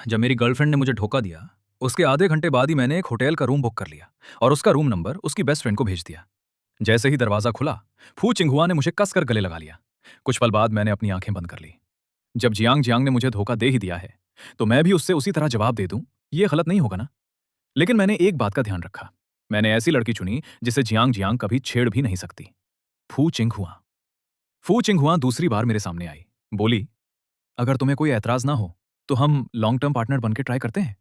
जब मेरी गर्लफ्रेंड ने मुझे धोखा दिया, उसके आधे घंटे बाद ही मैंने एक होटल का रूम बुक कर लिया और उसका रूम नंबर उसकी बेस्ट फ्रेंड को भेज दिया। जैसे ही दरवाजा खुला, फू चिंगहुआ ने मुझे कसकर गले लगा लिया। कुछ पल बाद मैंने अपनी आंखें बंद कर ली। जब जियांग जियांग ने मुझे धोखा दे ही दिया है, तो मैं भी उससे उसी तरह जवाब दे दूं, ये गलत नहीं होगा ना? लेकिन मैंने एक बात का ध्यान रखा। मैंने ऐसी लड़की चुनी जिसे जियांग जियांग कभी छेड़ भी नहीं सकती। फू चिंगहुआ। फू चिंगहुआ दूसरी बार मेरे सामने आई। बोली, अगर तुम्हें कोई ऐतराज ना हो, तो हम लॉन्ग टर्म पार्टनर बनकर ट्राई करते हैं।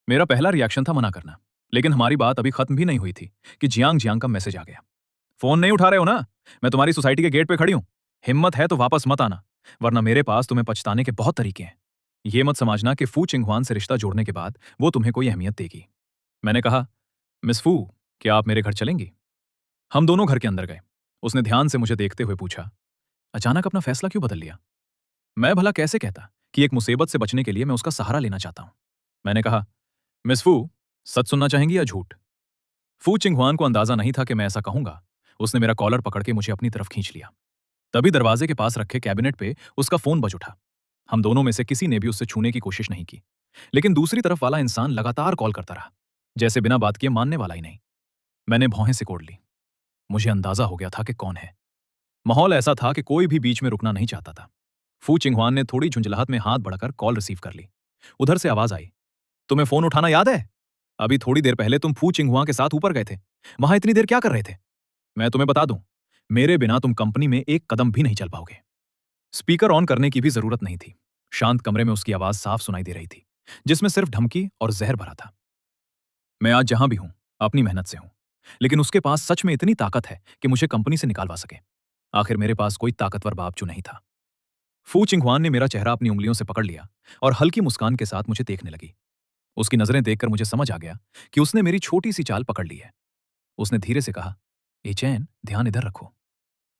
मेरा पहला रिएक्शन था मना करना, लेकिन हमारी बात अभी खत्म भी नहीं हुई थी कि जियांग जियांग का मैसेज आ गया। फोन नहीं उठा रहे हो ना? मैं तुम्हारी सोसाइटी के गेट पे खड़ी हूं। हिम्मत है तो वापस मत आना, वरना मेरे पास तुम्हें पछताने के बहुत तरीके हैं। ये मत समझना कि फू चिंगहुआन से रिश्ता जोड़ने के बाद वो तुम्हें कोई अहमियत देगी। मैंने कहा, मिस फू, क्या आप मेरे घर चलेंगी? हम दोनों घर के अंदर गए। उसने ध्यान से मुझे देखते हुए पूछा, अचानक अपना फैसला क्यों बदल लिया? मैं भला कैसे कहता कि एक मुसीबत से बचने के लिए मैं उसका सहारा लेना चाहता हूं। मैंने कहा, मिस फू, सच सुनना चाहेंगी या झूठ? फू चिंगहुआन को अंदाजा नहीं था कि मैं ऐसा कहूंगा। उसने मेरा कॉलर पकड़ के मुझे अपनी तरफ खींच लिया। तभी दरवाजे के पास रखे कैबिनेट पे उसका फोन बज उठा। हम दोनों में से किसी ने भी उससे छूने की कोशिश नहीं की, लेकिन दूसरी तरफ वाला इंसान लगातार कॉल करता रहा, जैसे बिना बात किए मानने वाला ही नहीं। मैंने भौहें सिकोड़ ली। मुझे अंदाजा हो गया था कि कौन है। माहौल ऐसा था कि कोई भी बीच में रुकना नहीं चाहता था। फू चिंगहुआन ने थोड़ी झुंझलाहट में हाथ बढ़ाकर कॉल रिसीव कर ली। उधर से आवाज आई, तुम्हें फोन उठाना याद है? अभी थोड़ी देर पहले तुम फू चिंगहुआ के साथ ऊपर गए थे। वहां इतनी देर क्या कर रहे थे? मैं तुम्हें बता दूं, मेरे बिना तुम कंपनी में एक कदम भी नहीं चल पाओगे। स्पीकर ऑन करने की भी जरूरत नहीं थी। शांत कमरे में उसकी आवाज साफ सुनाई दे रही थी, जिसमें सिर्फ धमकी और जहर भरा था। मैं आज जहां भी हूं, अपनी मेहनत से हूं, लेकिन उसके पास सच में इतनी ताकत है कि मुझे कंपनी से निकालवा सके। आखिर मेरे पास कोई ताकतवर बापचू नहीं था। फू चिंगहुआन ने मेरा चेहरा अपनी उंगलियों से पकड़ लिया और हल्की मुस्कान के साथ मुझे देखने लगी। उसकी नजरें देखकर मुझे समझ आ गया कि उसने मेरी छोटी सी चाल पकड़ ली है। उसने धीरे से कहा, ए चैन, ध्यान इधर रखो।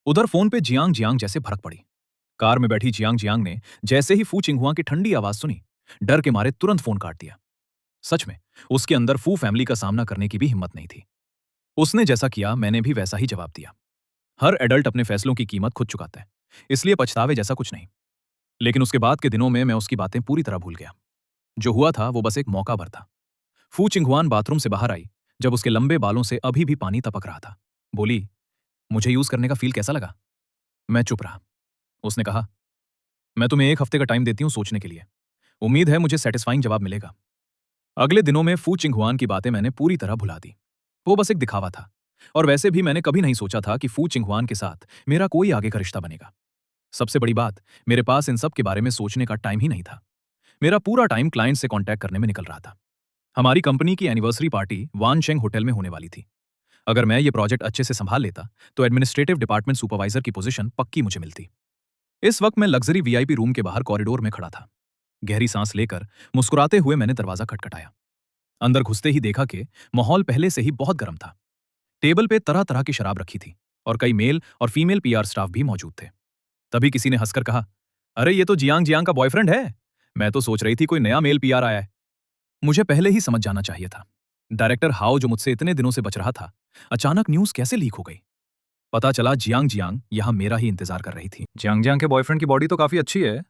उधर फोन पे जियांग जियांग जैसे भड़क पड़ी। कार में बैठी जियांग जियांग ने जैसे ही फू चिंगहुआ की ठंडी आवाज सुनी, डर के मारे तुरंत फोन काट दिया। सच में उसके अंदर फू फैमिली का सामना करने की भी हिम्मत नहीं थी। उसने जैसा किया, मैंने भी वैसा ही जवाब दिया। हर एडल्ट अपने फैसलों की कीमत खुद चुकाता है, इसलिए पछतावे जैसा कुछ नहीं। लेकिन उसके बाद के दिनों में मैं उसकी बातें पूरी तरह भूल गया। जो हुआ था वो बस एक मौका भर था। फू चिंगहुआन बाथरूम से बाहर आई जब उसके लंबे बालों से अभी भी पानी टपक रहा था। बोली, मुझे यूज करने का फील कैसा लगा? मैं चुप रहा। उसने कहा, मैं तुम्हें एक हफ्ते का टाइम देती हूं सोचने के लिए। उम्मीद है मुझे सेटिस्फाइंग जवाब मिलेगा। अगले दिनों में फू चिंगहुआन की बातें मैंने पूरी तरह भुला दी। वो बस एक दिखावा था, और वैसे भी मैंने कभी नहीं सोचा था कि फू चिंगहुआन के साथ मेरा कोई आगे का रिश्ता बनेगा। सबसे बड़ी बात, मेरे पास इन सब के बारे में सोचने का टाइम ही नहीं था। मेरा पूरा टाइम क्लाइंट से कांटेक्ट करने में निकल रहा था। हमारी कंपनी की एनिवर्सरी पार्टी वानशेंग होटल में होने वाली थी। अगर मैं ये प्रोजेक्ट अच्छे से संभाल लेता, तो एडमिनिस्ट्रेटिव डिपार्टमेंट सुपरवाइजर की पोजीशन पक्की मुझे मिलती। इस वक्त मैं लग्जरी वीआईपी रूम के बाहर कॉरिडोर में खड़ा था। गहरी सांस लेकर मुस्कुराते हुए मैंने दरवाजा खटखटाया। अंदर घुसते ही देखा कि माहौल पहले से ही बहुत गर्म था। टेबल पे तरह तरह की शराब रखी थी और कई मेल और फीमेल पीआर स्टाफ भी मौजूद थे। तभी किसी ने हंसकर कहा, अरे ये तो जियांग जियांग का बॉयफ्रेंड है। मैं तो सोच रही थी कोई नया मेल पीआर आया है। मुझे पहले ही समझ जाना चाहिए था। डायरेक्टर हाओ, जो मुझसे इतने दिनों से बच रहा था, अचानक न्यूज कैसे लीक हो गई? पता चला जियांग जियांग यहां मेरा ही इंतजार कर रही थी। जियांग जियांग के बॉयफ्रेंड की बॉडी तो काफी अच्छी है।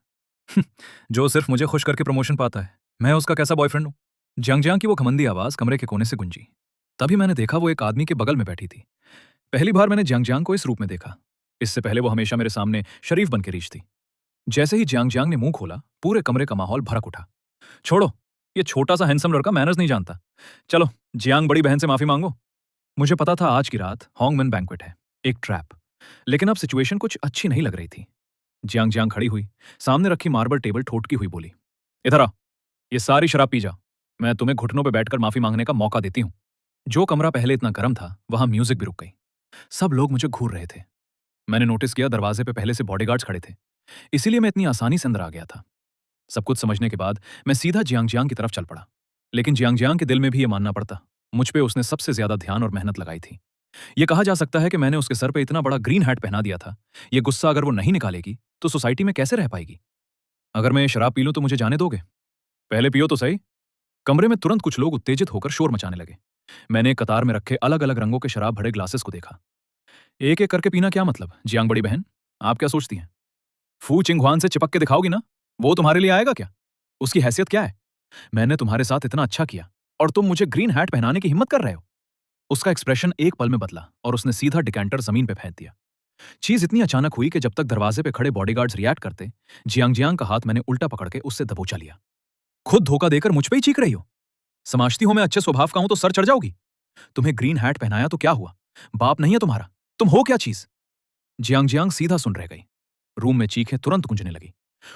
जो सिर्फ मुझे खुश करके प्रमोशन पाता है, मैं उसका कैसा बॉयफ्रेंड हूं? जियांग जियांग की वो घमंडी आवाज कमरे के कोने से गुंजी। तभी मैंने देखा वो एक आदमी के बगल में बैठी थी। पहली बार मैंने जियांग जियांग को इस रूप में देखा। इससे पहले वो हमेशा मेरे सामने शरीफ बन के रीच थी। जैसे ही जियांग जियांग ने मुंह खोला, पूरे कमरे का माहौल भड़क उठा। छोड़ो, ये छोटा सा हैंडसम लड़का मैनर्स नहीं जानता। चलो, जियांग बड़ी बहन से माफी मांगो। मुझे पता था आज की रात हॉन्गमन बैंक्वेट है, एक ट्रैप। लेकिन अब सिचुएशन कुछ अच्छी नहीं लग रही थी। जियांग जियांग खड़ी हुई, सामने रखी मार्बल टेबल ठोटकी हुई बोली, इधर आ, ये सारी शराब पी जा। मैं तुम्हें घुटनों पे बैठकर माफी मांगने का मौका देती हूँ। जो कमरा पहले इतना गर्म था, वहां म्यूजिक भी रुक गई। सब लोग मुझे घूर रहे थे। मैंने नोटिस किया दरवाजे पे पहले से बॉडीगार्ड्स खड़े थे, इसीलिए मैं इतनी आसानी से अंदर आ गया था। सब कुछ समझने के बाद मैं सीधा जियांग जियांग की तरफ चल पड़ा। लेकिन जियांग जियांग के दिल में भी ये मानना पड़ता, मुझ पे उसने सबसे ज्यादा ध्यान और मेहनत लगाई थी। ये कहा जा सकता है कि मैंने उसके सर पे इतना बड़ा ग्रीन हैट पहना दिया था। ये गुस्सा अगर वो नहीं निकालेगी, तो सोसाइटी में कैसे रह पाएगी? अगर मैं ये शराब पी लूं तो मुझे जाने दोगे? पहले पियो तो सही। कमरे में तुरंत कुछ लोग उत्तेजित होकर शोर मचाने लगे। मैंने कतार में रखे अलग अलग रंगों के शराब भरे ग्लासेस को देखा। एक एक करके पीना क्या मतलब? जियांग बड़ी बहन, आप क्या सोचती हैं? फू चिंगहुआन से चिपक के दिखाओगी ना? वो तुम्हारे लिए आएगा क्या? उसकी हैसियत क्या है? मैंने तुम्हारे साथ इतना अच्छा किया और तुम मुझे ग्रीन हैट पहनाने की हिम्मत कर रहे हो। उसका एक्सप्रेशन एक पल में बदला और उसने सीधा डिकेंटर जमीन पे फेंक दिया। चीज इतनी अचानक हुई कि जब तक दरवाजे पे खड़े बॉडीगार्ड्स रिएक्ट करते, जियांग जियांग का हाथ मैंने उल्टा पकड़ के उससे दबोचा लिया। खुद धोखा देकर मुझ पे ही चीख रही हो? समझती हो मैं अच्छे स्वभाव का हूं तो सर चढ़ जाओगी। तुम्हें ग्रीन हैट पहनाया तो क्या हुआ? बाप नहीं है तुम्हारा? तुम हो क्या चीज? जियांग जियांग सीधा सुन रह गई। रूम में चीखें तुरंत गूंजने लगी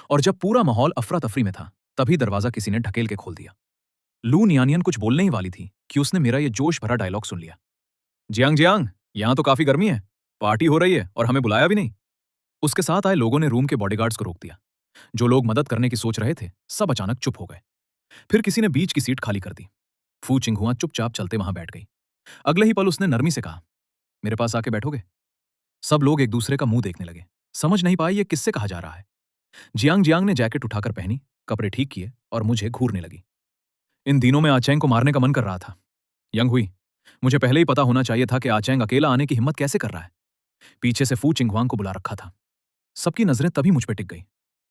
और जब पूरा माहौल अफरा तफरी में था, तभी दरवाजा किसी ने ढकेल के खोल दिया। लू नियानियन कुछ बोलने ही वाली थी कि उसने मेरा ये जोश भरा डायलॉग सुन लिया। जियांग जियांग, यहां तो काफी गर्मी है, पार्टी हो रही है और हमें बुलाया भी नहीं। उसके साथ आए लोगों ने रूम के बॉडीगार्ड्स को रोक दिया। जो लोग मदद करने की सोच रहे थे, सब अचानक चुप हो गए। फिर किसी ने बीच की सीट खाली कर दी। फू चिंगहुआ चुपचाप चलते वहां बैठ गई। अगले ही पल उसने नरमी से कहा, मेरे पास आके बैठोगे? सब लोग एक दूसरे का मुंह देखने लगे, समझ नहीं पाए ये किससे कहा जा रहा है। जियांग जियांग ने जैकेट उठाकर पहनी, कपड़े ठीक किए और मुझे घूरने लगी। इन दिनों में आचेंग को मारने का मन कर रहा था। यंग हुई, मुझे पहले ही पता होना चाहिए था कि आचेंग अकेला आने की हिम्मत कैसे कर रहा है। पीछे से फू चिंगहुआंग को बुला रखा था। सबकी नजरें तभी मुझ पर टिक गई।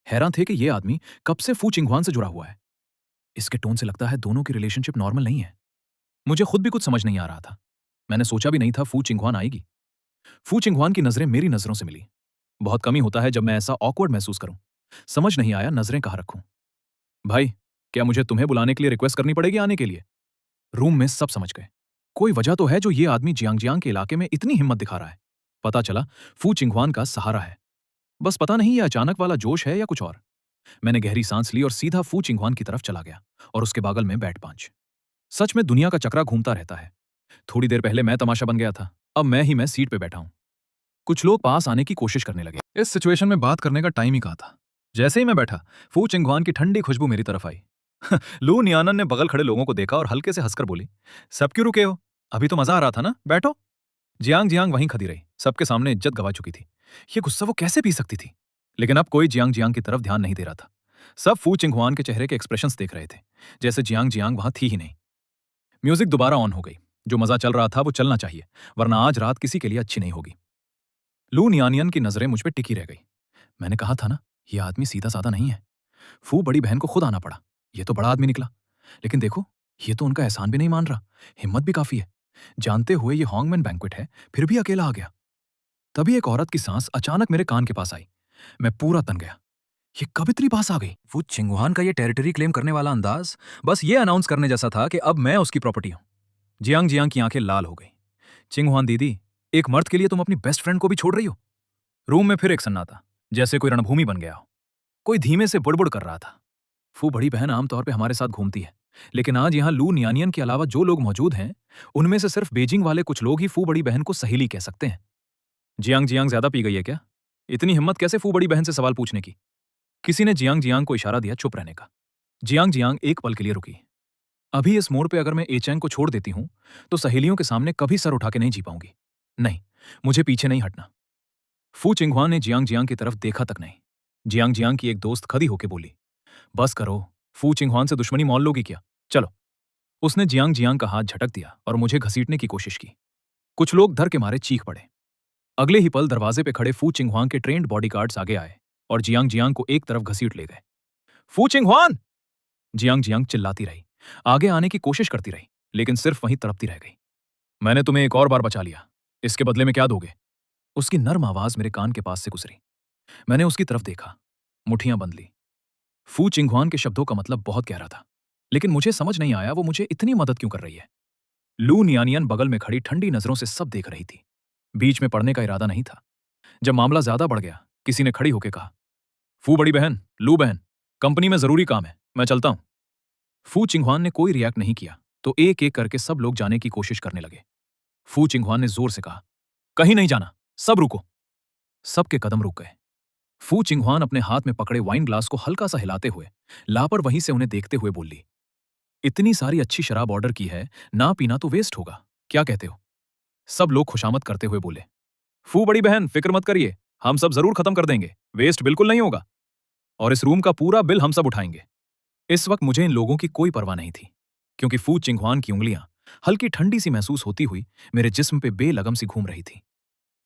हैरान थे कि यह आदमी कब से फू चिंगहुआन से जुड़ा हुआ है। इसके टोन से लगता है दोनों की रिलेशनशिप नॉर्मल नहीं है। मुझे खुद भी कुछ समझ नहीं आ रहा था। मैंने सोचा भी नहीं था फू चिंगहुआन आएगी। फू चिंगहुआन की नजरें मेरी नजरों से मिली। बहुत कम ही होता है जब मैं ऐसा ऑकवर्ड महसूस करूं। समझ नहीं आया नजरें कहाँ रखूं। भाई, क्या मुझे तुम्हें बुलाने के लिए रिक्वेस्ट करनी पड़ेगी आने के लिए? रूम में सब समझ गए। कोई वजह तो है जो ये आदमी जियांग के इलाके में इतनी हिम्मत दिखा रहा है। पता चला फू चिंगहुआन का सहारा है। बस पता नहीं ये अचानक वाला जोश है या कुछ और। मैंने गहरी सांस ली और सीधा फू चिंगहुआन की तरफ चला गया और उसके बगल में बैठ पांच। सच में दुनिया का चक्रा घूमता रहता है। थोड़ी देर पहले मैं तमाशा बन गया था, अब मैं सीट पे बैठा हूं। कुछ लोग पास आने की कोशिश करने लगे। इस सिचुएशन में बात करने का टाइम ही कहा था। जैसे ही मैं बैठा, फू चिंगहुआन की ठंडी खुशबू मेरी तरफ आई। लू नियानन ने बगल खड़े लोगों को देखा और हल्के से हंसकर बोली, सब क्यों रुके हो? अभी तो मजा आ रहा था ना, बैठो। जियांग जियांग वहीं खड़ी रही, सबके सामने इज्जत गवा चुकी थी। ये गुस्सा वो कैसे पी सकती थी? लेकिन अब कोई जियांग जियांग की तरफ ध्यान नहीं दे रहा था। सब फू चिंगहुआन के चेहरे के एक्सप्रेशंस देख रहे थे, जैसे जियांग जियांग वहां थी ही नहीं। म्यूजिक दोबारा ऑन हो गई। जो मजा चल रहा था वो चलना चाहिए, वरना आज रात किसी के लिए अच्छी नहीं होगी। लू नियानियन की नजरें मुझ पर टिकी रह गई। मैंने कहा था ना, ये आदमी सीधा साधा नहीं है। फू बड़ी बहन को खुद आना पड़ा। ये तो बड़ा आदमी निकला। लेकिन देखो, ये तो उनका एहसान भी नहीं मान रहा। हिम्मत भी काफी है। जानते हुए ये हॉन्गमैन बैंक्वेट है, फिर भी अकेला आ गया। तभी एक औरत की सांस अचानक मेरे कान के पास आई। मैं पूरा तन गया। ये कब इतनी पास आ गई? वो चिंगुहान का ये टेरिटरी क्लेम करने वाला अंदाज बस ये अनाउंस करने जैसा था कि अब मैं उसकी प्रॉपर्टी हूं। जियांग जियांग की आंखें लाल हो गई। चिंगुहान दीदी, एक मर्द के लिए तुम अपनी बेस्ट फ्रेंड को भी छोड़ रही हो? रूम में फिर एक सन्नाटा, जैसे कोई रणभूमि बन गया हो। कोई धीमे से बुड़बुड़ कर रहा था। फू बड़ी बहन आमतौर पे हमारे साथ घूमती है, लेकिन आज यहाँ लू नियानियन के अलावा जो लोग मौजूद हैं, उनमें से सिर्फ बेजिंग वाले कुछ लोग ही फू बड़ी बहन को सहेली कह सकते हैं। जियांग जियांग ज्यादा पी गई है क्या? इतनी हिम्मत कैसे फू बड़ी बहन से सवाल पूछने की? किसी ने जियांग जियांग को इशारा दिया चुप रहने का। जियांग जियांग एक पल के लिए रुकी। अभी इस मोड़ पे अगर मैं एचैंग को छोड़ देती हूं, तो सहेलियों के सामने कभी सर उठा के नहीं जी पाऊंगी। नहीं, मुझे पीछे नहीं हटना। फू चिंगहुआ ने जियांग जियांग की तरफ देखा तक नहीं। जियांग जियांग की एक दोस्त खड़ी होकर बोली, बस करो, फू चिंगहुआन से दुश्मनी मोल लोगी क्या? चलो। उसने जियांग जियांग का हाथ झटक दिया और मुझे घसीटने की कोशिश की। कुछ लोग डर के मारे चीख पड़े। अगले ही पल दरवाजे पे खड़े फू चिंगहुआन के ट्रेंड बॉडीगार्ड्स आगे आए और जियांग जियांग को एक तरफ घसीट ले गए। फू चिंगहुआन! जियांग जियांग चिल्लाती रही, आगे आने की कोशिश करती रही, लेकिन सिर्फ वहीं तड़पती रह गई। मैंने तुम्हें एक और बार बचा लिया, इसके बदले में क्या दोगे? उसकी नर्म आवाज मेरे कान के पास से गुजरी। मैंने उसकी तरफ देखा, मुठियां बंध ली। फू चिंगहुआन के शब्दों का मतलब बहुत गहरा था, लेकिन मुझे समझ नहीं आया वो मुझे इतनी मदद क्यों कर रही है। लू नियानियन बगल में खड़ी ठंडी नजरों से सब देख रही थी। बीच में पड़ने का इरादा नहीं था। जब मामला ज्यादा बढ़ गया, किसी ने खड़ी होकर कहा, फू बड़ी बहन, लू बहन, कंपनी में जरूरी काम है, मैं चलता हूं। फू चिंगहुआन ने कोई रिएक्ट नहीं किया, तो एक एक करके सब लोग जाने की कोशिश करने लगे। फू चिंगहुआन ने जोर से कहा, कहीं नहीं जाना, सब रुको। सबके कदम रुक गए। फू चिंगहुआन अपने हाथ में पकड़े वाइन ग्लास को हल्का सा हिलाते हुए लापरवाही से उन्हें देखते हुए बोली, इतनी सारी अच्छी शराब ऑर्डर की है, ना पीना तो वेस्ट होगा, क्या कहते हो? सब लोग खुशामद करते हुए बोले, फू बड़ी बहन फिक्र मत करिए, हम सब जरूर खत्म कर देंगे, वेस्ट बिल्कुल नहीं होगा, और इस रूम का पूरा बिल हम सब उठाएंगे। इस वक्त मुझे इन लोगों की कोई परवाह नहीं थी, क्योंकि फू चिंगहुआन की उंगलियां हल्की ठंडी सी महसूस होती हुई मेरे जिस्म पे बेलगम सी घूम रही थी।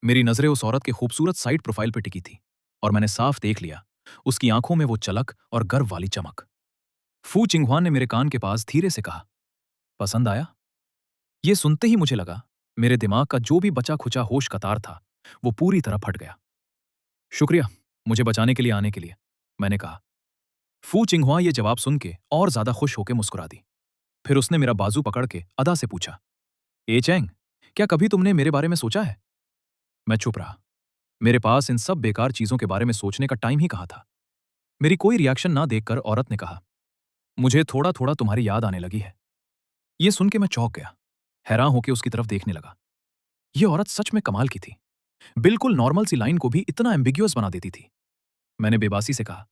मेरी नजरें उस औरत के खूबसूरत साइड प्रोफाइल पे टिकी थी और मैंने साफ देख लिया उसकी आंखों में वो चलक और गर्व वाली चमक। फू चिंगहुआ ने मेरे कान के पास धीरे से कहा, पसंद आया? ये सुनते ही मुझे लगा मेरे दिमाग का जो भी बचा खुचा होश कतार था वो पूरी तरह फट गया। शुक्रिया मुझे बचाने के लिए आने के लिए, मैंने कहा। फू चिंगहुआ ये जवाब सुन के और ज्यादा खुश होकर मुस्कुरा दी। फिर उसने मेरा बाजू पकड़ के अदा से पूछा, ए चैंग, क्या कभी तुमने मेरे बारे में सोचा है? मैं चुप रहा। मेरे पास इन सब बेकार चीजों के बारे में सोचने का टाइम ही कहाँ था। मेरी कोई रिएक्शन ना देखकर औरत ने कहा, मुझे थोड़ा थोड़ा तुम्हारी याद आने लगी है। ये सुन के मैं चौंक गया, हैरान होकर उसकी तरफ देखने लगा। ये औरत सच में कमाल की थी। बिल्कुल नॉर्मल सी लाइन को भी इतना एम्बिग्युअस बना देती थी। मैंने बेबासी से कहा,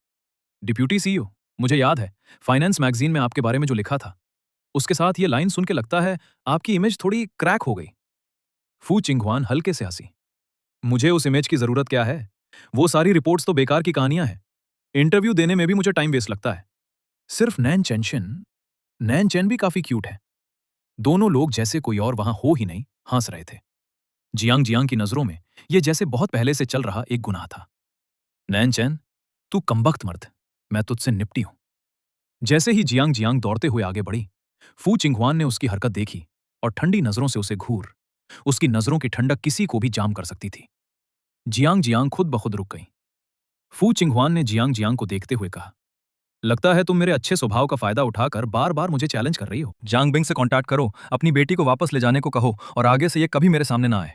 डिप्यूटी सीईओ, मुझे याद है फाइनेंस मैगजीन में आपके बारे में जो लिखा था, उसके साथ ये लाइन सुन के लगता है आपकी इमेज थोड़ी क्रैक हो गई। फू चिंगहुआन हल्के से हंसी। मुझे उस इमेज की जरूरत क्या है? वो सारी रिपोर्ट्स तो बेकार की कहानियां हैं। इंटरव्यू देने में भी मुझे टाइम वेस्ट लगता है। सिर्फ नैन चेन भी काफी क्यूट है। दोनों लोग जैसे कोई और वहां हो ही नहीं हंस रहे थे। जियांग जियांग की नजरों में ये जैसे बहुत पहले से चल रहा एक गुनाह था। नैन चैन, तू कमबख्त मर्द, मैं तुझसे निपटी हूं। जैसे ही जियांग जियांग दौड़ते हुए आगे बढ़ी, फू चिंगहुआन ने उसकी हरकत देखी और ठंडी नजरों से उसे घूर। उसकी नजरों की ठंडक किसी को भी जाम कर सकती थी। जियांग जियांग खुद ब खुद रुक गई। फू चिंगहुआन ने जियांग जियांग को देखते हुए कहा, लगता है तुम मेरे अच्छे स्वभाव का फायदा उठाकर बार बार मुझे चैलेंज कर रही हो। जांग बिंग से कांटेक्ट करो, अपनी बेटी को वापस ले जाने को कहो और आगे से ये कभी मेरे सामने ना आए।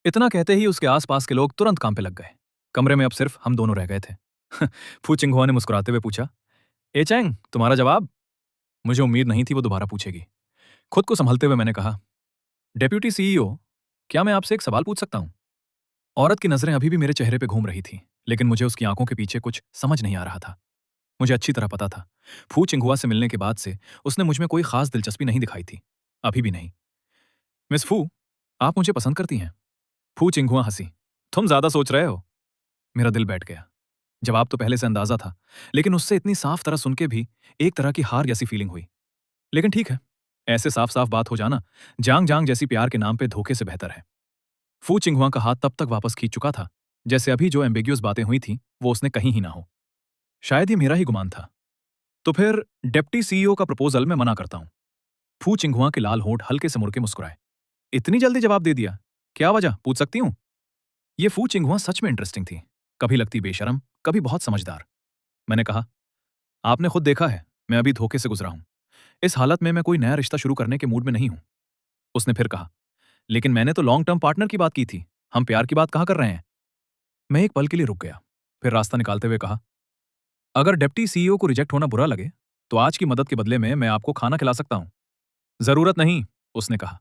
इतना कहते ही उसके आसपास के लोग तुरंत काम पे लग गए। कमरे में अब सिर्फ हम दोनों रह गए थे। फू चिंगहुआ ने मुस्कुराते हुए पूछा, ए चैंग, तुम्हारा जवाब? मुझे उम्मीद नहीं थी वो दोबारा पूछेगी। खुद को संभलते हुए मैंने कहा, डेप्यूटी सीईओ, क्या मैं आपसे एक सवाल पूछ सकता हूं? औरत की नजरें अभी भी मेरे चेहरे पे घूम रही थी, लेकिन मुझे उसकी आंखों के पीछे कुछ समझ नहीं आ रहा था। मुझे अच्छी तरह पता था, फू चिंगहुआ से मिलने के बाद से उसने मुझ में कोई खास दिलचस्पी नहीं दिखाई थी। अभी भी नहीं। मिस फू, आप मुझे पसंद करती हैं? फू चिंगहुआ हंसी। तुम ज्यादा सोच रहे हो। मेरा दिल बैठ गया। जवाब तो पहले से अंदाजा था, लेकिन उससे इतनी साफ तरह सुन के भी एक तरह की हार जैसी फीलिंग हुई। लेकिन ठीक है, ऐसे साफ साफ बात हो जाना जांग जांग जैसी प्यार के नाम पे धोखे से बेहतर है। फू चिंगहुआ का हाथ तब तक वापस खींच चुका था जैसे अभी जो एम्बिग्यूअस बातें हुई थी वो उसने कहीं ही ना हो। शायद ये मेरा ही गुमान था। तो फिर डिप्टी सीईओ का प्रपोजल मैं मना करता हूं। फू चिंगहुआ के लाल होंठ हल्के से मुड़ के मुस्कुराए। इतनी जल्दी जवाब दे दिया? क्या वजह पूछ सकती हूं? ये फू चिंगहुआ सच में इंटरेस्टिंग थी। कभी लगती बेशरम, कभी बहुत समझदार। मैंने कहा, आपने खुद देखा है, मैं अभी धोखे से गुजरा हूं। इस हालत में मैं कोई नया रिश्ता शुरू करने के मूड में नहीं हूं। उसने फिर कहा, लेकिन मैंने तो लॉन्ग टर्म पार्टनर की बात की थी, हम प्यार की बात कहां कर रहे हैं? मैं एक पल के लिए रुक गया, फिर रास्ता निकालते हुए कहा, अगर डिप्टी सीईओ को रिजेक्ट होना बुरा लगे तो आज की मदद के बदले में मैं आपको खाना खिला सकता हूं। जरूरत नहीं, उसने कहा।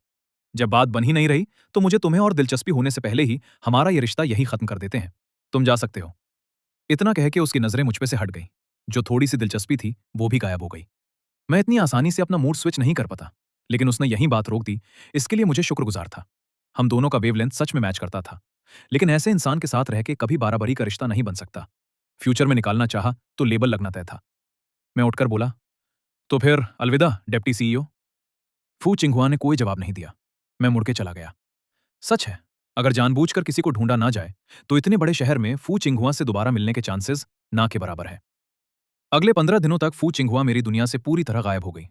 जब बात बन ही नहीं रही तो मुझे तुम्हें और दिलचस्पी होने से पहले ही हमारा ये रिश्ता यही खत्म कर देते हैं। तुम जा सकते हो। इतना कह के उसकी नजरें मुझ पे से हट गई। जो थोड़ी सी दिलचस्पी थी वो भी गायब हो गई। मैं इतनी आसानी से अपना मूड स्विच नहीं कर पाता, लेकिन उसने यही बात रोक दी, इसके लिए मुझे शुक्रगुजार था। हम दोनों का वेवलेंथ सच में मैच करता था, लेकिन ऐसे इंसान के साथ रह के कभी बाराबारी का रिश्ता नहीं बन सकता। फ्यूचर में निकालना चाहा तो लेबल लगना तय था। मैं उठकर बोला, तो फिर अलविदा डिप्टी सीईओ। फू चिंगहुआ ने कोई जवाब नहीं दिया। मैं मुड़ के चला गया। सच है, अगर जानबूझकर किसी को ढूंढा ना जाए तो इतने बड़े शहर में फू चिंगहुआ से दोबारा मिलने के चांसेस ना के बराबर है। अगले 15 दिनों तक फू चिंगहुआ मेरी दुनिया से पूरी तरह गायब हो गई।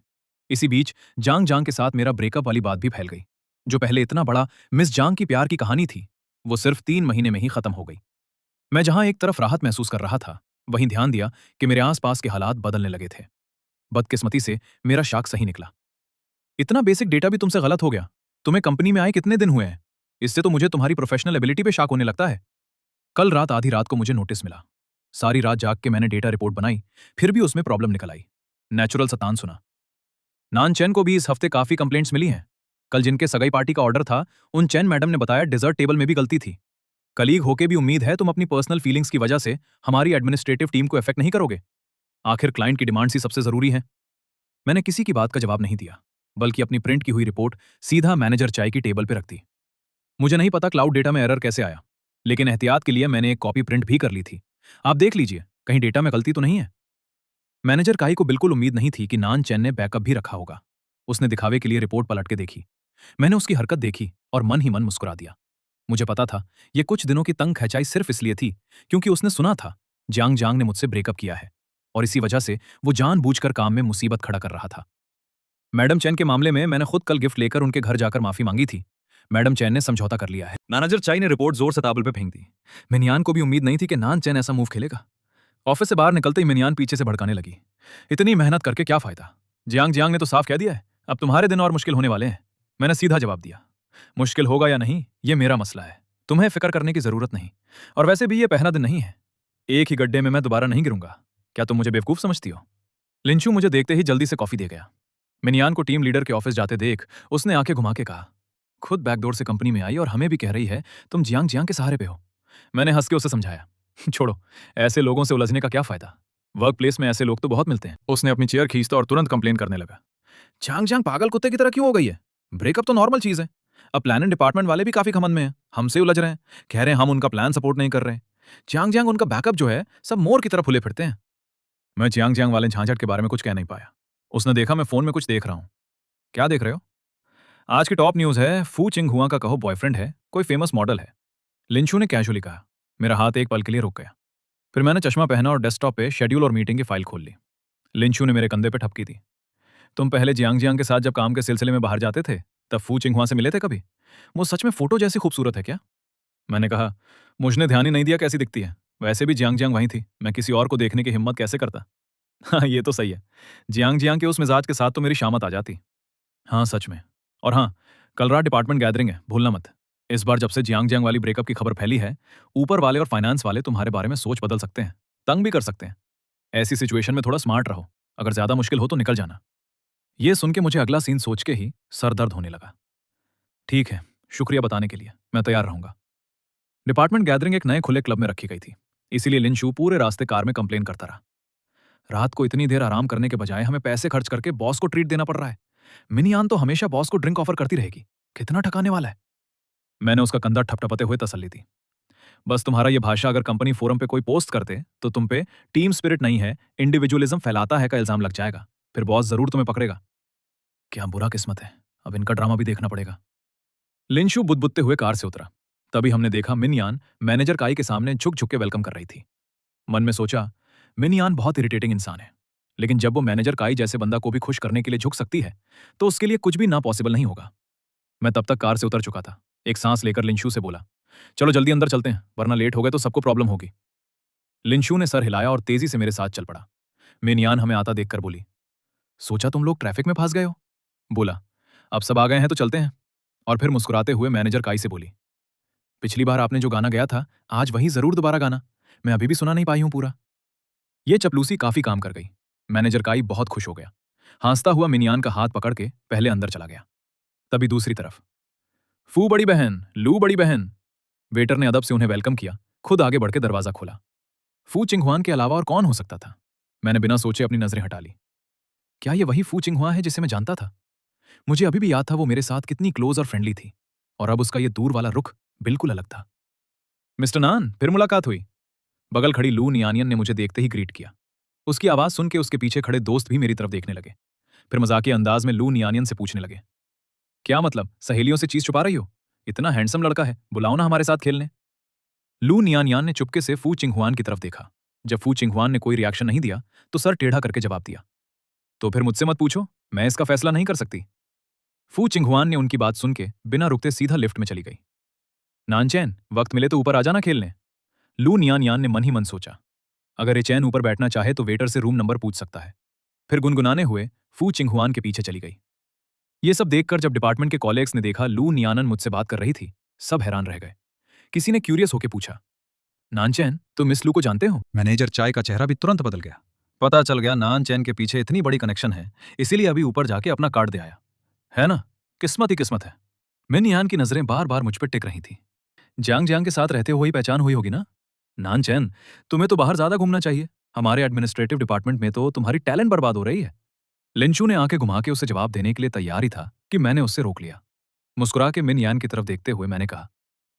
इसी बीच जांग जांग के साथ मेरा ब्रेकअप वाली बात भी फैल गई। जो पहले इतना बड़ा मिस जांग की प्यार की कहानी थी, वो सिर्फ 3 महीने में ही खत्म हो गई। मैं जहां एक तरफ राहत महसूस कर रहा था, वहीं ध्यान दिया कि मेरे आसपास के हालात बदलने लगे थे। बदकिस्मती से मेरा शाक सही निकला। इतना बेसिक डेटा भी तुमसे गलत हो गया? तुम्हें कंपनी में आए कितने दिन हुए हैं? इससे तो मुझे तुम्हारी प्रोफेशनल एबिलिटी पे शाक होने लगता है। कल रात आधी रात को मुझे नोटिस मिला। सारी रात जाग के मैंने डेटा रिपोर्ट बनाई, फिर भी उसमें प्रॉब्लम निकल आई। नेचुरल सतान सुना। नान चैन को भी इस हफ्ते काफी कंप्लेंट्स मिली हैं। कल जिनके सगाई पार्टी का ऑर्डर था, उन चैन मैडम ने बताया डिजर्ट टेबल में भी गलती थी। कलीग होके भी उम्मीद है तुम अपनी पर्सनल फीलिंग्स की वजह से हमारी एडमिनिस्ट्रेटिव टीम को इफेक्ट नहीं करोगे। आखिर क्लाइंट की डिमांड्स ही सबसे जरूरी है। मैंने किसी की बात का जवाब नहीं दिया, बल्कि अपनी प्रिंट की हुई रिपोर्ट सीधा मैनेजर चाय की टेबल पर रख दी। मुझे नहीं पता क्लाउड डेटा में एरर कैसे आया, लेकिन एहतियात के लिए मैंने एक कॉपी प्रिंट भी कर ली थी। आप देख लीजिए, कहीं डेटा में गलती तो नहीं है। मैनेजर काई को बिल्कुल उम्मीद नहीं थी कि नान चैन ने बैकअप भी रखा होगा। उसने दिखावे के लिए रिपोर्ट पलट के देखी। मैंने उसकी हरकत देखी और मन ही मन मुस्कुरा दिया। मुझे पता था ये कुछ दिनों की तंग खैंचाई सिर्फ इसलिए थी क्योंकि उसने सुना था जांग जांग ने मुझसे ब्रेकअप किया है। और इसी वजह से वो जानबूझकर काम में मुसीबत खड़ा कर रहा था। मैडम चैन के मामले में मैंने खुद कल गिफ्ट लेकर उनके घर जाकर माफी मांगी थी। मैडम चैन ने समझौता कर लिया है। मैनेजर चाई ने रिपोर्ट जोर से ताबल पे फेंक दी। मिनियान को भी उम्मीद नहीं थी कि नान चैन ऐसा मूव खेलेगा। ऑफिस से बाहर निकलते ही मिनियान पीछे से भड़काने लगी। इतनी मेहनत करके क्या फायदा? जियांग जियांग ने तो साफ कह दिया है, अब तुम्हारे दिन और मुश्किल होने वाले हैं। मैंने सीधा जवाब दिया, मुश्किल होगा या नहीं ये मेरा मसला है, तुम्हें फिक्र करने की जरूरत नहीं। और वैसे भी ये पहला दिन नहीं है, एक ही गड्ढे में मैं दोबारा नहीं गिरूंगा। क्या तुम मुझे बेवकूफ समझती हो? लिंचू मुझे देखते ही जल्दी से कॉफी दे गया। मिनियान को टीम लीडर के ऑफिस जाते देख उसने आंखें घुमा के कहा, खुद बैकडोर से कंपनी में आई और हमें भी कह रही है तुम जियांग जियांग के सहारे पे हो। मैंने हंस के उसे समझाया, छोड़ो, ऐसे लोगों से उलझने का क्या फायदा, वर्क प्लेस में ऐसे लोग तो बहुत मिलते हैं। उसने अपनी चेयर खींचता और तुरंत कंप्लेन करने लगा, चांग चांग पागल कुत्ते की तरह क्यों हो गई है? ब्रेकअप तो नॉर्मल चीज है। अब प्लानिंग डिपार्टमेंट वाले भी काफी खमन में हैं, हमसे उलझ रहे हैं, कह रहे हैं हम उनका प्लान सपोर्ट नहीं कर रहे। चांग चांग उनका बैकअप जो है सब मोर की तरह फुले फिरते हैं। मैं चियांग चियांग वाले झांझट के बारे में कुछ कह नहीं पाया। उसने देखा मैं फोन में कुछ देख रहा हूं। क्या देख रहे हो? आज की टॉप न्यूज है, फू चिंग हुआ का कहो बॉयफ्रेंड है, कोई फेमस मॉडल है। लिंचू ने कैजुअली कहा। मेरा हाथ एक पल के लिए रुक गया। फिर मैंने चश्मा पहना और डेस्कटॉप पे शेड्यूल और मीटिंग की फाइल खोल ली। लिंचू ने मेरे कंधे पे ठपकी दी। तुम पहले जियांग जियांग के साथ जब काम के सिलसिले में बाहर जाते थे तब फू चिंगहुआ से मिले थे कभी? वो सच में फोटो जैसी खूबसूरत है क्या? मैंने कहा, मुझने ध्यान ही नहीं दिया कैसी दिखती है। वैसे भी जियांग जियांग वहीं थी, मैं किसी और को देखने की हिम्मत कैसे करता? हाँ ये तो सही है, जियांग जियांग के उस मिजाज के साथ तो मेरी शामत आ जाती। हाँ सच में। और हाँ, कल रात डिपार्टमेंट गैदरिंग है, भूलना मत। इस बार जब से जियांग जियांग वाली ब्रेकअप की खबर फैली है, ऊपर वाले और फाइनेंस वाले तुम्हारे बारे में सोच बदल सकते हैं, तंग भी कर सकते हैं। ऐसी सिचुएशन में थोड़ा स्मार्ट रहो, अगर ज्यादा मुश्किल हो तो निकल जाना। ये सुन के मुझे अगला सीन सोच के ही सर दर्द होने लगा। ठीक है, शुक्रिया बताने के लिए, मैं तैयार रहूंगा। डिपार्टमेंट गैदरिंग एक नए खुले क्लब में रखी गई थी, इसीलिए लिंचू पूरे रास्ते कार में कंप्लेन करता रहा। रात को इतनी देर आराम करने के बजाय हमें पैसे खर्च करके बॉस को ट्रीट देना पड़ रहा है। मिनियान तो हमेशा बॉस को ड्रिंक ऑफर करती रहेगी, कितना ठकाने वाला है। मैंने उसका कंधा ठपठपाते हुए तसल्ली दी। बस तुम्हारा ये भाषा अगर कंपनी फोरम पे कोई पोस्ट करते तो तुम पे टीम स्पिरिट नहीं है, इंडिविजुअलिज्म फैलाता है का इल्जाम लग जाएगा, फिर बॉस जरूर तुम्हें पकड़ेगा। क्या बुरा किस्मत है, अब इनका ड्रामा भी देखना पड़ेगा। लिंशु बुदबुदते हुए कार से उतरा। तभी हमने देखा मिनयान मैनेजर काई के सामने झुक झुक के वेलकम कर रही थी। मन में सोचा, मिनयान बहुत इरिटेटिंग इंसान है, लेकिन जब वो मैनेजर काई जैसे बंदा को भी खुश करने के लिए झुक सकती है तो उसके लिए कुछ भी ना पॉसिबल नहीं होगा। मैं तब तक कार से उतर चुका था। एक सांस लेकर लिंशु से बोला, चलो जल्दी अंदर चलते हैं, वरना लेट हो गए तो सबको प्रॉब्लम होगी। लिंशु ने सर हिलाया और तेजी से मेरे साथ चल पड़ा। मिनयान हमें आता देखकर बोली, सोचा तुम लोग ट्रैफिक में फंस गए हो। बोला, अब सब आ गए हैं तो चलते हैं। और फिर मुस्कुराते हुए मैनेजर काई से बोली, पिछली बार आपने जो गाना गाया था आज वही जरूर दोबारा गाना, मैं अभी भी सुना नहीं पाई हूं पूरा। ये चपलूसी काफी काम कर गई। मैनेजर काई बहुत खुश हो गया, हंसता हुआ मिनियान का हाथ पकड़ के पहले अंदर चला गया। तभी दूसरी तरफ, फू बड़ी बहन, लू बड़ी बहन। वेटर ने अदब से उन्हें वेलकम किया, खुद आगे बढ़ के दरवाजा खोला। फू चिंगहुआन के अलावा और कौन हो सकता था? मैंने बिना सोचे अपनी नजरें हटा ली। क्या ये वही फू चिंगहुआ है जिसे मैं जानता था? मुझे अभी भी याद था वो मेरे साथ कितनी क्लोज और फ्रेंडली थी, और अब उसका ये दूर वाला रुख बिल्कुल अलग था। मिस्टर नान, फिर मुलाकात हुई। बगल खड़ी लू नियानियन ने मुझे देखते ही ग्रीट किया। उसकी आवाज सुन के उसके पीछे खड़े दोस्त भी मेरी तरफ देखने लगे। फिर मजाकिया अंदाज में लू नियानियन से पूछने लगे, क्या मतलब, सहेलियों से चीज छुपा रही हो? इतना हैंडसम लड़का है, बुलाओ ना हमारे साथ खेलने। लू नियानियान ने चुपके से फू चिंगहुआन की तरफ देखा। जब फू चिंगहुआन ने कोई रिएक्शन नहीं दिया तो सर टेढ़ा करके जवाब दिया, तो फिर मुझसे मत पूछो, मैं इसका फैसला नहीं कर सकती। फू चिंगहुआन ने उनकी बात सुन के बिना रुकते सीधा लिफ्ट में चली गई। नानचैन, वक्त मिले तो ऊपर आ जाना खेलने। लू नियानियान ने मन ही मन सोचा, अगर ये चैन ऊपर बैठना चाहे तो वेटर से रूम नंबर पूछ सकता है। फिर गुनगुनाने हुए फू चिंगहुआन के पीछे चली गई। ये सब देखकर जब डिपार्टमेंट के कॉलेग्स ने देखा लू नियानन मुझसे बात कर रही थी, सब हैरान रह गए। किसी ने क्यूरियस होकर पूछा, नानचैन, तुम मिस लू को जानते हो? मैनेजर चाय का चेहरा भी तुरंत बदल गया। पता चल गया नानचैन के पीछे इतनी बड़ी कनेक्शन है, इसीलिए अभी ऊपर जाके अपना कार्ड दे आया है ना। किस्मत ही किस्मत है। मिनयान की नजरें बार बार मुझ पर टिक रही थी। जांग जांग के साथ रहते हुए ही पहचान हुई होगी ना। नानचैन, तुम्हें तो बाहर ज्यादा घूमना चाहिए, हमारे एडमिनिस्ट्रेटिव डिपार्टमेंट में तो तुम्हारी टैलेंट बर्बाद हो रही है। लिंचू ने आंखें घुमा के उसे जवाब देने के लिए तैयार ही था कि मैंने उससे रोक लिया। मुस्कुरा के मिनयान की तरफ देखते हुए मैंने कहा,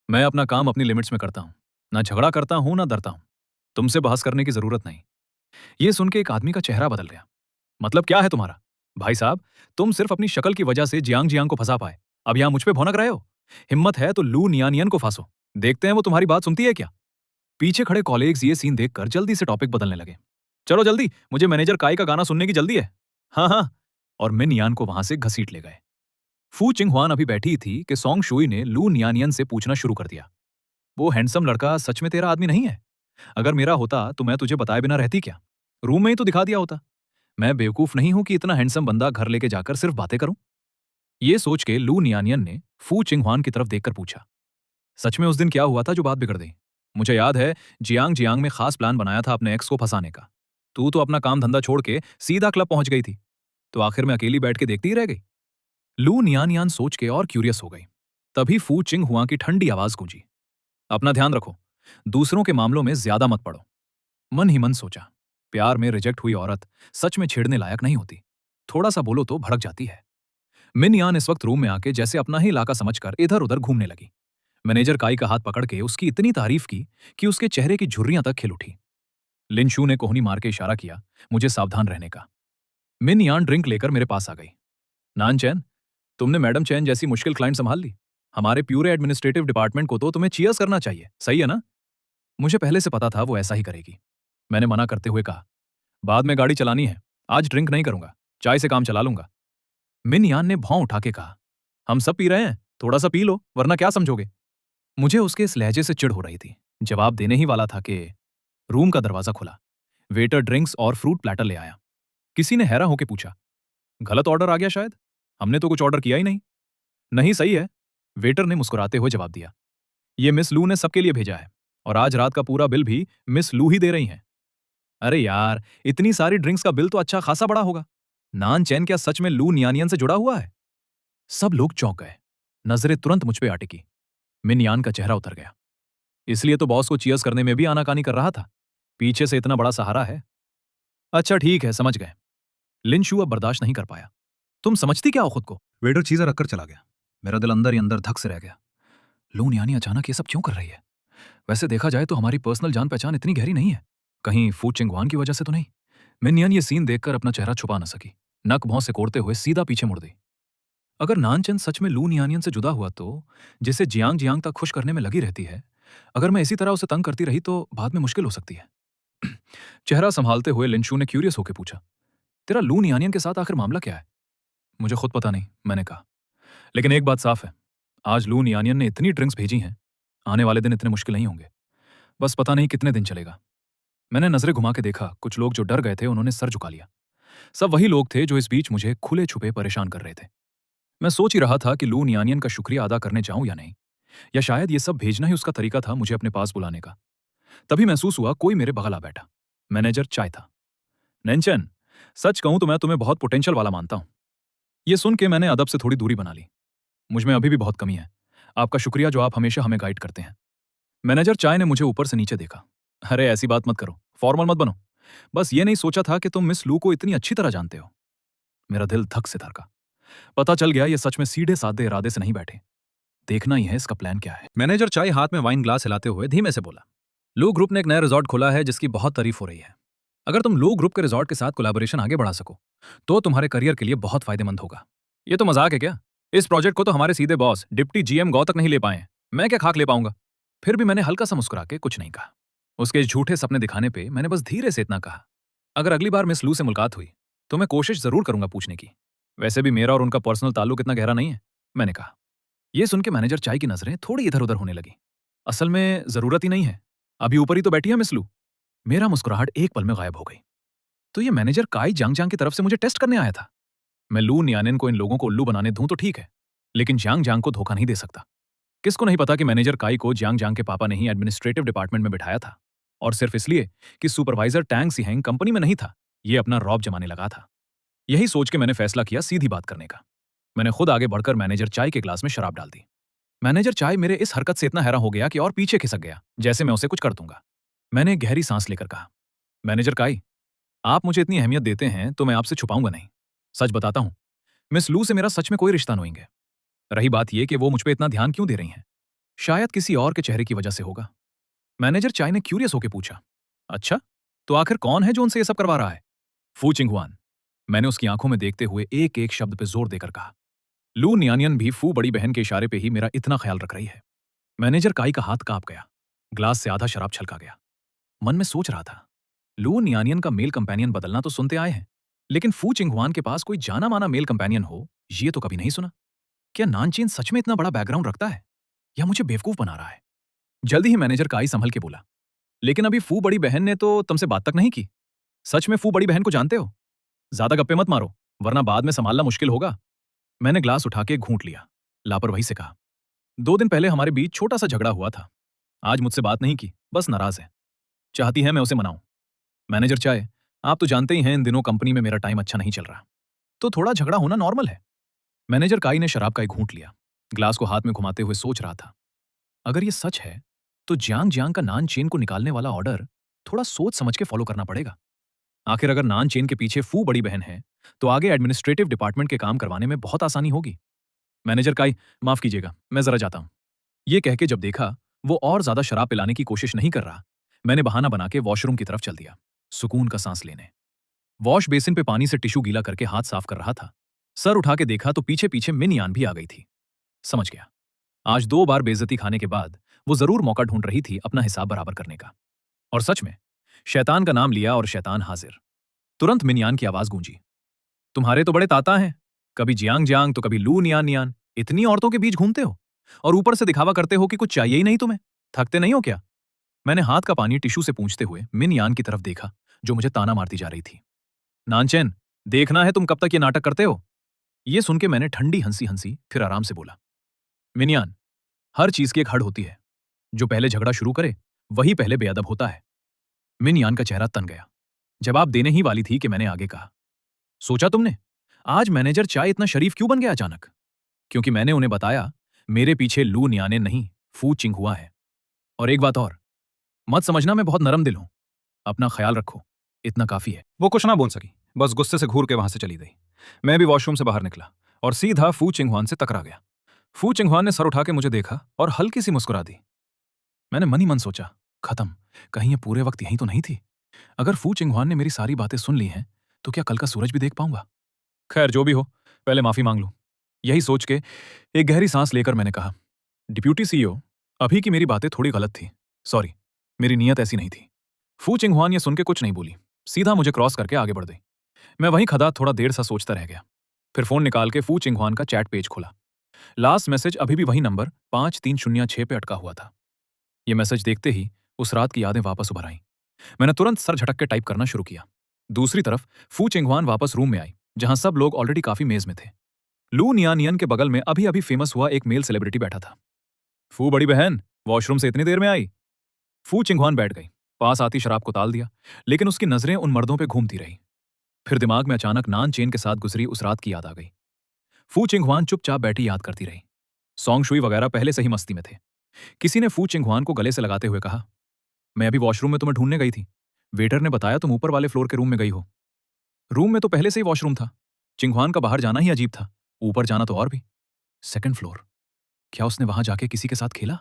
मैं अपना काम अपनी लिमिट्स में करता हूं, ना झगड़ा करता हूं ना डरता हूं, तुमसे बहस करने की जरूरत नहीं। ये सुन के एक आदमी का चेहरा बदल गया। मतलब क्या है तुम्हारा? भाई साहब, तुम सिर्फ अपनी शक्ल की वजह से जियांग जियांग को फंसा पाए, अब यहां मुझ पे भौंक रहे हो? हिम्मत है तो लू नियानियन को फांसो, देखते हैं वो तुम्हारी बात सुनती है क्या। पीछे खड़े कॉलेग्स ये सीन देखकर जल्दी से टॉपिक बदलने लगे। चलो जल्दी, मुझे मैनेजर काई का गाना सुनने की जल्दी है। हाँ हाँ। और मिन यान को वहां से घसीट ले गए। फू चिंगहुआन अभी बैठी थी कि सोंग शुई ने लू नियानियन से पूछना शुरू कर दिया। वो हैंडसम लड़का सच में तेरा आदमी नहीं है? अगर मेरा होता तो मैं तुझे बताए बिना रहती क्या? रूम में ही तो दिखा दिया होता। मैं बेवकूफ नहीं हूं कि इतना हैंडसम बंदा घर लेके जाकर सिर्फ बातें करूं। ये सोच के लू नियानियन ने फू चिंगहुआन की तरफ देखकर पूछा, सच में उस दिन क्या हुआ था जो बात बिगड़ गई? मुझे याद है जियांग जियांग में खास प्लान बनाया था अपने एक्स को फंसाने का। तू तो अपना काम धंधा छोड़ के सीधा क्लब पहुंच गई थी, तो आखिर में अकेली बैठ के देखती ही रह गई। लू नियानियान सोच के और क्यूरियस हो गई। तभी फू चिंग हुआ की ठंडी आवाज गूंजी, अपना ध्यान रखो, दूसरों के मामलों में ज्यादा मत पड़ो। मन ही मन सोचा, प्यार में रिजेक्ट हुई औरत सच में छेड़ने लायक नहीं होती, थोड़ा सा बोलो तो भड़क जाती है। मिन यान इस वक्त रूम में आके जैसे अपना ही इलाका समझकर इधर उधर घूमने लगी। मैनेजर काई का हाथ पकड़ के उसकी इतनी तारीफ की कि उसके चेहरे की झुर्रियां तक खिल उठी। लिनशू ने कोहनी मार के इशारा किया मुझे सावधान रहने का। मिन यान ड्रिंक लेकर मेरे पास आ गई। नान चैन, तुमने मैडम चैन जैसी मुश्किल क्लाइंट संभाल ली। हमारे प्यूरे एडमिनिस्ट्रेटिव डिपार्टमेंट को तो तुम्हें चीयर्स करना चाहिए, सही है ना? मुझे पहले से पता था वो ऐसा ही करेगी। मैंने मना करते हुए कहा, बाद में गाड़ी चलानी है, आज ड्रिंक नहीं करूंगा, चाय से काम चला लूंगा। मिन यान ने भौं उठा के कहा, हम सब पी रहे हैं, थोड़ा सा पी लो वरना क्या समझोगे? मुझे उसके इस लहजे से चिढ़ हो रही थी। जवाब देने ही वाला था कि रूम का दरवाजा खुला। वेटर ड्रिंक्स और फ्रूट प्लेटर ले आया। किसी ने हैरान होकर पूछा, गलत ऑर्डर आ गया शायद? हमने तो कुछ ऑर्डर किया ही नहीं। नहीं, सही है, वेटर ने मुस्कुराते हुए जवाब दिया। ये मिस लू ने सबके लिए भेजा है और आज रात का पूरा बिल भी मिस लू ही दे रही हैं। अरे यार, इतनी सारी ड्रिंक्स का बिल तो अच्छा खासा बड़ा होगा। नान चैन क्या सच में लू नियानियन से जुड़ा हुआ है? सब लोग चौंक गए। नजरें तुरंत मुझ पे आ टिकी। मिन यान का चेहरा उतर गया। इसलिए तो बॉस को चीयर्स करने में भी आनाकानी कर रहा था। पीछे से इतना बड़ा सहारा है। अच्छा ठीक है, समझ गए। लिनशू अब बर्दाश्त नहीं कर पाया। तुम समझती क्या हो खुद को? वेटर चीजें रखकर चला गया। मेरा दिल अंदर ही अंदर धक से रह गया। लून यानी अचानक ये सब क्यों कर रही है? वैसे देखा जाए तो हमारी पर्सनल जान पहचान इतनी गहरी नहीं है। कहीं फू चिंगवान की वजह से तो नहीं? मिनयन ये सीन देखकर अपना चेहरा छुपा न सकी। नक भौं से कोड़ते हुए सीधा पीछे मुड़ गई। अगर नानचंद सच में लू नियानियन से जुदा हुआ तो जिसे जियांग जियांग तक खुश करने में लगी रहती है, अगर मैं इसी तरह उसे तंग करती रही तो बाद में मुश्किल हो सकती है। चेहरा संभालते हुए लिंशू ने क्यूरियस होकर पूछा, तेरा लू नियानियन के साथ आखिर मामला क्या है? मुझे खुद पता नहीं, मैंने कहा। लेकिन एक बात साफ है, आज लू नियानियन ने इतनी ड्रिंक्स भेजी हैं, आने वाले दिन इतने मुश्किल नहीं होंगे। बस पता नहीं कितने दिन चलेगा। मैंने नजरें घुमा के देखा, कुछ लोग जो डर गए थे उन्होंने सर झुका लिया। सब वही लोग थे जो इस बीच मुझे खुले छुपे परेशान कर रहे थे। मैं सोच ही रहा था कि लू नियानियन का शुक्रिया अदा करने जाऊं या नहीं, या शायद ये सब भेजना ही उसका तरीका था मुझे अपने पास बुलाने का। तभी महसूस हुआ कोई मेरे बगल आ बैठा। मैनेजर चाय था। नेंचन, सच कहूं तो मैं तुम्हें बहुत पोटेंशियल वाला मानता हूं। ये सुन के मैंने अदब से थोड़ी दूरी बना ली। मुझ में अभी भी बहुत कमी है। आपका शुक्रिया जो आप हमेशा हमें गाइड करते हैं। मैनेजर चाय ने मुझे ऊपर से नीचे देखा। अरे ऐसी बात मत करो, फॉर्मल मत बनो। बस ये नहीं सोचा था कि तुम मिस लू को इतनी अच्छी तरह जानते हो। मेरा दिल धक से धड़का। पता चल गया ये सच में सीधे साधे इरादे से नहीं बैठे। देखना ही है इसका प्लान क्या है। मैनेजर चाय हाथ में वाइन ग्लास हिलाते हुए धीमे से बोला, लू ग्रुप ने एक नया रिजॉर्ट खोला है जिसकी बहुत तारीफ हो रही है। अगर तुम लू ग्रुप के रिजॉर्ट के साथ कोलैबोरेशन आगे बढ़ा सको तो तुम्हारे करियर के लिए बहुत फायदेमंद होगा। ये तो मजाक है क्या? इस प्रोजेक्ट को तो हमारे सीधे बॉस डिप्टी जीएम गौ तक नहीं ले पाए हैं। मैं क्या खाक ले पाऊंगा? फिर भी मैंने हल्का सा मुस्कुरा के कुछ नहीं कहा। उसके इस झूठे सपने दिखाने पे मैंने बस धीरे से इतना कहा, अगर अगली बार मिस लू से मुलाकात हुई तो मैं कोशिश जरूर करूंगा पूछने की। वैसे भी मेरा और उनका पर्सनल ताल्लुक इतना गहरा नहीं है, मैंने कहा। यह सुन के मैनेजर चाय की नजरें थोड़ी इधर उधर होने लगी। असल में जरूरत ही नहीं है, अभी ऊपर ही तो बैठी है मिस लू। मेरा मुस्कुराहट एक पल में गायब हो गई। तो ये मैनेजर काई जांग जांग की तरफ से मुझे टेस्ट करने आया था। मैं लू नियानिन को इन लोगों को उल्लू बनाने दूं तो ठीक है, लेकिन जांग जांग को धोखा नहीं दे सकता। किसको नहीं पता कि मैनेजर काई को जियांग जांग के पापा ने ही एडमिनिस्ट्रेटिव डिपार्टमेंट में बिठाया था, और सिर्फ इसलिए कि सुपरवाइजर टैंग सिहेंग कंपनी में नहीं था, ये अपना रौब जमाने लगा था। यही सोच के मैंने फैसला किया सीधी बात करने का। मैंने खुद आगे बढ़कर मैनेजर चाय के ग्लास में शराब डाल दी। मैनेजर चाय मेरे इस हरकत से इतना हैरान हो गया कि और पीछे खिसक गया, जैसे मैं उसे कुछ कर दूंगा। मैंने गहरी सांस लेकर कहा, मैनेजर काई, आप मुझे इतनी अहमियत देते हैं तो मैं आपसे छुपाऊंगा नहीं। सच बताता हूं, मिस लू से मेरा सच में कोई रिश्ता नहीं है। रही बात यह कि वो मुझ पे इतना ध्यान क्यों दे रही हैं, शायद किसी और के चेहरे की वजह से होगा। मैनेजर चाय ने क्यूरियस होकर पूछा, अच्छा, तो आखिर कौन है जो उनसे ये सब करवा रहा है? फू चिंगहुआन, मैंने उसकी आंखों में देखते हुए एक एक शब्द पे जोर देकर कहा। लू नियानियन भी फू बड़ी बहन के इशारे पे ही मेरा इतना ख्याल रख रही है। मैनेजर काई का हाथ कांप गया। ग्लास से आधा शराब छलका गया। मन में सोच रहा था, लू नियानियन का मेल कंपेनियन बदलना तो सुनते आए हैं, लेकिन फू चिंगहुआन के पास कोई जाना माना मेल कंपेनियन हो, ये तो कभी नहीं सुना। क्या नानचीन सच में इतना बड़ा बैकग्राउंड रखता है, या मुझे बेवकूफ बना रहा है? जल्दी ही मैनेजर काई संभल के बोला, लेकिन अभी फू बड़ी बहन ने तो तुमसे बात तक नहीं की। सच में फू बड़ी बहन को जानते हो? ज्यादा गप्पे मत मारो, वरना बाद में संभालना मुश्किल होगा। मैंने ग्लास उठा के घूंट लिया, लापरवाही से कहा, 2 दिन पहले हमारे बीच छोटा सा झगड़ा हुआ था। आज मुझसे बात नहीं की, बस नाराज है, चाहती है मैं उसे मनाऊं। मैनेजर चाहे, आप तो जानते ही हैं इन दिनों कंपनी में मेरा टाइम अच्छा नहीं चल रहा, तो थोड़ा झगड़ा होना नॉर्मल है। मैनेजर काई ने शराब का एक घूंट लिया, ग्लास को हाथ में घुमाते हुए सोच रहा था, अगर ये सच है तो जियांग जियांग का नान चेन को निकालने वाला ऑर्डर थोड़ा सोच समझ के फॉलो करना पड़ेगा। आखिर अगर नान चेन के पीछे फू बड़ी बहन है, तो आगे एडमिनिस्ट्रेटिव डिपार्टमेंट के काम करवाने में बहुत आसानी होगी। मैनेजर काई, माफ कीजिएगा, मैं जरा जाता हूं। ये कह के जब देखा वो और ज्यादा शराब पिलाने की कोशिश नहीं कर रहा, मैंने बहाना बना के वॉशरूम की तरफ चल दिया, सुकून का सांस लेने। वॉश बेसिन पे पानी से टिश्यू गीला करके हाथ साफ कर रहा था। सर उठा के देखा तो पीछे पीछे मिन यान भी आ गई थी। समझ गया, आज 2 बार बेइज्जती खाने के बाद वो जरूर मौका ढूंढ रही थी अपना हिसाब बराबर करने का। और सच में, शैतान का नाम लिया और शैतान हाजिर। तुरंत मिनयान की आवाज गूंजी, तुम्हारे तो बड़े ताता हैं, कभी जियांग जियांग तो कभी लू नियान नियान, इतनी औरतों के बीच घूमते हो और ऊपर से दिखावा करते हो कि कुछ चाहिए ही नहीं तुम्हें, थकते नहीं हो क्या? मैंने हाथ का पानी टिश्यू से पूंछते हुए मिन यान की तरफ देखा, जो मुझे ताना मारती जा रही थी। नानचैन, देखना है तुम कब तक ये नाटक करते हो। ये सुन के मैंने ठंडी हंसी हंसी फिर आराम से बोला, मिनयान, हर चीज की एक हद होती है, जो पहले झगड़ा शुरू करे वही पहले बेअदब होता है। मिनयान का चेहरा तन गया, जवाब देने ही वाली थी कि मैंने आगे कहा, सोचा तुमने आज मैनेजर चाय इतना शरीफ क्यों बन गया अचानक? क्योंकि मैंने उन्हें बताया मेरे पीछे लू नियाने नहीं, फू चिंगहुआ है। और एक बात और, मत समझना मैं बहुत नरम दिल हूं, अपना ख्याल रखो, इतना काफी है। वो कुछ ना बोल सकी, बस गुस्से से घूर के वहां से चली गई। मैं भी वॉशरूम से बाहर निकला और सीधा फू चिंगहुआन से टकरा गया। फू चिंगहुआन ने सर उठा के मुझे देखा और हल्की सी मुस्कुरा दी। मैंने मन ही मन सोचा, खत्म, कहीं ये पूरे वक्त यहीं तो नहीं थी। अगर फू चिंगहुआन ने मेरी सारी बातें सुन ली हैं, तो क्या कल का सूरज भी देख पाऊंगा? खैर जो भी हो, पहले माफी मांग लूं। यही सोच के एक गहरी सांस लेकर मैंने कहा, डिप्यूटी सीईओ, अभी की मेरी बातें थोड़ी गलत थी, सॉरी, मेरी नीयत ऐसी नहीं थी। फू चिंगहुआन ये सुन के कुछ नहीं बोली, सीधा मुझे क्रॉस करके आगे बढ़ गई। मैं वहीं खड़ा थोड़ा देर सा सोचता रह गया, फिर फोन निकाल के फू चिंगहुआन का चैट पेज खोला। लास्ट मैसेज अभी भी वही नंबर 5306 पे अटका हुआ था। ये मैसेज देखते ही उस रात की यादें वापस उभर आईं। मैंने तुरंत सर झटक के टाइप करना शुरू किया। दूसरी तरफ फू चिंगहुआन वापस रूम में आई, जहां सब लोग ऑलरेडी काफी मेज में थे। लू नियानियन के बगल में अभी अभी फेमस हुआ एक मेल सेलिब्रिटी बैठा था। फू बड़ी बहन, वॉशरूम से इतनी देर में आई? फू चिंगहुआन बैठ गई, पास आती शराब को ताल दिया, लेकिन उसकी नजरें उन मर्दों पे घूमती रही। फिर दिमाग में अचानक नान चेन के साथ गुजरी उस रात की याद आ गई। फू चिंगहुआन चुपचाप बैठी याद करती रही। सॉन्ग शुई वगैरह पहले से ही मस्ती में थे। किसी ने फू चिंगहुआन को गले से लगाते हुए कहा, मैं अभी वॉशरूम में तुम्हें ढूंढने गई थी, वेटर ने बताया तुम ऊपर वाले फ्लोर के रूम में गई हो। रूम में तो पहले से ही वॉशरूम था, चिंगहुआन का बाहर जाना ही अजीब था, ऊपर जाना तो और भी। सेकंड फ्लोर, क्या उसने वहां जाके किसी के साथ खेला?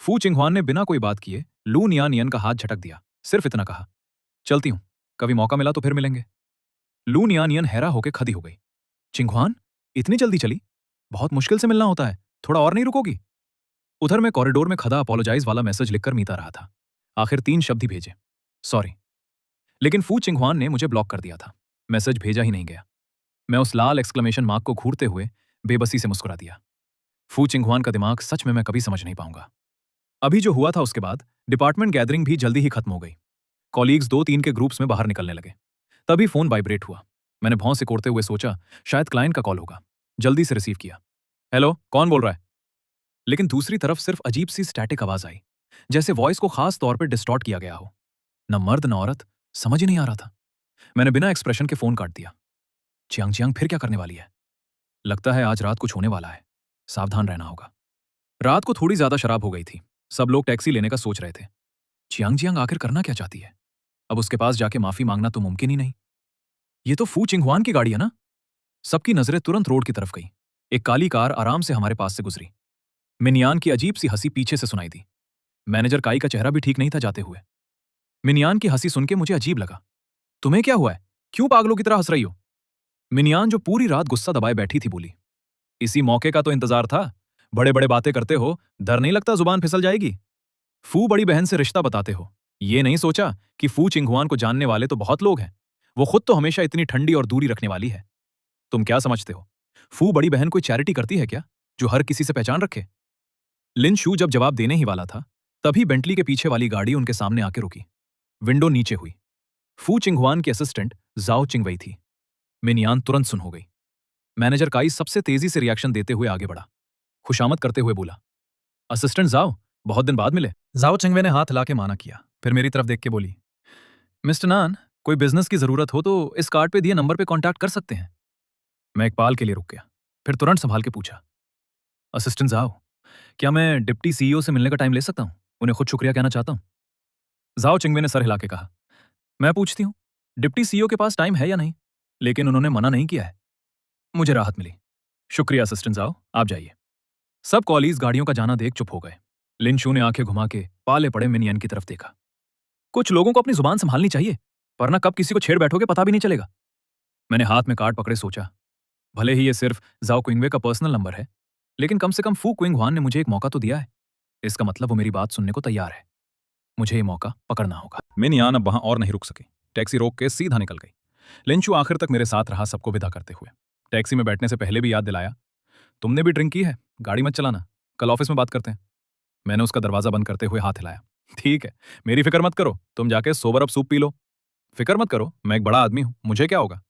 फू चिंगहुआन ने बिना कोई बात किए लू नियानियन का हाथ झटक दिया, सिर्फ इतना कहा, चलती हूं, कभी मौका मिला तो फिर मिलेंगे। लू नियानियन हैरा होके खड़ी हो गई। चिंगहुआन, इतनी जल्दी चली? बहुत मुश्किल से मिलना होता है, थोड़ा और नहीं रुकोगी? उधर मैं कॉरिडोर में खड़ा अपोलोजाइज वाला मैसेज लिखकर मीता रहा था। आखिर 3 शब्द ही भेजे, सॉरी। लेकिन फू चिंगहुआन ने मुझे ब्लॉक कर दिया था, मैसेज भेजा ही नहीं गया। मैं उस लाल एक्सक्लेमेशन मार्क को घूरते हुए बेबसी से मुस्कुरा दिया। फू चिंगहुआन का दिमाग सच में मैं कभी समझ नहीं पाऊंगा। अभी जो हुआ था उसके बाद डिपार्टमेंट गैदरिंग भी जल्दी ही खत्म हो गई। कॉलीग्स 2-3 के ग्रुप्स में बाहर निकलने लगे। तभी फोन वाइब्रेट हुआ। मैंने भौं से कोड़ते हुए सोचा शायद क्लाइंट का कॉल होगा। जल्दी से रिसीव किया। हेलो, कौन बोल रहा है? लेकिन दूसरी तरफ सिर्फ अजीब सी स्टैटिक आवाज आई, जैसे वॉइस को खास तौर पर डिस्टॉर्ट किया गया हो। न मर्द न औरत, समझ ही नहीं आ रहा था। मैंने बिना एक्सप्रेशन के फोन काट दिया। चियांग चियांग फिर क्या करने वाली है? लगता है आज रात कुछ होने वाला है, सावधान रहना होगा। रात को थोड़ी ज्यादा शराब हो गई थी, सब लोग टैक्सी लेने का सोच रहे थे। चियांग चियांग आखिर करना क्या चाहती है? अब उसके पास जाके माफी मांगना तो मुमकिन ही नहीं। ये तो फू चिंगहुआन की गाड़ी है ना? सबकी नजरें तुरंत रोड की तरफ गई। एक काली कार आराम से हमारे पास से गुजरी। मिनयान की अजीब सी हंसी पीछे से सुनाई दी। मैनेजर काई का चेहरा भी ठीक नहीं था जाते हुए। मिनयान की हंसी सुन के मुझे अजीब लगा। तुम्हें क्या हुआ है, क्यों पागलों की तरह हंस रही हो? मिनयान जो पूरी रात गुस्सा दबाए बैठी थी बोली, इसी मौके का तो इंतजार था। बड़े बड़े बातें करते हो, डर नहीं लगता जुबान फिसल जाएगी? फू बड़ी बहन से रिश्ता बताते हो, ये नहीं सोचा कि फू चिंगहुआन को जानने वाले तो बहुत लोग हैं। वो खुद तो हमेशा इतनी ठंडी और दूरी रखने वाली है। तुम क्या समझते हो, फू बड़ी बहन कोई चैरिटी करती है क्या, जो हर किसी से पहचान रखे? लिन शू जब जवाब देने ही वाला था, तभी बेंटली के पीछे वाली गाड़ी उनके सामने आके रुकी। विंडो नीचे हुई। फू चिंगहुआन की असिस्टेंट जाओ चिंगवई थी। मिनयान तुरंत सुन हो गई। मैनेजर काई सबसे तेजी से रिएक्शन देते हुए आगे बढ़ा। खुशामद करते हुए बोला, असिस्टेंट जाओ, बहुत दिन बाद मिले। जाओ चिंगवे ने हाथ हिला के माना किया, फिर मेरी तरफ देख के बोली, मिस्टर नान, कोई बिजनेस की जरूरत हो तो इस कार्ड पे दिए नंबर पे कांटेक्ट कर सकते हैं। मैं एक पाल के लिए रुक गया, फिर तुरंत संभाल के पूछा, असिस्टेंट जाओ, क्या मैं डिप्टी सीईओ से मिलने का टाइम ले सकता हूं? उन्हें खुद शुक्रिया कहना चाहता हूं। जाओ चिंगवे ने सर हिला के कहा, मैं पूछती हूं, डिप्टी सीईओ के पास टाइम है या नहीं? लेकिन उन्होंने मना नहीं किया है। मुझे राहत मिली। शुक्रिया असिस्टेंट जाओ, आप जाइए। सब कॉलीज गाड़ियों का जाना देख चुप हो गए। लिनशू ने आंखें घुमा के पाले पड़े मिनियन की तरफ देखा। कुछ लोगों को अपनी जुबान संभालनी चाहिए, वरना कब किसी को छेड़ बैठोगे पता भी नहीं चलेगा। मैंने हाथ में कार्ड पकड़े सोचा, भले ही ये सिर्फ जाओ क्विंगवे का पर्सनल नंबर है, लेकिन कम से कम फू क्विंगवान ने मुझे एक मौका तो दिया है। इसका मतलब वो मेरी बात सुनने को तैयार है। मुझे ये मौका पकड़ना होगा। मिनियान अब वहां और नहीं रुक सकी, टैक्सी रोक के सीधा निकल गई। लिंचू आखिर तक मेरे साथ रहा, सबको विदा करते हुए। टैक्सी में बैठने से पहले भी याद दिलाया, तुमने भी ड्रिंक की है, गाड़ी मत चलाना, कल ऑफिस में बात करते हैं। मैंने उसका दरवाजा बंद करते हुए हाथ हिलाया। ठीक है, मेरी फिक्र मत करो, तुम जाके sober up soup P low. फिक्र मत करो, मैं एक बड़ा आदमी हूं, मुझे क्या होगा।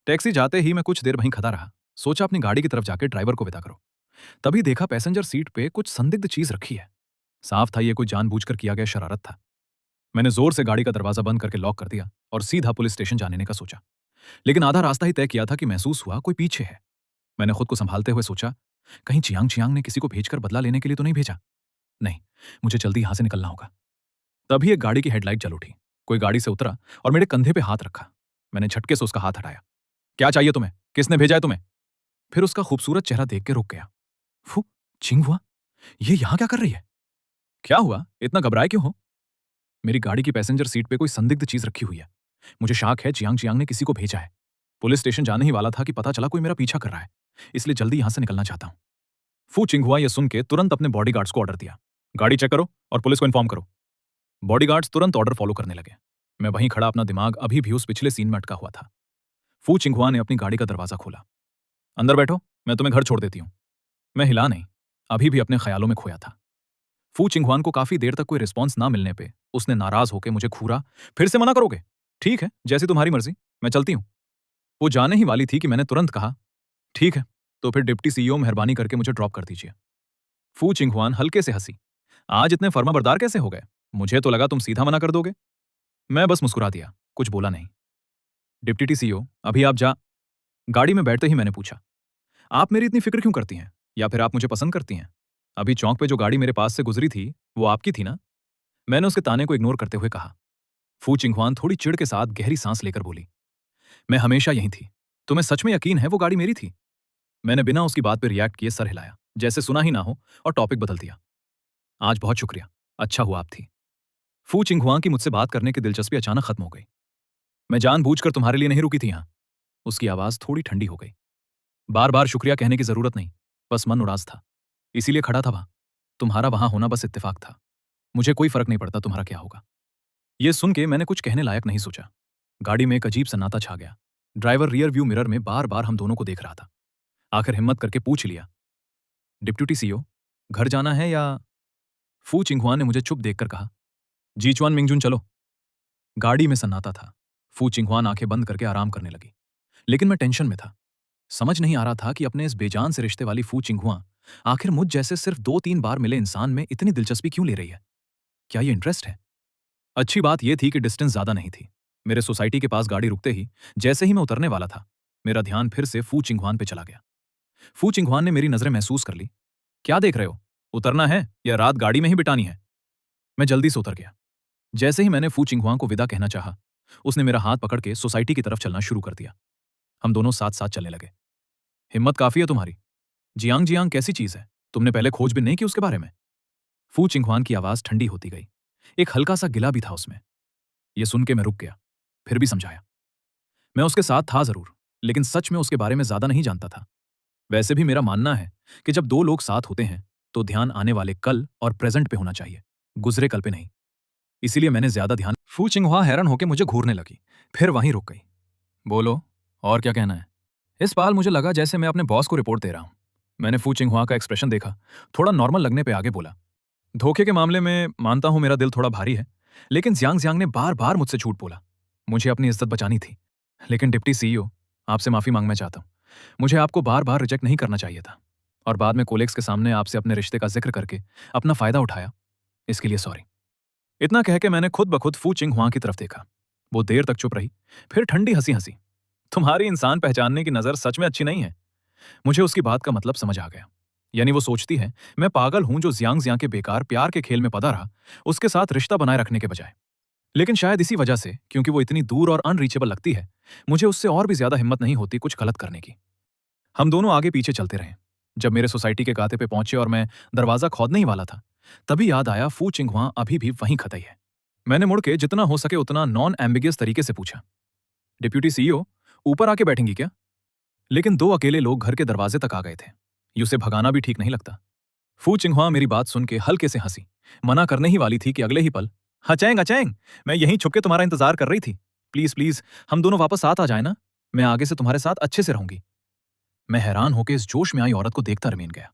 टैक्सी जाते ही मैं कुछ देर वहीं खड़ा रहा, सोचा अपनी गाड़ी की तरफ जाकर ड्राइवर को विदा करो। तभी देखा पैसेंजर सीट पे कुछ संदिग्ध चीज रखी है। साफ था ये कोई जानबूझकर किया गया शरारत था। मैंने जोर से गाड़ी का दरवाजा बंद करके लॉक कर दिया और सीधा पुलिस स्टेशन जाने का सोचा। लेकिन आधा रास्ता ही तय किया था कि महसूस हुआ कोई पीछे है। मैंने खुद को संभालते हुए सोचा, कहीं चियांग चियांग ने किसी को भेजकर बदला लेने के लिए तो नहीं भेजा। नहीं, मुझे जल्दी यहां से निकलना होगा। तभी एक गाड़ी की हेडलाइट जल उठी। कोई गाड़ी से उतरा और मेरे कंधे पे हाथ रखा। मैंने झटके से उसका हाथ हटाया। क्या चाहिए तुम्हें? किसने भेजा है तुम्हें? फिर उसका खूबसूरत चेहरा देख के रुक गया। फू, चिंग हुआ, ये यहां क्या कर रही है? क्या हुआ, इतना घबराए क्यों हो? मेरी गाड़ी की पैसेंजर सीट पे कोई संदिग्ध चीज रखी हुई है। मुझे शाक है जियांग चियांग ने किसी को भेजा है। पुलिस स्टेशन जाने ही वाला था कि पता चला कोई मेरा पीछा कर रहा है, इसलिए जल्दी यहां से निकलना चाहता हूं। फू चिंगहुआ यह सुन के तुरंत अपने बॉडीगार्ड्स को ऑर्डर दिया, गाड़ी चेक करो और पुलिस को इन्फॉर्म करो। बॉडीगार्ड्स तुरंत ऑर्डर फॉलो करने लगे। मैं वहीं खड़ा, अपना दिमाग अभी भी उस पिछले सीन में अटका हुआ था। फू चिंगहुआ ने अपनी गाड़ी का दरवाजा खोला। अंदर बैठो, मैं तुम्हें घर छोड़ देती हूं। मैं हिला नहीं, अभी भी अपने ख्यालों में खोया था। फू चिंगहुआन को काफी देर तक कोई रिस्पॉन्स ना मिलने पे उसने नाराज होकर मुझे घूरा, फिर से मना करोगे? ठीक है, जैसी तुम्हारी मर्जी, मैं चलती हूं। वो जाने ही वाली थी कि मैंने तुरंत कहा, ठीक है, तो फिर डिप्टी सीईओ मेहरबानी करके मुझे ड्रॉप कर दीजिए। फू चिंगहुआन हल्के से हंसी, आज इतने फर्माबरदार कैसे हो गए? मुझे तो लगा तुम सीधा मना कर दोगे। मैं बस मुस्कुरा दिया, कुछ बोला नहीं। डिप्टी सीईओ, अभी आप जा। गाड़ी में बैठते ही मैंने पूछा, आप मेरी इतनी फिक्र क्यों करती हैं, या फिर आप मुझे पसंद करती हैं? अभी चौक पे जो गाड़ी मेरे पास से गुजरी थी वो आपकी थी ना? मैंने उसके ताने को इग्नोर करते हुए कहा। फू चिंगहुआन थोड़ी चिढ़ के साथ गहरी सांस लेकर बोली, मैं हमेशा यहीं थी। तुम्हें सच में यकीन है वो गाड़ी मेरी थी? मैंने बिना उसकी बात पर रिएक्ट किए सर हिलाया, जैसे सुना ही ना हो, और टॉपिक बदल दिया। आज बहुत शुक्रिया, अच्छा हुआ आप थी। फू चिंगहुआ की मुझसे बात करने की दिलचस्पी अचानक खत्म हो गई। मैं जानबूझकर तुम्हारे लिए नहीं रुकी थी यहां। उसकी आवाज थोड़ी ठंडी हो गई। बार बार शुक्रिया कहने की जरूरत नहीं, बस मन उदास था, इसीलिए खड़ा था वहां। तुम्हारा वहां होना बस इत्तेफाक था। मुझे कोई फर्क नहीं पड़ता तुम्हारा क्या होगा। यह सुन के मैंने कुछ कहने लायक नहीं सोचा। गाड़ी में एक अजीब सन्नाटा छा गया। ड्राइवर रियर व्यू मिरर में बार बार हम दोनों को देख रहा था। आखिर हिम्मत करके पूछ लिया, डिप्टी सीईओ, घर जाना है या? फू चिंगहुआ ने मुझे चुप देखकर कहा, जीचुआन मिंगजुन चलो। गाड़ी में सन्नाटा था। फू चिंगहुआन आंखें बंद करके आराम करने लगी, लेकिन मैं टेंशन में था। समझ नहीं आ रहा था कि अपने इस बेजान से रिश्ते वाली फू चिंगहुआ आखिर मुझ जैसे सिर्फ 2-3 बार मिले इंसान में इतनी दिलचस्पी क्यों ले रही है। क्या ये इंटरेस्ट है? अच्छी बात यह थी कि डिस्टेंस ज्यादा नहीं थी। मेरे सोसाइटी के पास गाड़ी रुकते ही जैसे ही मैं उतरने वाला था, मेरा ध्यान फिर से फू चिंगहुआन पे चला गया। फू चिंगहुआन ने मेरी नजरें महसूस कर ली। क्या देख रहे हो, उतरना है या रात गाड़ी में ही बितानी है? मैं जल्दी से उतर गया। जैसे ही मैंने फू चिंगहुआ को विदा कहना चाहा, उसने मेरा हाथ पकड़ के सोसाइटी की तरफ चलना शुरू कर दिया। हम दोनों साथ साथ चलने लगे। हिम्मत काफी है तुम्हारी। जियांग जियांग कैसी चीज है, तुमने पहले खोज भी नहीं की उसके बारे में? फू चिंगहुआन की आवाज ठंडी होती गई। एक हल्का सा गिला भी था उसमें। यह सुन के मैं रुक गया, फिर भी समझाया, मैं उसके साथ था जरूर, लेकिन सच में उसके बारे में ज्यादा नहीं जानता था। वैसे भी मेरा मानना है कि जब दो लोग साथ होते हैं तो ध्यान आने वाले कल और प्रेजेंट पे होना चाहिए, गुजरे कल पे नहीं। इसीलिए मैंने ज्यादा ध्यान। फू चिंगहुआ हैरान होकर मुझे घूरने लगी, फिर वहीं रुक गई। बोलो, और क्या कहना है? इस बार मुझे लगा जैसे मैं अपने बॉस को रिपोर्ट दे रहा हूं। मैंने फू चिंगहुआ का एक्सप्रेशन देखा, थोड़ा नॉर्मल लगने पे आगे बोला। धोखे के मामले में मानता हूं मेरा दिल थोड़ा भारी है, लेकिन जियांग जियांग ने बार बार मुझसे झूठ बोला। मुझे अपनी इज्जत बचानी थी। लेकिन डिप्टी सीईओ, आपसे माफी मांगना चाहता हूं। मुझे आपको बार बार रिजेक्ट नहीं करना चाहिए था, और बाद में कोलेग्स के सामने आपसे अपने रिश्ते का जिक्र करके अपना फायदा उठाया। इसके लिए सॉरी। इतना कह के मैंने खुद ब खुद फू चिंगहुआ की तरफ देखा। वो देर तक चुप रही, फिर ठंडी हंसी हंसी। तुम्हारी इंसान पहचानने की नजर सच में अच्छी नहीं है। मुझे उसकी बात का मतलब समझ आ गया। यानी वो सोचती है मैं पागल हूं जो जियांग जियांग के बेकार प्यार के खेल में पड़ा रहा, उसके साथ रिश्ता बनाए रखने के बजाय। लेकिन शायद इसी वजह से, क्योंकि वो इतनी दूर और अनरीचेबल लगती है, मुझे उससे और भी ज्यादा हिम्मत नहीं होती कुछ गलत करने की। हम दोनों आगे पीछे चलते रहे। जब मेरे सोसाइटी के गाते पे पहुंचे और मैं दरवाजा खोदने ही वाला था, तभी याद आया फू चिंगहुआ अभी भी वहीं खतई है। मैंने मुड़ के जितना हो सके उतना नॉन एम्बिगियस तरीके से पूछा, डिप्यूटी सीईओ, ऊपर आके बैठेंगी क्या? लेकिन दो अकेले लोग घर के दरवाजे तक आ गए थे। उसे भगाना भी ठीक नहीं लगता। फू चिंगहुआ मेरी बात सुन के हल्के से हंसी, मना करने ही वाली थी कि अगले ही पल, अचैंग अचैंग, मैं यहीं छुप के तुम्हारा इंतजार कर रही थी। प्लीज प्लीज, हम दोनों वापस साथ आ जाए ना। मैं आगे से तुम्हारे साथ अच्छे से रहूंगी। मैं हैरान होकर इस जोश में आई औरत को देखता रह गया।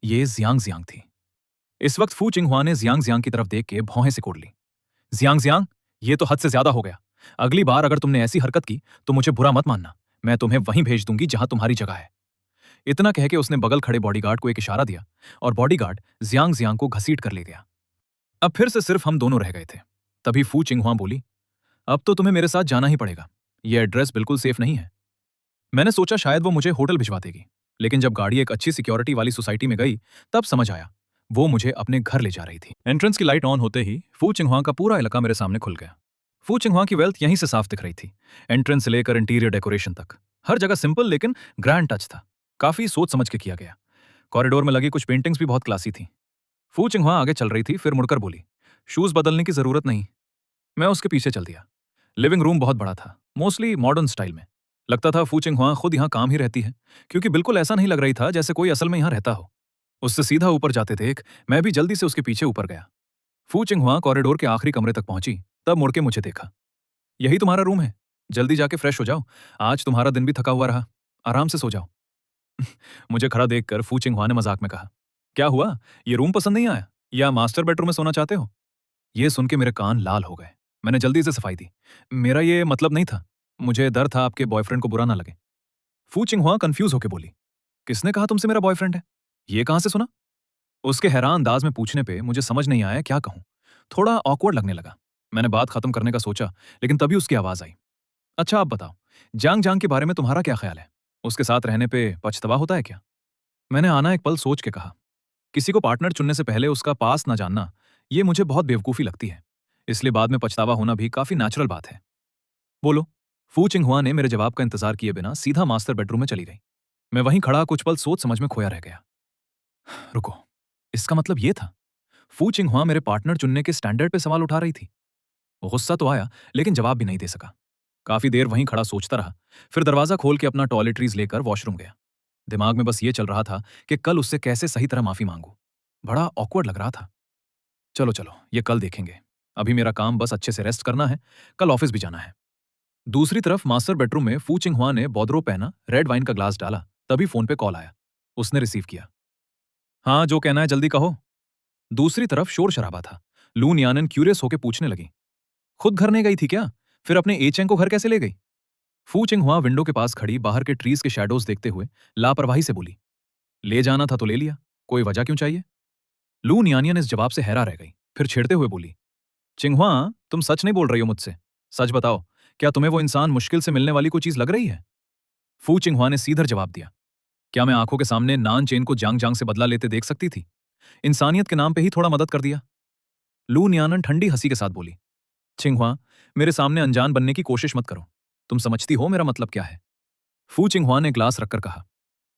ये जियांग जियांग थी। इस वक्त फू चिंगहुआ ने जियांग जियांग की तरफ देख के भौहें सिकोड़ ली। जियांग जियांग, ये तो हद से ज्यादा हो गया। अगली बार अगर तुमने ऐसी हरकत की तो मुझे बुरा मत मानना। मैं तुम्हें वहीं भेज दूंगी जहां तुम्हारी जगह है। इतना कह के उसने बगल खड़े बॉडीगार्ड को एक इशारा दिया, और बॉडीगार्ड जियांग जियांग को घसीट कर ले गया। अब फिर से सिर्फ हम दोनों रह गए थे। तभी फू चिंगहुआ बोली, अब तो तुम्हें मेरे साथ जाना ही पड़ेगा। यह एड्रेस बिल्कुल सेफ नहीं है। मैंने सोचा शायद वो मुझे होटल भिजवा देगी, लेकिन जब गाड़ी एक अच्छी सिक्योरिटी वाली सोसाइटी में गई, तब समझ आया वो मुझे अपने घर ले जा रही थी। एंट्रेंस की लाइट ऑन होते ही फू चिंगहुआ का पूरा इलाका मेरे सामने खुल गया। फू चिंगहुआ की वेल्थ यहीं से साफ दिख रही थी। एंट्रेंस से लेकर इंटीरियर डेकोरेशन तक हर जगह सिंपल लेकिन ग्रैंड टच था। काफी सोच समझ के किया गया। कॉरिडोर में लगी कुछ पेंटिंग्स भी बहुत क्लासी थी। फू चिंगहुआ आगे चल रही थी, फिर मुड़कर बोली, शूज बदलने की जरूरत नहीं। मैं उसके पीछे चल दिया। लिविंग रूम बहुत बड़ा था, मोस्टली मॉडर्न स्टाइल में। लगता था फू चिंगहुआ खुद यहाँ काम ही रहती है, क्योंकि बिल्कुल ऐसा नहीं लग रही था जैसे कोई असल में यहाँ रहता हो। उससे सीधा ऊपर जाते देख मैं भी जल्दी से उसके पीछे ऊपर गया। फू चिंगहुआ कॉरिडोर के आखिरी कमरे तक पहुंची, तब मुड़ के मुझे देखा। यही तुम्हारा रूम है, जल्दी जाके फ्रेश हो जाओ। आज तुम्हारा दिन भी थका हुआ रहा, आराम से सो जाओ। मुझे खड़ा देखकर फू चिंगहुआ ने मजाक में कहा, क्या हुआ, ये रूम पसंद नहीं आया या मास्टर बेडरूम में सोना चाहते हो? ये सुन के मेरे कान लाल हो गए। मैंने जल्दी से सफाई दी, मेरा ये मतलब नहीं था। मुझे डर था आपके बॉयफ्रेंड को बुरा ना लगे। फू चिंगहुआ कंफ्यूज होकर बोली, किसने कहा तुमसे मेरा बॉयफ्रेंड है? ये कहां से सुना? उसके हैरान अंदाज में पूछने पे मुझे समझ नहीं आया क्या कहूं। थोड़ा ऑकवर्ड लगने लगा। मैंने बात खत्म करने का सोचा, लेकिन तभी उसकी आवाज आई, अच्छा आप बताओ, जांग जांग के बारे में तुम्हारा क्या ख्याल है? उसके साथ रहने पे पछतावा होता है क्या? मैंने आना एक पल सोच के कहा, किसी को पार्टनर चुनने से पहले उसका पास ना जानना, ये मुझे बहुत बेवकूफी लगती है। इसलिए बाद में पछतावा होना भी काफी नेचुरल बात है। बोलो। फू चिंगहुआ ने मेरे जवाब का इंतजार किए बिना सीधा मास्टर बेडरूम में चली गई। मैं वहीं खड़ा कुछ पल सोच समझ में खोया रह गया। रुको, इसका मतलब ये था फू चिंगहुआ मेरे पार्टनर चुनने के स्टैंडर्ड पे सवाल उठा रही थी। गुस्सा तो आया, लेकिन जवाब भी नहीं दे सका। काफी देर वहीं खड़ा सोचता रहा, फिर दरवाजा खोल के अपना टॉयलेटरीज लेकर वॉशरूम गया। दिमाग में बस ये चल रहा था कि कल उससे कैसे सही तरह माफी मांगू। बड़ा ऑकवर्ड लग रहा था। चलो चलो, ये कल देखेंगे। अभी मेरा काम बस अच्छे से रेस्ट करना है, कल ऑफिस भी जाना है। दूसरी तरफ मास्टर बेडरूम में फू चिंगहुआ ने बॉदरो पहना, रेड वाइन का ग्लास डाला, तभी फोन पे कॉल आया। उसने रिसीव किया। हाँ, जो कहना है जल्दी कहो। दूसरी तरफ शोर शराबा था। लू नियानन क्यूरियस होकर पूछने लगी, खुद घर नहीं गई थी क्या? फिर अपने एचेंग को घर कैसे ले गई? फू चिंगहुआ विंडो के पास खड़ी बाहर के ट्रीज के शैडोज देखते हुए लापरवाही से बोली, ले जाना था तो ले लिया, कोई वजह क्यों चाहिए? लू नियानियन इस जवाब से हैरा रह गई, फिर छेड़ते हुए बोली, चिंगहुआ, तुम सच नहीं बोल रही हो मुझसे। सच बताओ, क्या तुम्हें वो इंसान मुश्किल से मिलने वाली कोई चीज लग रही है? फू चिंगहुआ ने सीधर जवाब दिया, क्या मैं आंखों के सामने नान चेन को जांग जांग से बदला लेते देख सकती थी? इंसानियत के नाम पे ही थोड़ा मदद कर दिया। लू नियानन ठंडी हंसी के साथ बोली, चिंगहुआ, मेरे सामने अनजान बनने की कोशिश मत करो। तुम समझती हो मेरा मतलब क्या है? फू चिंगहुआ ने ग्लास रखकर कहा,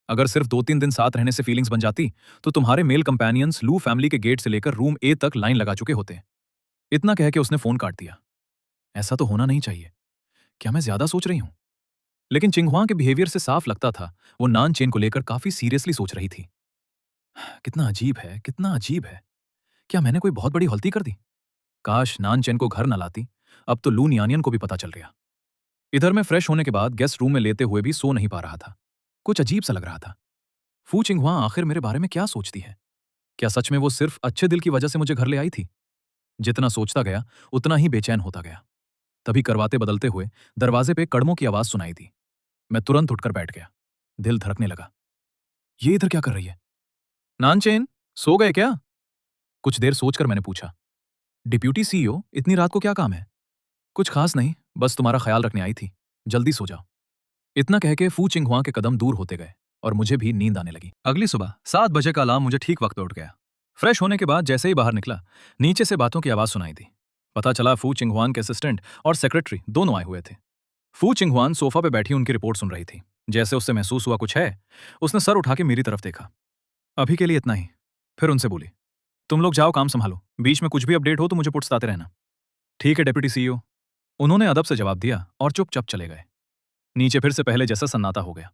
अगर सिर्फ 2-3 दिन साथ रहने से फीलिंग्स बन जाती तो तुम्हारे मेल कंपेनियंस लू फैमिली के गेट से लेकर रूम ए तक लाइन लगा चुके होते। इतना कह के उसने फोन काट दिया। ऐसा तो होना नहीं चाहिए। क्या मैं ज्यादा सोच रही हूं? लेकिन चिंगहुआ के बिहेवियर से साफ लगता था वो नान चेन को लेकर काफी सीरियसली सोच रही थी। कितना अजीब है, कितना अजीब है। क्या मैंने कोई बहुत बड़ी गलती कर दी? काश नानचेन को घर न लाती, अब तो लू नियानियन को भी पता चल गया। इधर मैं फ्रेश होने के बाद गेस्ट रूम में लेते हुए भी सो नहीं पा रहा था। कुछ अजीब सा लग रहा था। फू चिंगहुआ आखिर मेरे बारे में क्या सोचती है? क्या सच में वो सिर्फ अच्छे दिल की वजह से मुझे घर ले आई थी? जितना सोचता गया उतना ही बेचैन होता गया। तभी करवाते बदलते हुए दरवाजे पे कदमों की आवाज सुनाई दी। मैं तुरंत उठकर बैठ गया। दिल धड़कने लगा। ये इधर क्या कर रही है? नानचेन, सो गए क्या? कुछ देर सोचकर मैंने पूछा। डिप्यूटी सीईओ, इतनी रात को क्या काम है? कुछ खास नहीं, बस तुम्हारा ख्याल रखने आई थी। जल्दी सो जाओ। इतना कह के फू चिंगहुआ के कदम दूर होते गए और मुझे भी नींद आने लगी। अगली सुबह 7 बजे का अलार्म मुझे ठीक वक्त पे उठ गया। फ्रेश होने के बाद जैसे ही बाहर निकला, नीचे से बातों की आवाज सुनाई दी। पता चला फू चिंगहुआन के असिस्टेंट और सेक्रेटरी दोनों आए हुए थे। फू चिंगहुआन सोफा पे बैठी उनकी रिपोर्ट सुन रही थी। जैसे उससे महसूस हुआ कुछ है, उसने सर उठा के मेरी तरफ देखा। अभी के लिए इतना ही। फिर उनसे बोली, तुम लोग जाओ, काम संभालो, बीच में कुछ भी अपडेट हो तो मुझे पुट्स रहना। ठीक है डेप्यूटी सीईओ। उन्होंने अदब से जवाब दिया और चुपचाप चले गए। नीचे फिर से पहले जैसा सन्नाटा हो गया।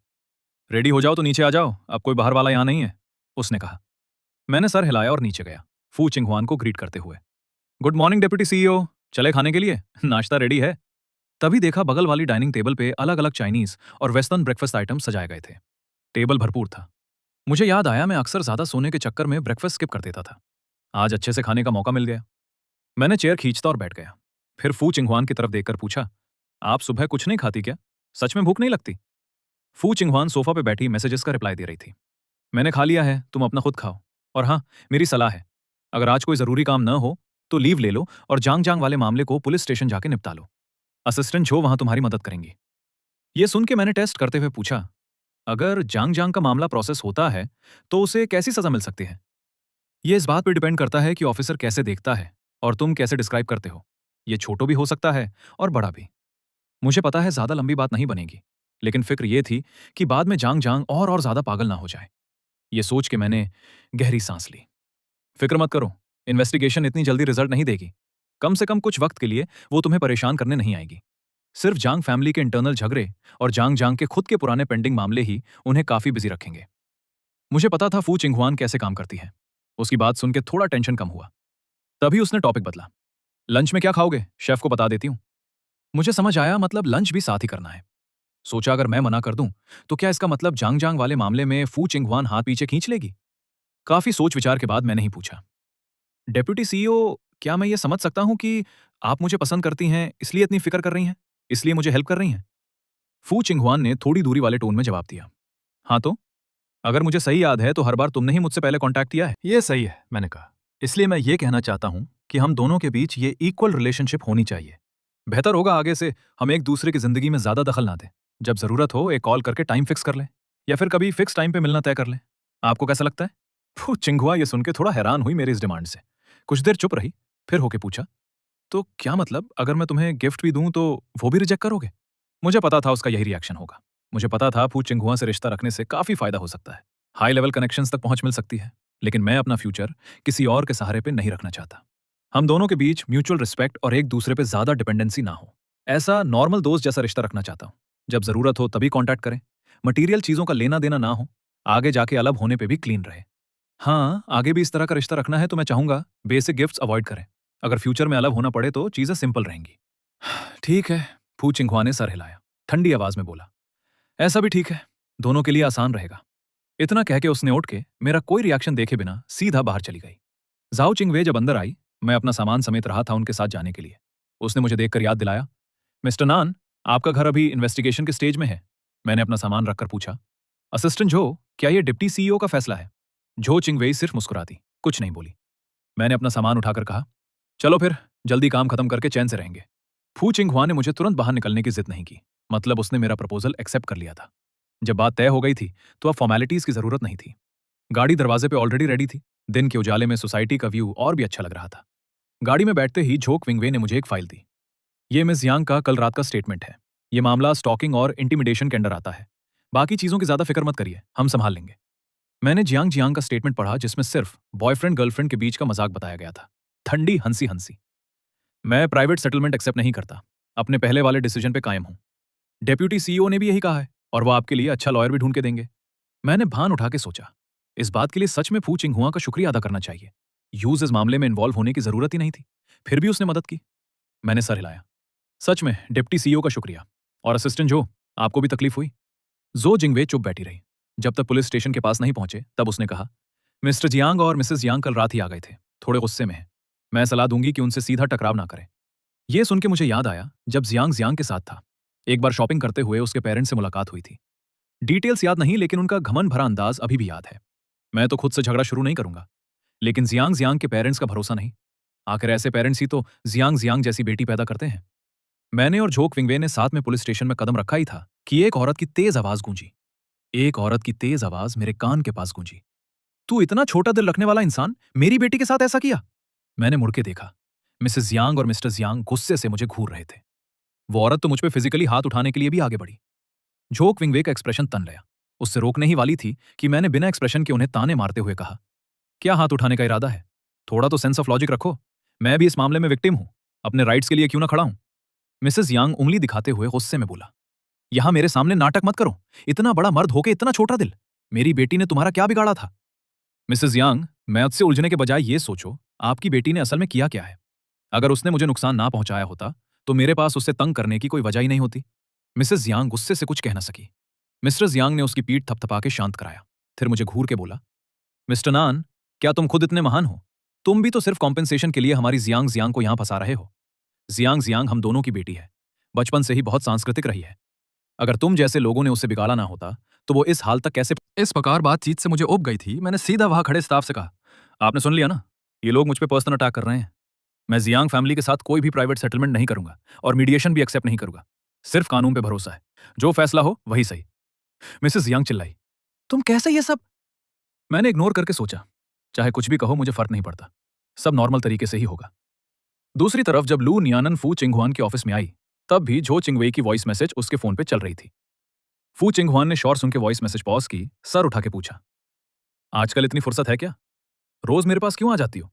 रेडी हो जाओ तो नीचे आ जाओ, अब कोई बाहर वाला यहां नहीं है, उसने कहा। मैंने सर हिलाया और नीचे गया, फू चिंगहुआन को ग्रीट करते हुए। गुड मॉर्निंग डेप्यूटी सीईओ, चले खाने के लिए? नाश्ता रेडी है। तभी देखा बगल वाली डाइनिंग टेबल पे अलग अलग चाइनीज और वेस्टर्न ब्रेकफास्ट आइटम सजाए गए थे। टेबल भरपूर था। मुझे याद आया मैं अक्सर ज्यादा सोने के चक्कर में ब्रेकफास्ट स्किप कर देता था। आज अच्छे से खाने का मौका मिल गया। मैंने चेयर खींचता और बैठ गया। फिर फू चिंगहुआन की तरफ देखकर पूछा, आप सुबह कुछ नहीं खाती क्या? सच में भूख नहीं लगती? फू चिंगहुआन सोफा पे बैठी मैसेजेस का रिप्लाई दे रही थी। मैंने खा लिया है, तुम अपना खुद खाओ। और हाँ, मेरी सलाह है, अगर आज कोई जरूरी काम न हो तो लीव ले लो और जांग जांग वाले मामले को पुलिस स्टेशन जाके निपटा लो। असिस्टेंट जो वहां तुम्हारी मदद करेंगी। ये सुन के मैंने टेस्ट करते हुए पूछा, अगर जांग जांग का मामला प्रोसेस होता है तो उसे कैसी सजा मिल सकती है? ये इस बात पर डिपेंड करता है कि ऑफिसर कैसे देखता है और तुम कैसे डिस्क्राइब करते हो। ये छोटो भी हो सकता है और बड़ा भी। मुझे पता है ज्यादा लंबी बात नहीं बनेगी, लेकिन फिक्र ये थी कि बाद में जांग जांग और ज्यादा पागल ना हो जाए। ये सोच के मैंने गहरी सांस ली। फिक्र मत करो, इन्वेस्टिगेशन इतनी जल्दी रिजल्ट नहीं देगी। कम से कम कुछ वक्त के लिए वो तुम्हें परेशान करने नहीं आएगी। सिर्फ जांग फैमिली के इंटरनल झगड़े और जांग जांग के खुद के पुराने पेंडिंग मामले ही उन्हें काफी बिजी रखेंगे। मुझे पता था फू चिंगहुआन कैसे काम करती है। उसकी बात सुन के थोड़ा टेंशन कम हुआ। तभी उसने टॉपिक बदला। लंच में क्या खाओगे? शेफ को बता देती हूँ। मुझे समझ आया, मतलब लंच भी साथ ही करना है। सोचा अगर मैं मना कर दूं तो क्या इसका मतलब जांग जांग वाले मामले में फू चिंगहुआन हाथ पीछे खींच लेगी? काफी सोच विचार के बाद मैंने ही पूछा, डेप्यूटी सीईओ, क्या मैं ये समझ सकता हूं कि आप मुझे पसंद करती हैं इसलिए इतनी फिक्र कर रही हैं, इसलिए मुझे हेल्प कर रही हैं? फू चिंगहुआन ने थोड़ी दूरी वाले टोन में जवाब दिया। हाँ तो? अगर मुझे सही याद है तो हर बार तुमने ही मुझसे पहले कांटेक्ट किया है। ये सही है, मैंने कहा। इसलिए मैं ये कहना चाहता हूं कि हम दोनों के बीच ये इक्वल रिलेशनशिप होनी चाहिए। बेहतर होगा आगे से हम एक दूसरे की जिंदगी में ज्यादा दखल ना दें। जब जरूरत हो एक कॉल करके टाइम फिक्स कर लें या फिर कभी फिक्स टाइम पे मिलना तय कर लें। आपको कैसा लगता है? फू चिंगहुआ ये सुन के थोड़ा हैरान हुई मेरी इस डिमांड से। कुछ देर चुप रही, फिर होके पूछा, तो क्या मतलब अगर मैं तुम्हें गिफ्ट भी दूं तो वो भी रिजेक्ट करोगे? मुझे पता था उसका यही रिएक्शन होगा। मुझे पता था फू चिंगहुआ से रिश्ता रखने से काफी फायदा हो सकता है, हाई लेवल कनेक्शंस तक पहुंच मिल सकती है, लेकिन मैं अपना फ्यूचर किसी और के सहारे पे नहीं रखना चाहता। हम दोनों के बीच म्यूचुअल रिस्पेक्ट और एक दूसरे पे ज्यादा डिपेंडेंसी ना हो, ऐसा नॉर्मल दोस्त जैसा रिश्ता रखना चाहता हूं। जब जरूरत हो तभी कांटेक्ट करें, मटीरियल चीजों का लेना देना ना हो, आगे जाके अलग होने पे भी क्लीन रहे। हाँ, आगे भी इस तरह का रिश्ता रखना है तो मैं चाहूंगा बेसिक गिफ्ट्स अवॉइड करें। अगर फ्यूचर में अलग होना पड़े तो चीजें सिंपल रहेंगी। ठीक है, फू चिंगहुआ ने सर हिलाया, ठंडी आवाज में बोला, ऐसा भी ठीक है, दोनों के लिए आसान रहेगा। इतना कह के उसने उठ के मेरा कोई रिएक्शन देखे बिना सीधा बाहर चली गई। जाओ चिंगवे जब अंदर आई, मैं अपना सामान समेत रहा था उनके साथ जाने के लिए। उसने मुझे देखकर याद दिलाया, मिस्टर नान, आपका घर अभी इन्वेस्टिगेशन के स्टेज में है। मैंने अपना सामान रखकर पूछा, असिस्टेंट जो, क्या ये डिप्टी सीईओ का फैसला है? जो चिंगवेई सिर्फ मुस्कुराती, कुछ नहीं बोली। मैंने अपना सामान उठाकर कहा, चलो फिर, जल्दी काम खत्म करके चैन से रहेंगे। फू चिंगहुआ ने मुझे तुरंत बाहर निकलने की जिद नहीं की, मतलब उसने मेरा प्रपोजल एक्सेप्ट कर लिया था। जब बात तय हो गई थी तो अब फॉर्मेलिटीज की जरूरत नहीं थी। गाड़ी दरवाजे पे ऑलरेडी रेडी थी। दिन के उजाले में सोसाइटी का व्यू और भी अच्छा लग रहा था। गाड़ी में बैठते ही झोक विंगवे ने मुझे एक फाइल दी। ये मिस यांग का कल रात का स्टेटमेंट है। ये मामला स्टॉकिंग और इंटिमिडेशन के अंडर आता है। बाकी चीजों की ज्यादा फिक्र मत करिए, हम संभाल लेंगे। मैंने जियांग जियांग का स्टेटमेंट पढ़ा जिसमें सिर्फ बॉयफ्रेंड गर्लफ्रेंड के बीच का मजाक बताया गया था। ठंडी हंसी हंसी। मैं प्राइवेट सेटलमेंट एक्सेप्ट नहीं करता, अपने पहले वाले डिसीजन पे कायम हूं। डेप्यूटी सीईओ ने भी यही कहा है और वो आपके लिए अच्छा लॉयर भी ढूंढ के देंगे। मैंने भान उठा के सोचा, इस बात के लिए सच में फू चिंगहुआ का शुक्रिया अदा करना चाहिए। यूज इस मामले में इन्वॉल्व होने की जरूरत ही नहीं थी। फिर भी उसने मदद की। मैंने सर हिलाया। सच में डिप्टी सीईओ का शुक्रिया। और असिस्टेंट जो, आपको भी तकलीफ हुई? जो जिंगवे चुप बैठी रही। जब तक पुलिस स्टेशन के पास नहीं पहुंचे तब उसने कहा, मिस्टर जियांग और मिसेस जियांग कल रात ही आ गए थे, थोड़े गुस्से में हैं। मैं सलाह दूंगी कि उनसे सीधा टकराव ना करें। ये सुन के मुझे याद आया जब जियांग जियांग के साथ था, एक बार शॉपिंग करते हुए उसके पेरेंट्स से मुलाकात हुई थी। डिटेल्स याद नहीं, लेकिन उनका घमंड भरा अंदाज अभी भी याद है। मैं तो खुद से झगड़ा शुरू नहीं करूंगा, लेकिन जियांग जियांग के पेरेंट्स का भरोसा नहीं। आखिर ऐसे पेरेंट्स ही तो जियांग जियांग जैसी बेटी पैदा करते हैं। मैंने और झोक विंगवे ने साथ में पुलिस स्टेशन में कदम रखा ही था कि एक औरत की तेज आवाज गूंजी। एक औरत की तेज आवाज मेरे कान के पास गूंजी। तू इतना छोटा दिल रखने वाला इंसान मेरी बेटी के साथ ऐसा किया? मैंने मुड़ के देखा। मिसेस जियांग और मिस्टर जियांग गुस्से से मुझे घूर रहे थे। वो औरत तो मुझ पे फिजिकली हाथ उठाने के लिए भी आगे बढ़ी। झोक विंगवे का एक्सप्रेशन तन गया। उससे रोकने ही वाली थी कि मैंने बिना एक्सप्रेशन के उन्हें ताने मारते हुए कहा, क्या हाथ उठाने का इरादा है? थोड़ा तो सेंस ऑफ लॉजिक रखो। मैं भी इस मामले में विक्टिम हूं। अपने राइट्स के लिए क्यों ना खड़ा हूं? मिसेस यांग उंगली दिखाते हुए गुस्से में बोला, यहां मेरे सामने नाटक मत करो। इतना बड़ा मर्द होके इतना छोटा दिल। मेरी बेटी ने तुम्हारा क्या बिगाड़ा था? मिसेस यांग, मैथ से उलझने के बजाय ये सोचो, आपकी बेटी ने असल में किया क्या है? अगर उसने मुझे नुकसान ना पहुंचाया होता तो मेरे पास उससे तंग करने की कोई वजह ही नहीं होती। मिसेस यांग गुस्से से कुछ कह न सकी। मिस्टर जियांग ने उसकी पीठ थपथपा के शांत कराया। फिर मुझे घूर के बोला, मिस्टर नान, क्या तुम खुद इतने महान हो? तुम भी तो सिर्फ कॉम्पेंसेशन के लिए हमारी जियांग जियांग को यहां फंसा रहे हो। जियांग जियांग हम दोनों की बेटी है। बचपन से ही बहुत सांस्कृतिक रही है। अगर तुम जैसे लोगों ने उसे बिगाड़ा ना होता तो वो इस हाल तक कैसे। इस प्रकार बातचीत से मुझे उब गई थी। मैंने सीधा वहां खड़े स्टाफ से कहा, आपने सुन लिया ना, ये लोग मुझ पे पर्सनल अटैक कर रहे हैं। मैं जियांग फैमिली के साथ कोई भी प्राइवेट सेटलमेंट नहीं करूंगा और मीडिएशन भी एक्सेप्ट नहीं करूंगा। सिर्फ कानून पे भरोसा है। जो फैसला हो वही सही। मिसेस जियांग चिल्लाई, तुम कैसे ये सब? मैंने इग्नोर करके सोचा, चाहे कुछ भी कहो मुझे फर्क नहीं पड़ता, सब नॉर्मल तरीके से ही होगा। दूसरी तरफ जब लू नियानन फू चिंगहुआन के ऑफिस में आई, तब भी झो चिंगवेई की वॉइस मैसेज उसके फोन पे चल रही थी। फू चिंगहुआन ने शोर सुन के वॉइस मैसेज पॉज की, सर उठा के पूछा, आजकल इतनी फुर्सत है क्या? रोज मेरे पास क्यों आ जाती हो?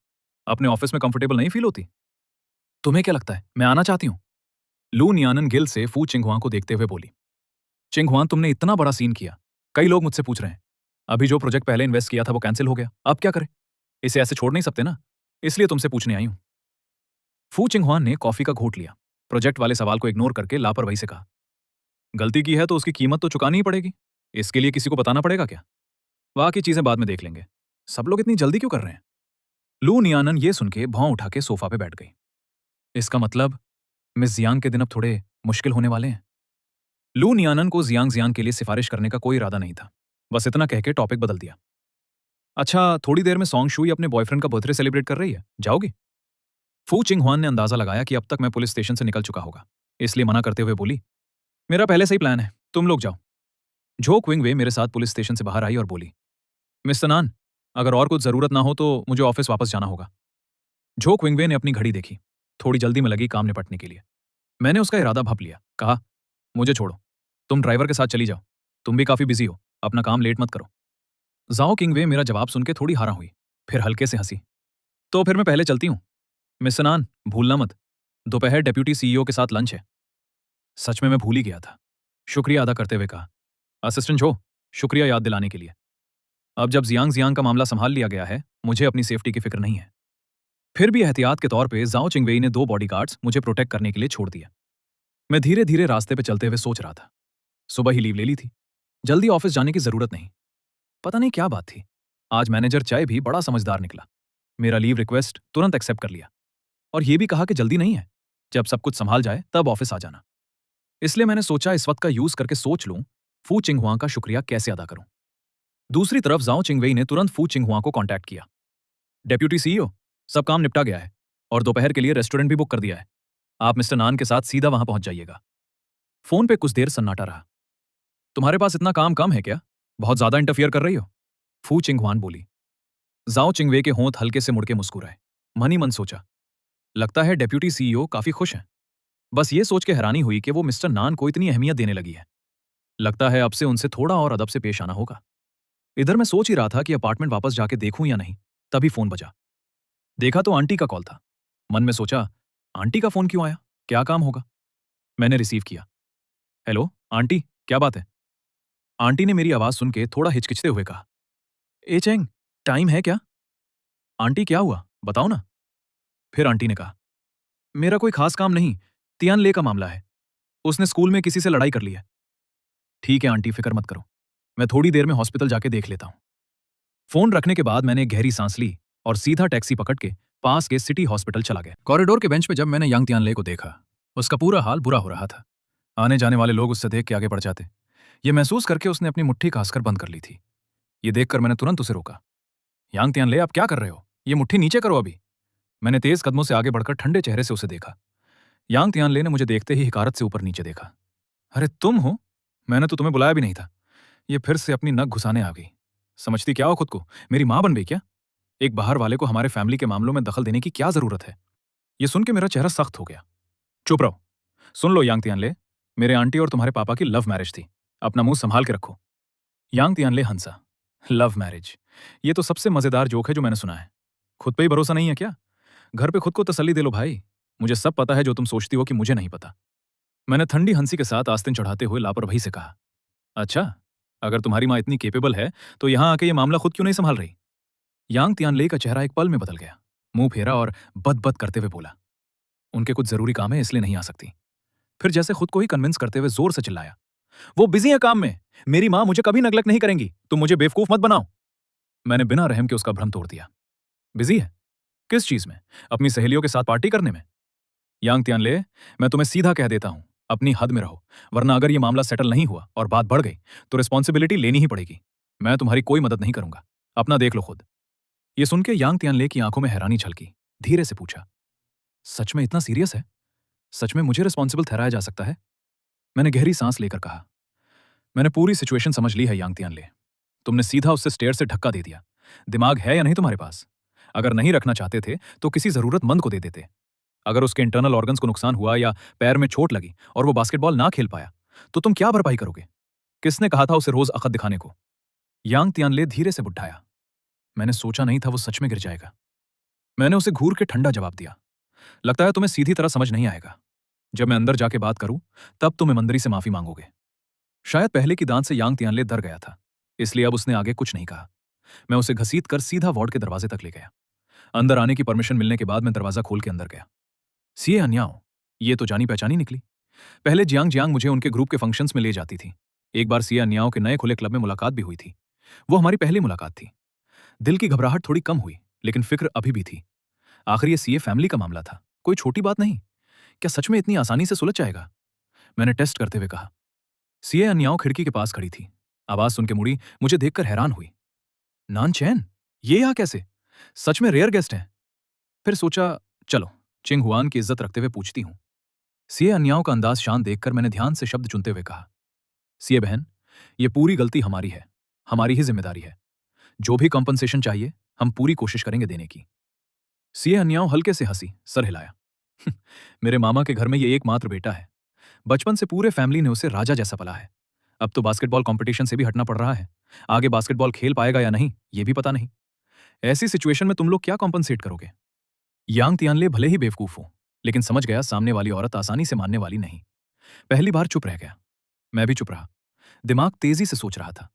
अपने ऑफिस में कंफर्टेबल नहीं फील होती? तुम्हें क्या लगता है मैं आना चाहती हूं? लू नियानन गिल से फू चिंगहुआन को देखते हुए बोली, चिंगहुआन तुमने इतना बड़ा सीन किया, कई लोग मुझसे पूछ रहे हैं। अभी जो प्रोजेक्ट पहले इन्वेस्ट किया था वो कैंसिल हो गया, अब क्या करें? इसे ऐसे छोड़ नहीं सकते ना, इसलिए तुमसे पूछने आई हूं। फू चिंगहुआन ने कॉफी का घोट लिया, प्रोजेक्ट वाले सवाल को इग्नोर करके लापरवाही से कहा, गलती की है तो उसकी कीमत तो चुकानी ही पड़ेगी। इसके लिए किसी को बताना पड़ेगा क्या? बाकी चीजें बाद में देख लेंगे। सब लोग इतनी जल्दी क्यों कर रहे हैं? लू नियानन ये सुन के भौं उठा के सोफा पे बैठ गई। इसका मतलब मिस जियांग के दिन अब थोड़े मुश्किल होने वाले हैं। लू नियानन को जियांग जियांग के लिए सिफारिश करने का कोई इरादा नहीं था। बस इतना कह के टॉपिक बदल दिया। अच्छा, थोड़ी देर में सॉन्ग शुई अपने बॉयफ्रेंड का बर्थडे सेलिब्रेट कर रही है, जाओगी? फू चिंगहुआन ने अंदाजा लगाया कि अब तक मैं पुलिस स्टेशन से निकल चुका होगा, इसलिए मना करते हुए बोली, मेरा पहले से ही प्लान है, तुम लोग जाओ। झोक विंगवे मेरे साथ पुलिस स्टेशन से बाहर आई और बोली, मिस्टर नान, अगर और कुछ जरूरत ना हो तो मुझे ऑफिस वापस जाना होगा। झोक विंगवे ने अपनी घड़ी देखी, थोड़ी जल्दी में लगी काम निपटने के लिए। मैंने उसका इरादा भाप लिया, कहा, मुझे छोड़ो, तुम ड्राइवर के साथ चली जाओ, तुम भी काफी बिजी हो, अपना काम लेट मत करो। जाओ किंगवे मेरा जवाब सुन के थोड़ी हारा हुई, फिर हल्के से हंसी। तो फिर मैं पहले चलती हूँ। मिस्टर नान, भूलना मत, दोपहर डेप्यूटी सीईओ के साथ लंच है। सच में मैं भूल ही गया था। शुक्रिया अदा करते हुए कहा, असिस्टेंट जो, शुक्रिया याद दिलाने के लिए। अब जब जियांग जियांग का मामला संभाल लिया गया है, मुझे अपनी सेफ्टी की फिक्र नहीं है। फिर भी एहतियात के तौर पे जाओ चिंगवेई ने 2 बॉडीगार्ड्स मुझे प्रोटेक्ट करने के लिए छोड़ दिया। मैं धीरे धीरे रास्ते पे चलते हुए सोच रहा था, सुबह ही लीव ले ली थी, जल्दी ऑफिस जाने की जरूरत नहीं। पता नहीं क्या बात थी, आज मैनेजर चाय भी बड़ा समझदार निकला। मेरा लीव रिक्वेस्ट तुरंत एक्सेप्ट कर लिया और ये भी कहा कि जल्दी नहीं है, जब सब कुछ संभाल जाए तब ऑफिस आ जाना। इसलिए मैंने सोचा इस वक्त का यूज करके सोच लूं फू चिंगहुआ का शुक्रिया कैसे अदा करूं। दूसरी तरफ जाओ चिंगवेई ने तुरंत फू चिंगहुआ को कांटेक्ट किया, डेप्यूटी सीईओ, सब काम निपटा गया है और दोपहर के लिए रेस्टोरेंट भी बुक कर दिया है। आप मिस्टर नान के साथ सीधा वहां पहुंच जाइएगा। फोन पे कुछ देर सन्नाटा रहा। तुम्हारे पास इतना काम कम है क्या? बहुत ज्यादा इंटरफियर कर रही हो? फू चिंगहुआन बोली। जाओ चिंगवे के होंठ हल्के से मुड़ के मुस्कुराए। मन ही मन सोचा, लगता है डेप्यूटी सीईओ काफी खुश हैं। बस ये सोच के हैरानी हुई कि वो मिस्टर नान को इतनी अहमियत देने लगी है। लगता है अब से उनसे थोड़ा और अदब से पेश आना होगा। इधर मैं सोच ही रहा था कि अपार्टमेंट वापस जाके देखूं या नहीं, तभी फोन बजा। देखा तो आंटी का कॉल था। मन में सोचा, आंटी का फोन क्यों आया, क्या काम होगा? मैंने रिसीव किया। हेलो आंटी, क्या बात है? आंटी ने मेरी आवाज सुन के थोड़ा हिचकिचते हुए कहा, ए चेंग, टाइम है क्या? आंटी क्या हुआ, बताओ ना। फिर आंटी ने कहा, मेरा कोई खास काम नहीं, तियान ले का मामला है। उसने स्कूल में किसी से लड़ाई कर ली है। ठीक है आंटी, फिक्र मत करो, मैं थोड़ी देर में हॉस्पिटल जाके देख लेता हूँ। फोन रखने के बाद मैंने एक गहरी सांस ली और सीधा टैक्सी पकड़ के पास के सिटी हॉस्पिटल चला गया। कॉरिडोर के बेंच पे जब मैंने यांग तियानले को देखा, उसका पूरा हाल बुरा हो रहा था। आने जाने वाले लोग उससे देख के आगे बढ़ जाते। ये महसूस करके उसने अपनी मुट्ठी कसकर बंद कर ली थी। ये देखकर मैंने तुरंत उसे रोका। यांग तियानले, आप क्या कर रहे हो? ये मुट्ठी नीचे करो अभी। मैंने तेज कदमों से आगे बढ़कर ठंडे चेहरे से उसे देखा। यांग तियानले ने मुझे देखते ही हिकारत से ऊपर नीचे देखा। अरे तुम हो? मैंने तो तुम्हें बुलाया भी नहीं था। ये फिर से अपनी नक घुसाने आ गई। समझती क्या हो खुद को, मेरी मां बन गई क्या? एक बाहर वाले को हमारे फैमिली के मामलों में दखल देने की क्या जरूरत है? ये सुन के मेरा चेहरा सख्त हो गया। चुप रहो। सुन लो यांग तियानले, मेरे आंटी और तुम्हारे पापा की लव मैरिज थी। अपना मुंह संभाल के रखो। यांग तियानले हंसा। Love marriage? ये तो सबसे मजेदार जोक है जो मैंने सुना है। खुद पे ही भरोसा नहीं है क्या? घर पे खुद को तसल्ली दे लो भाई। मुझे सब पता है जो तुम सोचती हो कि मुझे नहीं पता। मैंने ठंडी हंसी के साथ आस्तीन चढ़ाते हुए लापरवाही से कहा। अच्छा, अगर तुम्हारी माँ इतनी केपेबल है तो यहां आके ये मामला खुद क्यों नहीं संभाल रही? यांग तियानले का चेहरा एक पल में बदल गया। मुंह फेरा और बद करते हुए बोला, उनके कुछ जरूरी काम है इसलिए नहीं आ सकती। फिर जैसे खुद को ही कन्विंस करते हुए जोर से चिल्लाया, वो बिजी है काम में। मेरी माँ मुझे कभी नेगलेक्ट नहीं करेंगी, तुम मुझे बेवकूफ मत बनाओ। मैंने बिना रहम के उसका भ्रम तोड़ दिया। बिजी है? किस चीज में? अपनी सहेलियों के साथ पार्टी करने में? यांग तियानले, मैं तुम्हें सीधा कह देता हूं, अपनी हद में रहो, वरना अगर ये मामला सेटल नहीं हुआ और बात बढ़ गई तो रिस्पॉन्सिबिलिटी लेनी ही पड़ेगी। मैं तुम्हारी कोई मदद नहीं करूंगा, अपना देख लो खुद। ये सुन के यांग तियानले की आंखों में हैरानी झलकी। धीरे से पूछा, सच में इतना सीरियस है? सच में मुझे रिस्पॉन्सिबल ठहराया जा सकता है? मैंने गहरी सांस लेकर कहा, मैंने पूरी सिचुएशन समझ ली है यांग तियानले। तुमने सीधा उससे स्टेयर से धक्का दे दिया। दिमाग है या नहीं तुम्हारे पास? अगर नहीं रखना चाहते थे तो किसी जरूरतमंद को दे देते। अगर उसके इंटरनल ऑर्गन्स को नुकसान हुआ या पैर में चोट लगी और वो बास्केटबॉल ना खेल पाया तो तुम क्या भरपाई करोगे? किसने कहा था उसे रोज अकद दिखाने को? यांग तियानले धीरे से बुढ़ाया। मैंने सोचा नहीं था वो सच में गिर जाएगा। मैंने उसे घूर के ठंडा जवाब दिया, लगता है तुम्हें सीधी तरह समझ नहीं आएगा। जब मैं अंदर जाके बात करूं तब तुम ईमानदारी से माफी मांगोगे। शायद पहले की दांत से यांग तियानले डर गया था, इसलिए अब उसने आगे कुछ नहीं कहा। मैं उसे घसीट कर सीधा वार्ड के दरवाजे तक ले गया। अंदर आने की परमिशन मिलने के बाद मैं दरवाजा खोल के अंदर गया। सीए अन्याओ, ये तो जानी पहचानी निकली। पहले जियांग जियांग मुझे उनके ग्रुप के फंक्शंस में ले जाती थी। एक बार सीए अन्याओ के नए खुले क्लब में मुलाकात भी हुई थी। वो हमारी पहली मुलाकात थी। दिल की घबराहट थोड़ी कम हुई, लेकिन फिक्र अभी भी थी। आखिर ये सीए फैमिली का मामला था, कोई छोटी बात नहीं। क्या सच में इतनी आसानी से सुलझ जाएगा? मैंने टेस्ट करते हुए कहा। सीए अन्याओ खिड़की के पास खड़ी थी। आवाज सुन के मुड़ी, मुझे देखकर हैरान हुई। नानचैन, ये यहाँ कैसे? सच में रेयर गेस्ट हैं। फिर सोचा, चलो चिंग हुआन की इज्जत रखते हुए पूछती हूँ। सीए अन्याओ का अंदाज शांत देखकर मैंने ध्यान से शब्द चुनते हुए कहा, सीए बहन, ये पूरी गलती हमारी है, हमारी ही जिम्मेदारी है। जो भी कॉम्पनसेशन चाहिए हम पूरी कोशिश करेंगे देने की। सीए अन्याओ हल्के से हंसी, सर हिलाया। मेरे मामा के घर में ये एकमात्र बेटा है। बचपन से पूरे फैमिली ने उसे राजा जैसा पला है। अब तो बास्केटबॉल कंपटीशन से भी हटना पड़ रहा है। आगे बास्केटबॉल खेल पाएगा या नहीं ये भी पता नहीं। ऐसी सिचुएशन में तुम लोग क्या कॉम्पनसेट करोगे? यांग तियानले भले ही बेवकूफ हो, लेकिन समझ गया सामने वाली औरत आसानी से मानने वाली नहीं। पहली बार चुप रह गया। मैं भी चुप रहा। दिमाग तेजी से सोच रहा था।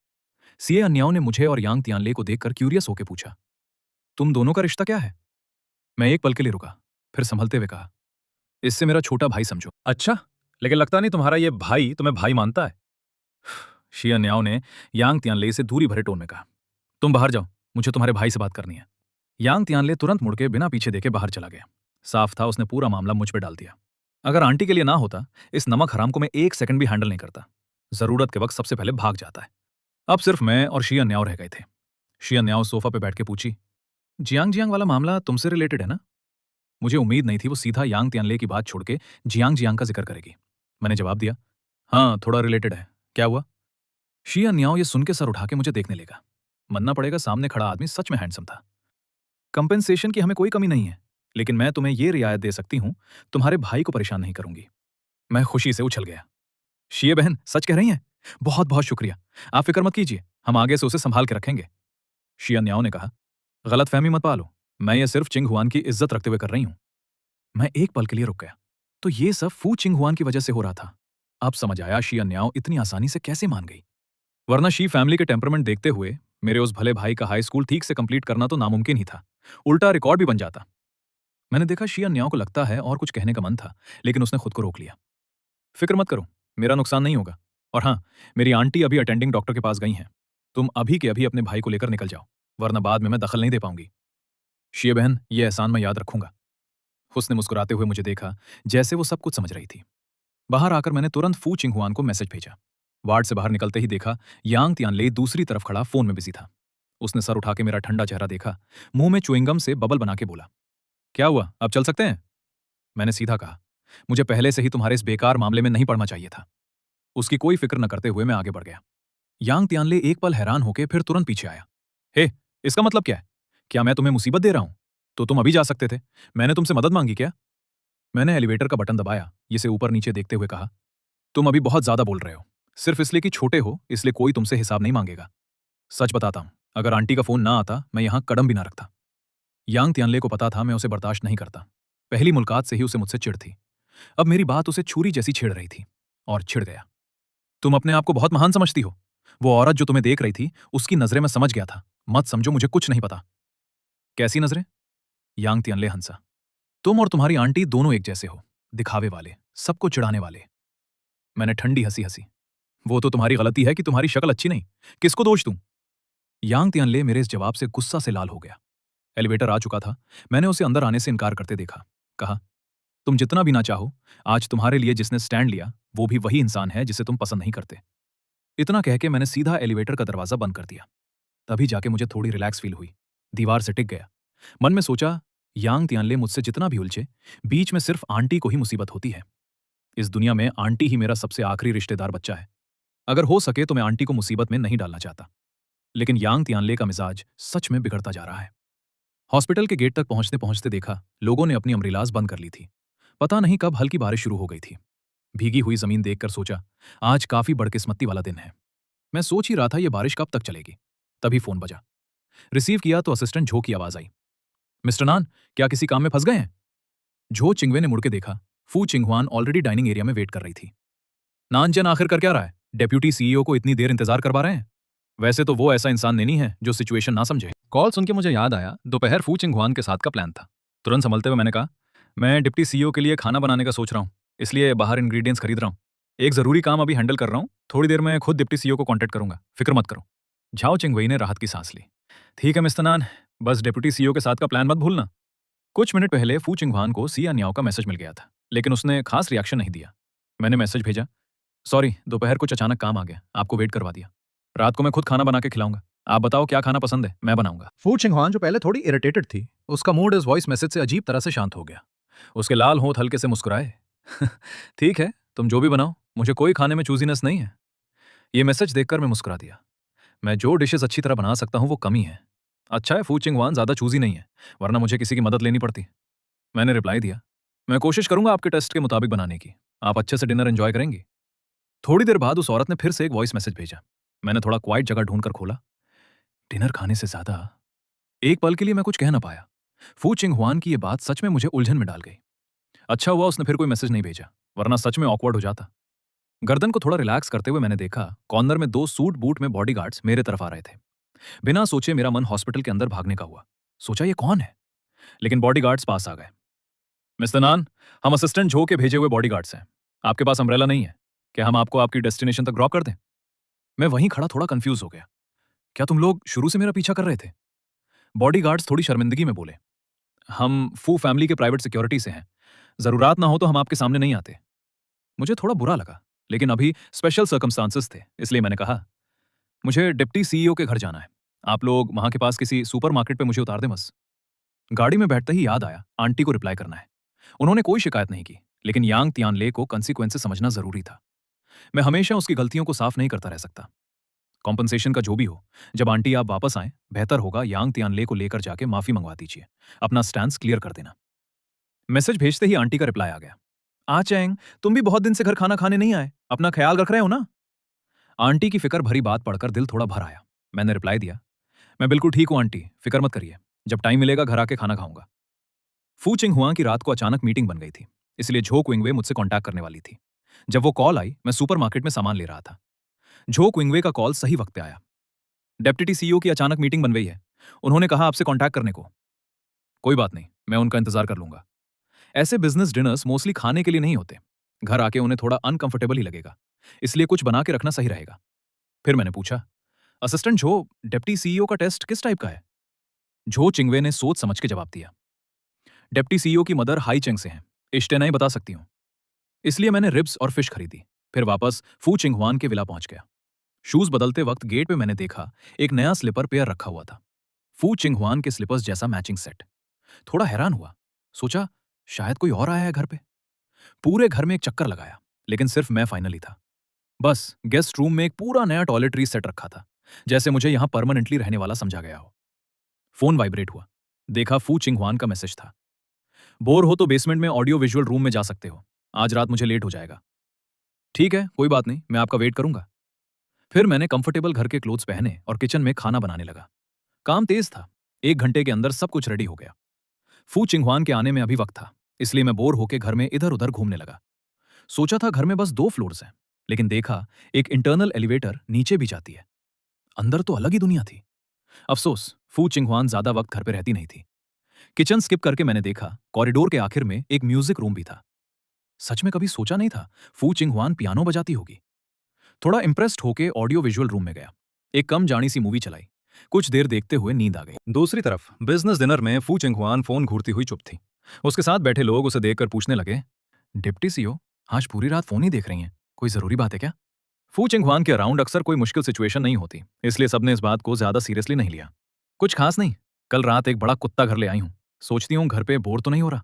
सीए अन्याओ ने मुझे और यांग तियानले को देखकर क्यूरियस होकर पूछा, तुम दोनों का रिश्ता क्या है? मैं एक पल के लिए रुका, फिर संभलते हुए कहा, इससे मेरा छोटा भाई समझो। अच्छा, लेकिन लगता नहीं तुम्हारा ये भाई तुम्हें भाई मानता है। शी अन्याओ ने यांग तियानले से दूरी भरे टोन में कहा, तुम बाहर जाओ, मुझे तुम्हारे भाई से बात करनी है। यांग तियानले तुरंत मुड़के बिना पीछे देखे बाहर चला गया। साफ था उसने पूरा मामला मुझ पर डाल दिया। अगर आंटी के लिए ना होता, इस नमक हराम को मैं एक सेकंड भी हैंडल नहीं करता। जरूरत के वक्त सबसे पहले भाग जाता है। अब सिर्फ मैं और शी अन्याओ रह गए थे। शी अन्याओ सोफा पे बैठ के पूछी, जियांग जियांग वाला मामला तुमसे रिलेटेड है ना? मुझे उम्मीद नहीं थी वो सीधा यांग तियानले की बात छोड़ के जियांग जियांग का जिक्र करेगी। मैंने जवाब दिया, हाँ थोड़ा रिलेटेड है, क्या हुआ? शी अन्याओ ये सुन के सर उठा के मुझे देखने लगा। मानना पड़ेगा सामने खड़ा आदमी सच में हैंडसम था। कंपेंसेशन की हमें कोई कमी नहीं है, लेकिन मैं तुम्हें ये रियायत दे सकती हूं, तुम्हारे भाई को परेशान नहीं करूंगी। मैं खुशी से उछल गया। शीए बहन सच कह रही हैं? बहुत बहुत शुक्रिया। आप फिक्र मत कीजिए, हम आगे से उसे संभाल के रखेंगे। शी अन्याओ ने कहा, गलतफहमी मत पालो, मैं ये सिर्फ चिंग हुआन की इज्जत रखते हुए कर रही हूं। मैं एक पल के लिए रुक गया। तो ये सब फू चिंग हुआन की वजह से हो रहा था। अब समझ आया शी अन्याओ इतनी आसानी से कैसे मान गई। वरना शी फैमिली के टेम्परामेंट देखते हुए मेरे उस भले भाई का हाई स्कूल ठीक से कंप्लीट करना तो नामुमकिन ही था। उल्टा रिकॉर्ड भी बन जाता। मैंने देखा शिया न्याओ को लगता है और कुछ कहने का मन था, लेकिन उसने खुद को रोक लिया। फिक्र मत करो, मेरा नुकसान नहीं होगा। और हाँ, मेरी आंटी अभी अटेंडिंग डॉक्टर के पास गई हैं। तुम अभी के अभी अपने भाई को लेकर निकल जाओ, वरना बाद में मैं दखल नहीं दे पाऊंगी। शिया बहन, ये एहसान मैं याद रखूंगा। उसने मुस्कुराते हुए मुझे देखा, जैसे वो सब कुछ समझ रही थी। बाहर आकर मैंने तुरंत फू चिंगहुआन को मैसेज भेजा। वार्ड से बाहर निकलते ही देखा यांग तियानले दूसरी तरफ खड़ा फोन में बिजी था। उसने सर उठा के मेरा ठंडा चेहरा देखा, मुंह में च्युइंगम से बबल बना के बोला, क्या हुआ, अब चल सकते हैं? मैंने सीधा कहा, मुझे पहले से ही तुम्हारे इस बेकार मामले में नहीं पड़ना चाहिए था। उसकी कोई फिक्र न करते हुए मैं आगे बढ़ गया। यांग तियानले एक पल हैरान होकर फिर तुरंत पीछे आया। हे, इसका मतलब क्या है? क्या मैं तुम्हें मुसीबत दे रहा हूं? तो तुम अभी जा सकते थे। मैंने तुमसे मदद मांगी क्या? मैंने एलिवेटर का बटन दबाया, इसे ऊपर नीचे देखते हुए कहा, तुम अभी बहुत ज्यादा बोल रहे हो। सिर्फ इसलिए कि छोटे हो, इसलिए कोई तुमसे हिसाब नहीं मांगेगा। सच बताता हूं, अगर आंटी का फोन ना आता, मैं यहां कदम भी ना रखता। यांग तियानले को पता था मैं उसे बर्दाश्त नहीं करता। पहली मुलाकात से ही उसे मुझसे चिढ़ थी। अब मेरी बात उसे छुरी जैसी छेड़ रही थी, और छिड़ गया। तुम अपने आप को बहुत महान समझती हो। वो औरत जो तुम्हें देख रही थी, उसकी नजरें मैं समझ गया था। मत समझो मुझे कुछ नहीं पता। कैसी नजरें? यांग तियानले हंसा। तुम और तुम्हारी आंटी दोनों एक जैसे हो, दिखावे वाले, सबको चिढ़ाने वाले। मैंने ठंडी हंसी हंसी। वो तो तुम्हारी गलती है कि तुम्हारी शक्ल अच्छी नहीं। किसको दोष दूं? यांग तियानले मेरे इस जवाब से गुस्सा से लाल हो गया। एलिवेटर आ चुका था। मैंने उसे अंदर आने से इनकार करते देखा। कहा, तुम जितना भी ना चाहो, आज तुम्हारे लिए जिसने स्टैंड लिया, वो भी वही इंसान है जिसे तुम पसंद नहीं करते। इतना कह के मैंने सीधा एलिवेटर का दरवाजा बंद कर दिया। तभी जाके मुझे थोड़ी रिलैक्स फील हुई। दीवार से टिक गया। मन में सोचा, यांग तियानले मुझसे जितना भी उलझे, बीच में सिर्फ आंटी को ही मुसीबत होती है। इस दुनिया में आंटी ही मेरा सबसे आखिरी रिश्तेदार बच्चा है। अगर हो सके तो मैं आंटी को मुसीबत में नहीं डालना चाहता। लेकिन यांग तियानले का मिजाज सच में बिगड़ता जा रहा है। हॉस्पिटल के गेट तक पहुंचते पहुंचते देखा लोगों ने अपनी अम्ब्रेलाज बंद कर ली थी। पता नहीं कब हल्की बारिश शुरू हो गई थी। भीगी हुई जमीन देखकर सोचा, आज काफी बदकिस्मती वाला दिन है। मैं सोच ही रहा था ये बारिश कब तक चलेगी। तभी फोन बजा। रिसीव किया तो असिस्टेंट झो की आवाज आई। मिस्टर नान, क्या किसी काम में फंस गए हैं? झो चिंगवे ने मुड़ के देखा। फू चिंगहुआन ऑलरेडी डाइनिंग एरिया में वेट कर रही थी। नानचन आखिर कर क्या रहा है? डेप्यूटी सीईओ को इतनी देर इंतजार करवा रहे हैं? वैसे तो वो ऐसा इंसान नहीं है जो सिचुएशन ना समझे। कॉल सुन के मुझे याद आया, दोपहर फू चिंगहुआन के साथ का प्लान था। तुरंत संभलते हुए मैंने कहा, मैं डिप्टी सीईओ के लिए खाना बनाने का सोच रहा हूँ, इसलिए बाहर इंग्रेडिएंट्स खरीद रहा हूँ। एक जरूरी काम अभी हैंडल कर रहा हूँ, थोड़ी देर में खुद डिप्टी सीईओ को कॉन्टेक्ट करूंगा, फिक्र मत करो। झाओ चिंगवई ने राहत की सांस ली। ठीक है मिस्टर नान, बस डिप्टी सीईओ के साथ का प्लान मत भूलना। कुछ मिनट पहले फू चिंगहुआन को सिया न्याओ का मैसेज मिल गया था, लेकिन उसने खास रिएक्शन नहीं दिया। मैंने मैसेज भेजा, सॉरी दोपहर कुछ अचानक काम आ गया, आपको वेट करवा दिया। रात को मैं खुद खाना बना के खिलाऊंगा। आप बताओ क्या खाना पसंद है, मैं बनाऊंगा। फू चिंगहुआन जो पहले थोड़ी इरिटेटेड थी, उसका मूड इस वॉइस मैसेज से अजीब तरह से शांत हो गया। उसके लाल होंठ हल्के से मुस्कुराए। ठीक है, तुम जो भी बनाओ, मुझे कोई खाने में चूजीनेस नहीं है। ये मैसेज देखकर मैं मुस्कुरा दिया। मैं जो डिशेस अच्छी तरह बना सकता हूँ वो कम ही है। अच्छा है फू चिंगहुआन ज्यादा चूजी नहीं है, वरना मुझे किसी की मदद लेनी पड़ती। मैंने रिप्लाई दिया, मैं कोशिश करूंगा आपके टेस्ट के मुताबिक बनाने की। आप अच्छे से डिनर एंजॉय करेंगी। थोड़ी देर बाद उस औरत ने फिर से एक वॉइस मैसेज भेजा। मैंने थोड़ा क्वाइट जगह ढूंढकर खोला। डिनर खाने से ज्यादा। एक पल के लिए मैं कुछ कह ना पाया। फू चिंगहुआन की ये बात सच में मुझे उलझन में डाल गई। अच्छा हुआ उसने फिर कोई मैसेज नहीं भेजा, वरना सच में ऑकवर्ड हो जाता। गर्दन को थोड़ा रिलैक्स करते हुए मैंने देखा कॉर्नर में दो सूट बूट में बॉडीगार्ड्स मेरे तरफ आ रहे थे। बिना सोचे मेरा मन हॉस्पिटल के अंदर भागने का हुआ। सोचा ये कौन है, लेकिन बॉडीगार्ड्स पास आ गए। मिस्टर नान, हम असिस्टेंट झो के भेजे हुए बॉडीगार्ड्स हैं। आपके पास अम्ब्रेला नहीं है क्या? हम आपको आपकी डेस्टिनेशन तक ड्रॉप कर दें? मैं वहीं खड़ा थोड़ा कंफ्यूज हो गया। क्या तुम लोग शुरू से मेरा पीछा कर रहे थे? बॉडीगार्ड्स थोड़ी शर्मिंदगी में बोले, हम फू फैमिली के प्राइवेट सिक्योरिटी से हैं। जरूरत ना हो तो हम आपके सामने नहीं आते। मुझे थोड़ा बुरा लगा, लेकिन अभी स्पेशल सर्कमस्टांसेस थे, इसलिए मैंने कहा, मुझे डिप्टी सीईओ के घर जाना है। आप लोग वहां के पास किसी सुपरमार्केट पे मुझे उतार दें बस। गाड़ी में बैठते ही याद आया आंटी को रिप्लाई करना है। उन्होंने कोई शिकायत नहीं की, लेकिन यांग तियानले को कंसीक्वेंसेस समझना जरूरी था। मैं हमेशा उसकी गलतियों को साफ नहीं करता रह सकता। कॉम्पनसेशन का जो भी हो, जब आंटी आप वापस आए, बेहतर होगा यांग तियानले को लेकर जाके माफी मंगवा दीजिए। अपना स्टैंड क्लियर कर देना। मैसेज भेजते ही आंटी का रिप्लाई आ गया। चैंग, तुम भी बहुत दिन से घर खाना खाने नहीं आए, अपना ख्याल रख रहे हो ना? आंटी की फिक्र भरी बात पढ़कर दिल थोड़ा भर आया। मैंने रिप्लाई दिया, मैं बिल्कुल ठीक हूं आंटी, फिक्र मत करिए। जब टाइम मिलेगा घर आके खाना खाऊंगा। फू चिंगहुआ की रात को अचानक मीटिंग बन गई थी, इसलिए झो क्विंगवे मुझसे कॉन्टैक्ट करने वाली थी। जब वो कॉल आई, मैं सुपरमार्केट में सामान ले रहा था। झो क्विंगवे का कॉल सही वक्त पे आया। डेप्यूटी सीईओ की अचानक मीटिंग बन गई है, उन्होंने कहा आपसे कॉन्टैक्ट करने को। कोई बात नहीं, मैं उनका इंतजार कर लूंगा। ऐसे बिजनेस डिनर्स मोस्टली खाने के लिए नहीं होते। घर आके उन्हें थोड़ा अनकंफर्टेबल ही लगेगा, इसलिए कुछ बना के रखना सही रहेगा। फिर मैंने पूछा, असिस्टेंट झो, डिप्टी सीईओ का टेस्ट किस टाइप का है? झो चिंगवे ने सोच समझ के जवाब दिया, डिप्टी सीईओ की मदर हाई चेंग से हैं, इष्टे नहीं बता सकती हूँ। इसलिए मैंने रिब्स और फिश खरीदी। फिर वापस फू चिंगहुआन के विला पहुंच गया। शूज बदलते वक्त गेट पे मैंने देखा एक नया स्लीपर पेयर रखा हुआ था, फू चिंगहुआन के स्लीपर्स जैसा मैचिंग सेट। थोड़ा हैरान हुआ, सोचा शायद कोई और आया है घर पे। पूरे घर में एक चक्कर लगाया, लेकिन सिर्फ मैं फाइनली था। बस गेस्ट रूम में एक पूरा नया टॉयलेटरी सेट रखा था, जैसे मुझे यहां परमानेंटली रहने वाला समझा गया हो। फोन वाइब्रेट हुआ, देखा फू चिंगहुआन का मैसेज था, बोर हो तो बेसमेंट में ऑडियो विजुअल रूम में जा सकते हो, आज रात मुझे लेट हो जाएगा। ठीक है, कोई बात नहीं, मैं आपका वेट करूंगा। फिर मैंने कंफर्टेबल घर के क्लोथ्स पहने और किचन में खाना बनाने लगा। काम तेज था, 1 घंटे के अंदर सब कुछ रेडी हो गया। फू चिंगहुआन के आने में अभी वक्त था, इसलिए मैं बोर होकर घर में इधर उधर घूमने लगा। सोचा था घर में बस 2 फ्लोर्स हैं, लेकिन देखा एक इंटरनल एलिवेटर नीचे भी जाती है। अंदर तो अलग ही दुनिया थी। अफसोस फू चिंगहुआन ज्यादा वक्त घर पे रहती नहीं थी। किचन स्किप करके मैंने देखा कॉरिडोर के आखिर में एक म्यूजिक रूम भी था। सच में कभी सोचा नहीं था फू चिंगहुआन पियानो बजाती होगी। थोड़ा इंप्रेस्ड होके ऑडियो विजुअल रूम में गया, एक कम जानी सी मूवी चलाई। कुछ देर देखते हुए नींद आ गई। दूसरी तरफ बिजनेस डिनर में फू चिंगहुआन फोन घूरती हुई चुप थी। उसके साथ बैठे लोग उसे देखकर पूछने लगे, डिप्टी सीओ, आज पूरी रात फोन ही देख रही हैं, कोई जरूरी बात है क्या? फू चिंगहुआन के अराउंड अक्सर कोई मुश्किल सिचुएशन नहीं होती, इसलिए सबने इस बात को ज्यादा सीरियसली नहीं लिया। कुछ खास नहीं, कल रात एक बड़ा कुत्ता घर ले आई हूँ, सोचती हूँ घर पे बोर तो नहीं हो रहा।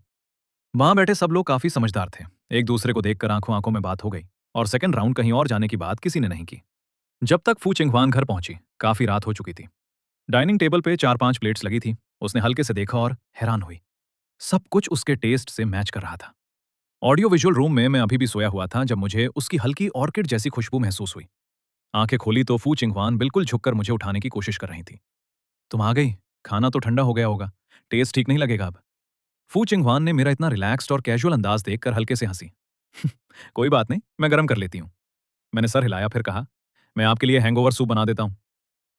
वहां बैठे सब लोग काफी समझदार थे। एक दूसरे को देखकर आंखों आंखों में बात हो गई, और सेकंड राउंड कहीं और जाने की बात किसी ने नहीं की। जब तक फू चिंगहुआन घर पहुंची, काफी रात हो चुकी थी। डाइनिंग टेबल पे 4-5 प्लेट्स लगी थी। उसने हल्के से देखा और हैरान हुई, सब कुछ उसके टेस्ट से मैच कर रहा था। ऑडियो विजुअल रूम में मैं अभी भी सोया हुआ था जब मुझे उसकी हल्की ऑर्किड जैसी खुशबू महसूस हुई। आंखें खोली तो फू चिंगहुआन बिल्कुल झुककर मुझे उठाने की कोशिश कर रही थी। तुम आ गई, खाना तो ठंडा हो गया होगा, टेस्ट ठीक नहीं लगेगा अब। फू चिंगहुआन ने मेरा इतना रिलैक्स्ड और कैजुअल अंदाज देखकर हल्के से हंसी। कोई बात नहीं, मैं गर्म कर लेती हूँ। मैंने सर हिलाया, फिर कहा, मैं आपके लिए हैंगओवर सूप बना देता हूँ।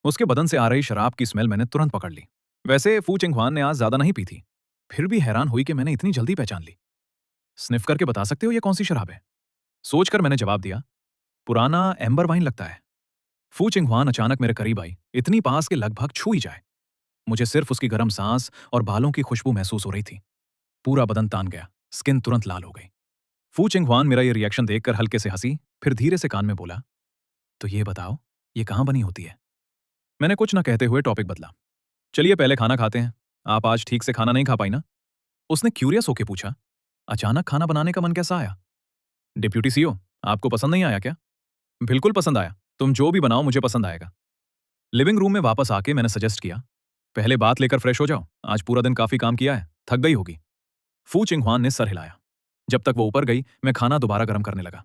उसके बदन से आ रही शराब की स्मेल मैंने तुरंत पकड़ ली। वैसे फू चिंगहुआन ने आज ज्यादा नहीं पी थी, फिर भी हैरान हुई कि मैंने इतनी जल्दी पहचान ली। स्निफ करके बता सकते हो ये कौन सी शराब है? सोचकर मैंने जवाब दिया, पुराना एम्बर वाइन लगता है। फू चिंगहुआन अचानक मेरे करीब आई, इतनी पास के लगभग छू ही जाए। मुझे सिर्फ उसकी गर्म सांस और बालों की खुशबू महसूस हो रही थी। पूरा बदन तान गया, स्किन तुरंत लाल हो गई। फू चिंगहुआन मेरा ये रिएक्शन देखकर हल्के से हंसी, फिर धीरे से कान में बोला, तो ये बताओ, ये कहाँ बनी होती है? मैंने कुछ न कहते हुए टॉपिक बदला, चलिए पहले खाना खाते हैं, आप आज ठीक से खाना नहीं खा पाई ना? उसने क्यूरियस होकर पूछा, अचानक खाना बनाने का मन कैसा आया? डिप्यूटी सीओ, आपको पसंद नहीं आया क्या? बिल्कुल पसंद आया, तुम जो भी बनाओ मुझे पसंद आएगा। लिविंग रूम में वापस आके मैंने सजेस्ट किया, पहले बात लेकर फ्रेश हो जाओ, आज पूरा दिन काफी काम किया है, थक गई होगी। फू चिंगहुआन ने सर हिलाया। जब तक वो ऊपर गई, मैं खाना दोबारा गर्म करने लगा।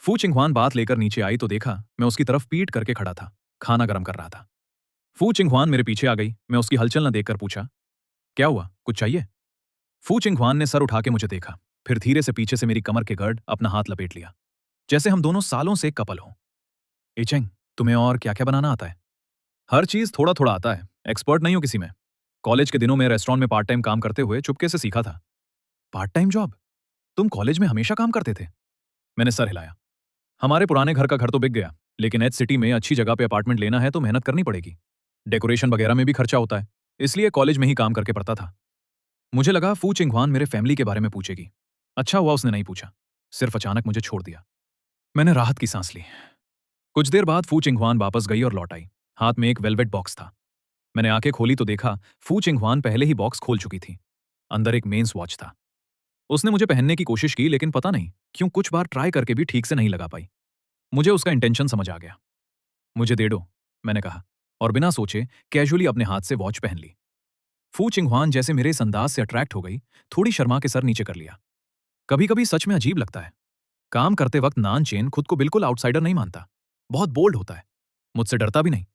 फू चिंगहुआन बात लेकर नीचे आई तो देखा मैं उसकी तरफ पीठ करके खड़ा था, खाना गर्म कर रहा था। फू चिंगहुआन मेरे पीछे आ गई, मैं उसकी हलचल न देखकर पूछा, क्या हुआ, कुछ चाहिए? फू चिंगहुआन ने सर उठा के मुझे देखा, फिर धीरे से पीछे से मेरी कमर के गर्द अपना हाथ लपेट लिया, जैसे हम दोनों सालों से कपल हों। इचेंग, तुम्हें और क्या क्या बनाना आता है? हर चीज थोड़ा थोड़ा आता है, एक्सपर्ट नहीं हो किसी में। कॉलेज के दिनों में रेस्टोरेंट में पार्ट टाइम काम करते हुए चुपके से सीखा था। Part time job? तुम कॉलेज में हमेशा काम करते थे? मैंने सर हिलाया। हमारे पुराने घर का घर तो बिक गया, लेकिन एच सिटी में अच्छी जगह पे अपार्टमेंट लेना है तो मेहनत करनी पड़ेगी। डेकोरेशन वगैरह में भी खर्चा होता है, इसलिए कॉलेज में ही काम करके पड़ता था। मुझे लगा फू चिंगहुआन मेरे फैमिली के बारे में पूछेगी। अच्छा हुआ उसने नहीं पूछा, सिर्फ अचानक मुझे छोड़ दिया। मैंने राहत की सांस ली। कुछ देर बाद फू चिंगहुआन वापस गई और लौट आई, हाथ में एक वेलवेट बॉक्स था। मैंने आंखें खोली तो देखा फू चिंगहुआन पहले ही बॉक्स खोल चुकी थी। अंदर एक मेंस वॉच था। उसने मुझे पहनने की कोशिश की, लेकिन पता नहीं क्यों कुछ बार ट्राई करके भी ठीक से नहीं लगा पाई। मुझे उसका इंटेंशन समझ आ गया। मुझे दे दो, मैंने कहा, और बिना सोचे कैजुअली अपने हाथ से वॉच पहन ली। फू चिंगहुआन जैसे मेरे इस अंदाज से अट्रैक्ट हो गई, थोड़ी शर्मा के सर नीचे कर लिया। कभी कभी सच में अजीब लगता है, काम करते वक्त नान चेन खुद को बिल्कुल आउटसाइडर नहीं मानता, बहुत बोल्ड होता है, मुझसे डरता भी नहीं।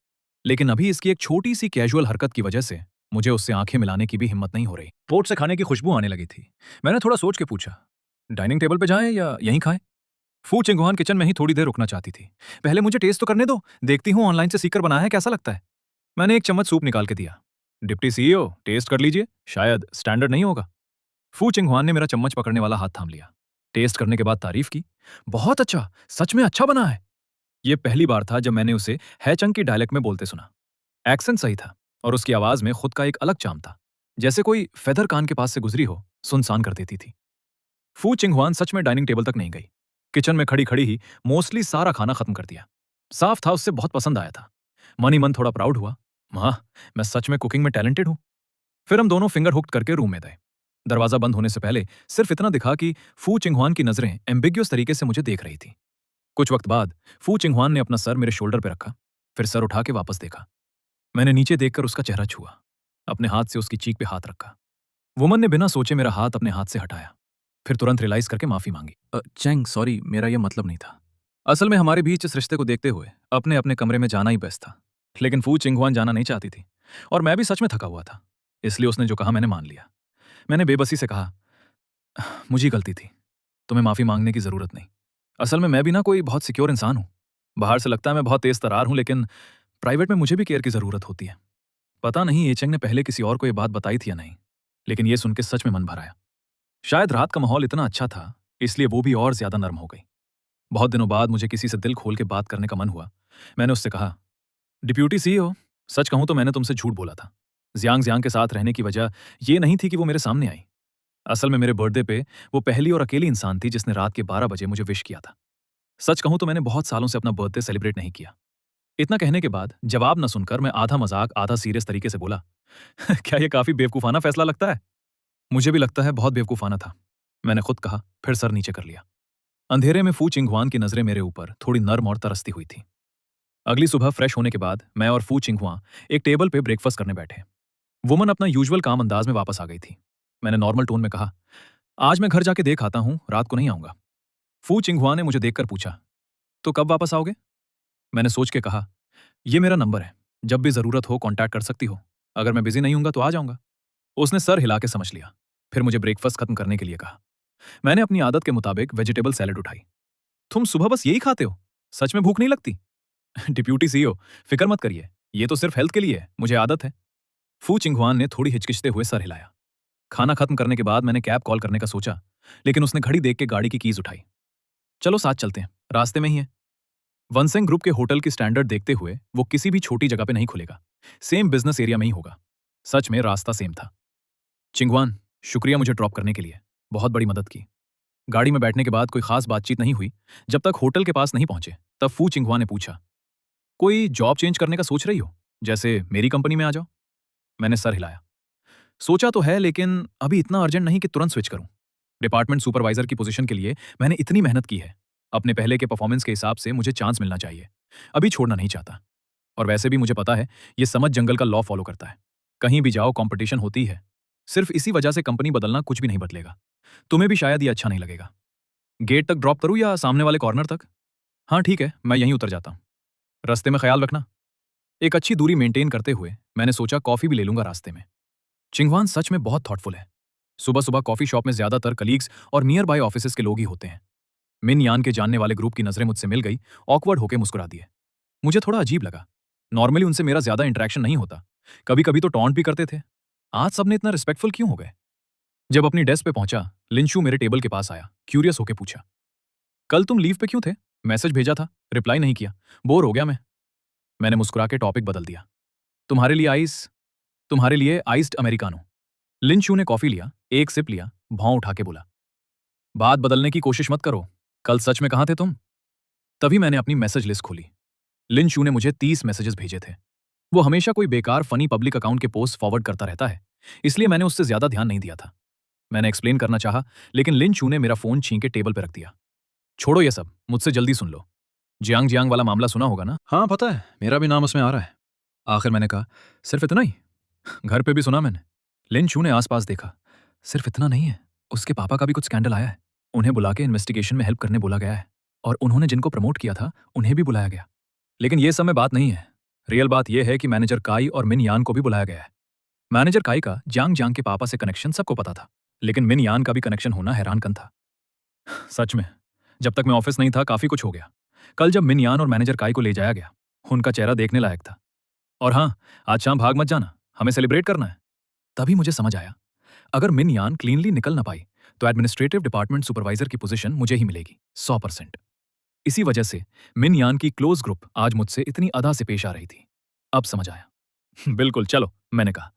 लेकिन अभी इसकी एक छोटी सी कैजुअल हरकत की वजह से मुझे उससे आंखें मिलाने की भी हिम्मत नहीं हो रही। पोट से खाने की खुशबू आने लगी थी। मैंने थोड़ा सोच के पूछा, डाइनिंग टेबल पे जाएं या यहीं खाएं? फू चिंगहुआन किचन में ही थोड़ी देर रुकना चाहती थी। पहले मुझे टेस्ट तो करने दो, देखती हूँ ऑनलाइन से सीखकर बनाया है कैसा लगता है। मैंने एक चम्मच सूप निकाल के दिया। डिप्टी सीईओ, टेस्ट कर लीजिए, शायद स्टैंडर्ड नहीं होगा। फू चिंगहुआन ने मेरा चम्मच पकड़ने वाला हाथ थाम लिया। टेस्ट करने के बाद तारीफ की। बहुत अच्छा, सच में अच्छा बना है। ये पहली बार था जब मैंने उसे हैचंग की डायलेक्ट में बोलते सुना। एक्सेंट सही था और उसकी आवाज में खुद का एक अलग चार्म था, जैसे कोई फेदर कान के पास से गुजरी हो, सुनसान कर देती थी। फू चिंगहुआन सच में डाइनिंग टेबल तक नहीं गई। किचन में खड़ी खड़ी ही मोस्टली सारा खाना खत्म कर दिया। साफ था उससे बहुत पसंद आया था। मन ही मन थोड़ा प्राउड हुआ। माँ, मैं सच में कुकिंग में टैलेंटेड हूँ। फिर हम दोनों फिंगर हुक्ड करके रूम में गए। दरवाजा बंद होने से पहले सिर्फ इतना दिखा कि फू चिंगहुआन की नजरें एम्बिग्यूअस तरीके से मुझे देख रही थी। कुछ वक्त बाद फू चिंगहुआन ने अपना सर मेरे शोल्डर पे रखा, फिर सर उठा के वापस देखा। मैंने नीचे देखकर उसका चेहरा छुआ, अपने हाथ से उसकी चीक पे हाथ रखा। वुमन ने बिना सोचे मेरा हाथ अपने हाथ से हटाया, फिर तुरंत रियलाइज करके माफी मांगी। चैंग, सॉरी, मेरा यह मतलब नहीं था। असल में हमारे बीच इस रिश्ते को देखते हुए अपने अपने कमरे में जाना ही बेस्ट था। लेकिन फू चिंगहुआन जाना नहीं चाहती थी और मैं भी सच में थका हुआ था। इसलिए उसने जो कहा मैंने मान लिया। मैंने बेबसी से कहा, मुझी गलती थी, तुम्हें माफी मांगने की जरूरत नहीं। असल में मैं भी ना कोई बहुत सिक्योर इंसान हूं। बाहर से लगता है मैं बहुत तेज तरार हूं, लेकिन प्राइवेट में मुझे भी केयर की जरूरत होती है। पता नहीं एचेंग ने पहले किसी और को ये बात बताई थी या नहीं, लेकिन ये सुन के सच में मन भर आया। शायद रात का माहौल इतना अच्छा था, इसलिए वो भी और ज्यादा नर्म हो गई। बहुत दिनों बाद मुझे किसी से दिल खोल के बात करने का मन हुआ। मैंने उससे कहा, डिप्यूटी सीईओ, सच कहूं तो मैंने तुमसे झूठ बोला था। जियांग जियांग के साथ रहने की वजह ये नहीं थी कि वो मेरे सामने आई। असल में मेरे बर्थडे पे वो पहली और अकेली इंसान थी जिसने रात के 12 बजे मुझे विश किया था। सच कहूं तो मैंने बहुत सालों से अपना बर्थडे सेलिब्रेट नहीं किया। इतना कहने के बाद जवाब न सुनकर मैं आधा मजाक आधा सीरियस तरीके से बोला, क्या ये काफी बेवकूफाना फैसला लगता है? मुझे भी लगता है बहुत बेवकूफाना था, मैंने खुद कहा, फिर सर नीचे कर लिया। अंधेरे में फू चिंगहुआन की नजरें मेरे ऊपर थोड़ी नर्म और तरसती हुई थी। अगली सुबह फ्रेश होने के बाद मैं और फू चिंगहुआ एक टेबल पे ब्रेकफास्ट करने बैठे। वुमन अपना यूजुअल काम अंदाज में वापस आ गई थी। मैंने नॉर्मल टोन में कहा, आज मैं घर जाके देख आता हूं, रात को नहीं आऊंगा। फू चिंगहुआ ने मुझे देखकर पूछा, तो कब वापस आओगे? मैंने सोच के कहा, ये मेरा नंबर है, जब भी जरूरत हो कांटेक्ट कर सकती हो। अगर मैं बिजी नहीं हूंगा तो आ जाऊंगा। उसने सर हिला के समझ लिया, फिर मुझे ब्रेकफास्ट खत्म करने के लिए कहा। मैंने अपनी आदत के मुताबिक वेजिटेबल सैलेड उठाई। तुम सुबह बस यही खाते हो? सच में भूख नहीं लगती? डिप्यूटी सीईओ, फिक्र मत करिए, ये तो सिर्फ हेल्थ के लिए है, मुझे आदत है। फू चिंगहुआन ने थोड़ी हिचकिचते हुए सर हिलाया। खाना खत्म करने के बाद मैंने कैब कॉल करने का सोचा, लेकिन उसने घड़ी देख के गाड़ी की कीज उठाई। चलो साथ चलते हैं, रास्ते में ही है। वनसेंग ग्रुप के होटल की स्टैंडर्ड देखते हुए वो किसी भी छोटी जगह पे नहीं खुलेगा, सेम बिजनेस एरिया में ही होगा। सच में रास्ता सेम था। चिंगवान, शुक्रिया मुझे ड्रॉप करने के लिए, बहुत बड़ी मदद की। गाड़ी में बैठने के बाद कोई खास बातचीत नहीं हुई। जब तक होटल के पास नहीं पहुंचे तब फू चिंगवा ने पूछा, कोई जॉब चेंज करने का सोच रही हो, जैसे मेरी कंपनी में आ जाओ? मैंने सर हिलाया। सोचा तो है, लेकिन अभी इतना अर्जेंट नहीं कि तुरंत स्विच करूं। डिपार्टमेंट सुपरवाइजर की पोजीशन के लिए मैंने इतनी मेहनत की है। अपने पहले के परफॉर्मेंस के हिसाब से मुझे चांस मिलना चाहिए। अभी छोड़ना नहीं चाहता। और वैसे भी मुझे पता है ये समझ जंगल का लॉ फॉलो करता है। कहीं भी जाओ कंपटीशन होती है। सिर्फ इसी वजह से कंपनी बदलना कुछ भी नहीं बदलेगा। तुम्हें भी शायद ये अच्छा नहीं लगेगा। गेट तक ड्रॉप करूं या सामने वाले कॉर्नर तक? हाँ ठीक है, मैं यहीं उतर जाता हूं। रास्ते में ख्याल रखना। एक अच्छी दूरी मेंटेन करते हुए मैंने सोचा कॉफी भी ले लूंगा रास्ते में। चिंगवान सच में बहुत थॉटफुल है। सुबह सुबह कॉफी शॉप में ज्यादातर कलीग्स और नियर बाय ऑफिसेस के लोग ही होते हैं। मिन यान के जानने वाले ग्रुप की नजरें मुझसे मिल गई, ऑकवर्ड होकर मुस्कुरा दिए। मुझे थोड़ा अजीब लगा। नॉर्मली उनसे मेरा ज्यादा इंटरेक्शन नहीं होता, कभी कभी तो टॉन्ट भी करते थे। आज सबने इतना रिस्पेक्टफुल क्यों हो गए? जब अपनी डेस्क पे पहुंचा, लिंशु मेरे टेबल के पास आया, क्यूरियस होकर पूछा, कल तुम लीव पे क्यों थे? मैसेज भेजा था, रिप्लाई नहीं किया, बोर हो गया मैं। मैंने मुस्कुरा के टॉपिक बदल दिया। तुम्हारे लिए आइस्ड अमेरिकानो। लिंशु ने कॉफी लिया, एक सिप लिया, भौं उठा के बोला, बात बदलने की कोशिश मत करो, कल सच में कहाँ थे तुम? तभी मैंने अपनी मैसेज लिस्ट खोली। लिंशु ने मुझे 30 मैसेजेस भेजे थे। वो हमेशा कोई बेकार फनी पब्लिक अकाउंट के पोस्ट फॉरवर्ड करता रहता है, इसलिए मैंने उससे ज्यादा ध्यान नहीं दिया था। मैंने एक्सप्लेन करना चाहा, लेकिन लिंशु ने मेरा फोन छीन के टेबल पर रख दिया। छोड़ो ये सब, मुझसे जल्दी सुन लो। जियांग जियांग वाला मामला सुना होगा ना? हाँ पता है, मेरा भी नाम उसमें आ रहा है। आखिर मैंने कहा, सिर्फ इतना ही? घर पे भी सुना मैंने। लिंशु ने आसपास देखा। सिर्फ इतना नहीं है, उसके पापा का भी कुछ स्कैंडल आया है। उन्हें बुला के इन्वेस्टिगेशन में हेल्प करने बोला गया है, और उन्होंने जिनको प्रमोट किया था उन्हें भी बुलाया गया। लेकिन ये सब में बात नहीं है। रियल बात यह है कि मैनेजर काई और मिन यान को भी बुलाया गया है। मैनेजर काई का जियांग जियांग के पापा से कनेक्शन सबको पता था, लेकिन मिन यान का भी कनेक्शन होना हैरानकन था। सच में, जब तक मैं ऑफिस नहीं था काफी कुछ हो गया। कल जब मिन यान और मैनेजर काई को ले जाया गया, उनका चेहरा देखने लायक था। और हाँ, आज शाम भाग मत जाना, हमें सेलिब्रेट करना है। तभी मुझे समझ आया, अगर मिन यान क्लीनली निकल ना पाई तो एडमिनिस्ट्रेटिव डिपार्टमेंट सुपरवाइजर की पोजीशन मुझे ही मिलेगी 100%। इसी वजह से मिन यान की क्लोज ग्रुप आज मुझसे इतनी अदा से पेश आ रही थी। अब समझ आया। बिल्कुल चलो, मैंने कहा।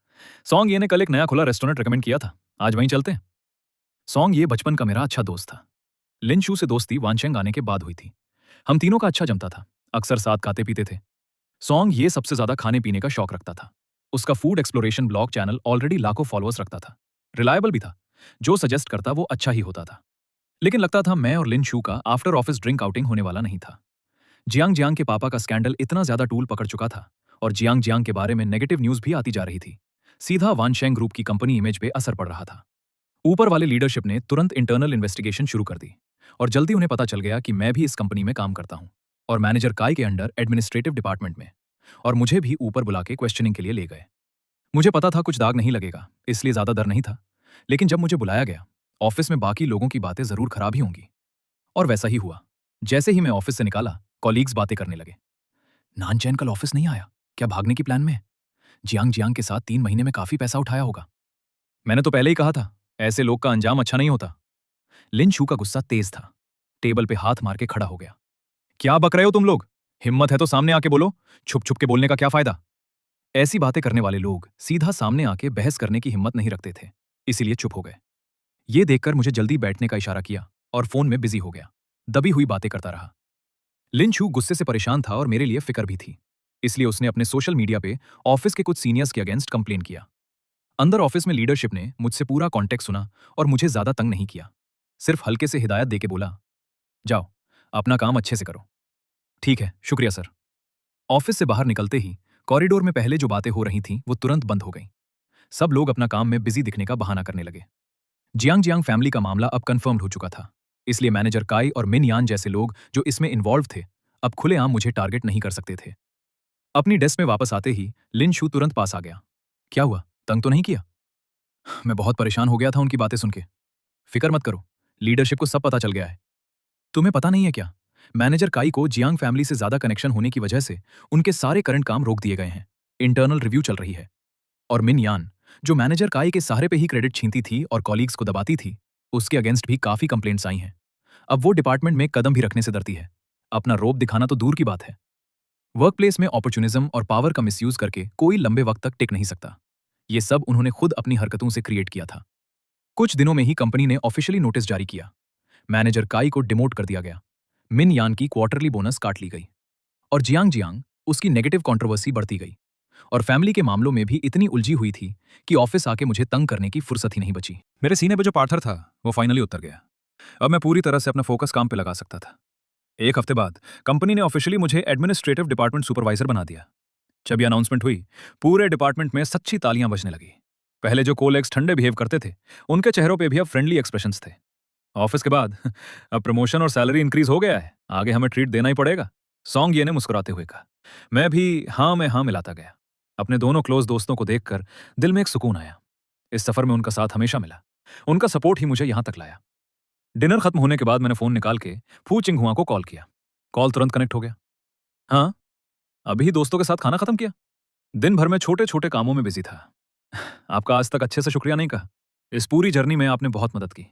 सॉन्ग ये ने कल एक नया खुला रेस्टोरेंट रेकमेंड किया था, आज वहीं चलते हैं। सॉन्ग ये बचपन का मेरा अच्छा दोस्त था। लिन शू से दोस्ती वानशेंग आने के बाद हुई थी। हम तीनों का अच्छा जमता था, अक्सर साथ खाते पीते थे। सॉन्ग ये सबसे ज्यादा खाने पीने का शौक रखता था। उसका food exploration blog channel already लाखों फॉलोअर्स रखता था। रिलायबल भी था, जो सजेस्ट करता वो अच्छा ही होता था। लेकिन लगता था मैं और लिन शू का आफ्टर ऑफिस ड्रिंक आउटिंग होने वाला नहीं था। जियांग जियांग के पापा का स्कैंडल इतना ज्यादा टूल पकड़ चुका था और जियांग जियांग के बारे में नेगेटिव न्यूज भी आती जा रही थी। सीधा वानशेंग ग्रुप की कंपनी इमेज पे असर पड़ रहा था। ऊपर वाले लीडरशिप ने तुरंत इंटरनल इन्वेस्टिगेशन शुरू कर दी और जल्दी उन्हें पता चल गया कि मैं भी इस कंपनी में काम करता हूं और मैनेजर काई के अंडर एडमिनिस्ट्रेटिव डिपार्टमेंट में। और मुझे भी ऊपर बुला के क्वेश्चनिंग के लिए ले गए। मुझे पता था कुछ दाग नहीं लगेगा, इसलिए ज्यादा डर नहीं था। लेकिन जब मुझे बुलाया गया, ऑफिस में बाकी लोगों की बातें जरूर खराब ही होंगी। और वैसा ही हुआ। जैसे ही मैं ऑफिस से निकाला, कॉलीग्स बातें करने लगे। नानचैन कल ऑफिस नहीं आया, क्या भागने की प्लान में है? जियांग जियांग के साथ 3 महीने में काफी पैसा उठाया होगा। मैंने तो पहले ही कहा था, ऐसे लोग का अंजाम अच्छा नहीं होता। लिन शू का गुस्सा तेज था। टेबल पे हाथ मार के खड़ा हो गया। क्या बक रहे हो तुम लोग? हिम्मत है तो सामने आके बोलो, छुप छुप के बोलने का क्या फायदा? ऐसी बातें करने वाले लोग सीधा सामने आके बहस करने की हिम्मत नहीं रखते थे, इसीलिए चुप हो गए। ये देखकर मुझे जल्दी बैठने का इशारा किया और फोन में बिजी हो गया। दबी हुई बातें करता रहा। लिन शू गुस्से से परेशान था और मेरे लिए फिक्र भी थी, इसलिए उसने अपने सोशल मीडिया पे ऑफिस के कुछ सीनियर्स के अगेंस्ट कंप्लेन किया। अंदर ऑफिस में लीडरशिप ने मुझसे पूरा कॉन्टेक्ट सुना और मुझे ज्यादा तंग नहीं किया। सिर्फ हल्के से हिदायत देके बोला, जाओ, अपना काम अच्छे से करो। ठीक है, शुक्रिया सर। ऑफिस से बाहर निकलते ही कॉरिडोर में पहले जो बातें हो रही थीं वो तुरंत बंद हो गईं। सब लोग अपना काम में बिजी दिखने का बहाना करने लगे। जियांग जियांग फैमिली का मामला अब कंफर्म्ड हो चुका था, इसलिए मैनेजर काई और मिन यान जैसे लोग जो इसमें इन्वॉल्व थे, अब खुलेआम मुझे टारगेट नहीं कर सकते थे। अपनी डेस्क में वापस आते ही लिन शू तुरंत पास आ गया। क्या हुआ, तंग तो नहीं किया? मैं बहुत परेशान हो गया था उनकी बातें सुन के। फिक्र मत करो, लीडरशिप को सब पता चल गया है। तुम्हें पता नहीं है क्या, मैनेजर काई को जियांग फैमिली से ज्यादा कनेक्शन होने की वजह से उनके सारे करंट काम रोक दिए गए हैं। इंटरनल रिव्यू चल रही है। और मिन यान, जो मैनेजर काई के सहारे पे ही क्रेडिट छीनती थी और कॉलीग्स को दबाती थी, उसके अगेंस्ट भी काफी कंप्लेंट्स आई हैं। अब वो डिपार्टमेंट में कदम भी रखने से डरती है। अपना रोब दिखाना तो दूर की बात है। वर्क प्लेस में अपॉर्चुनिज्म और पावर का मिसयूज करके कोई लंबे वक्त तक टिक नहीं सकता। ये सब उन्होंने खुद अपनी हरकतों से क्रिएट किया था। कुछ दिनों में ही कंपनी ने ऑफिशियली नोटिस जारी किया। मैनेजर काई को डिमोट कर दिया गया। मिन यान की क्वार्टरली बोनस काट ली गई। और जियांग जियांग, उसकी नेगेटिव कंट्रोवर्सी बढ़ती गई। और फैमिली के मामलों में भी इतनी उलझी हुई थी कि ऑफिस आके मुझे तंग करने की फुर्सत ही नहीं बची। मेरे सीने पे जो पाथर था वो फाइनली उतर गया। अब मैं पूरी तरह से अपना फोकस काम पे लगा सकता था। एक हफ्ते बाद कंपनी ने ऑफिशियली मुझे एडमिनिस्ट्रेटिव डिपार्टमेंट सुपरवाइजर बना दिया। जब यह अनाउंसमेंट हुई, पूरे डिपार्टमेंट में सच्ची तालियां बजने लगी। पहले जो कोलेग्स ठंडे बिहेव करते थे, उनके चेहरों पे भी अब फ्रेंडली एक्सप्रेशंस थे। ऑफिस के बाद अब प्रमोशन और सैलरी इंक्रीज हो गया है, आगे हमें ट्रीट देना ही पड़ेगा, सॉन्ग ये ने मुस्कुराते हुए कहा। मैं भी हाँ में हाँ मिलाता गया। अपने दोनों क्लोज दोस्तों को देखकर दिल में एक सुकून आया। इस सफर में उनका साथ हमेशा मिला। उनका सपोर्ट ही मुझे यहां तक लाया। डिनर खत्म होने के बाद मैंने फोन निकाल के फू चिंगहुआ को कॉल किया। कॉल तुरंत कनेक्ट हो गया। हाँ, अभी दोस्तों के साथ खाना खत्म किया। दिन भर में छोटे छोटे कामों में बिजी था। आपका आज तक अच्छे से शुक्रिया नहीं कहा। इस पूरी जर्नी में आपने बहुत मदद की।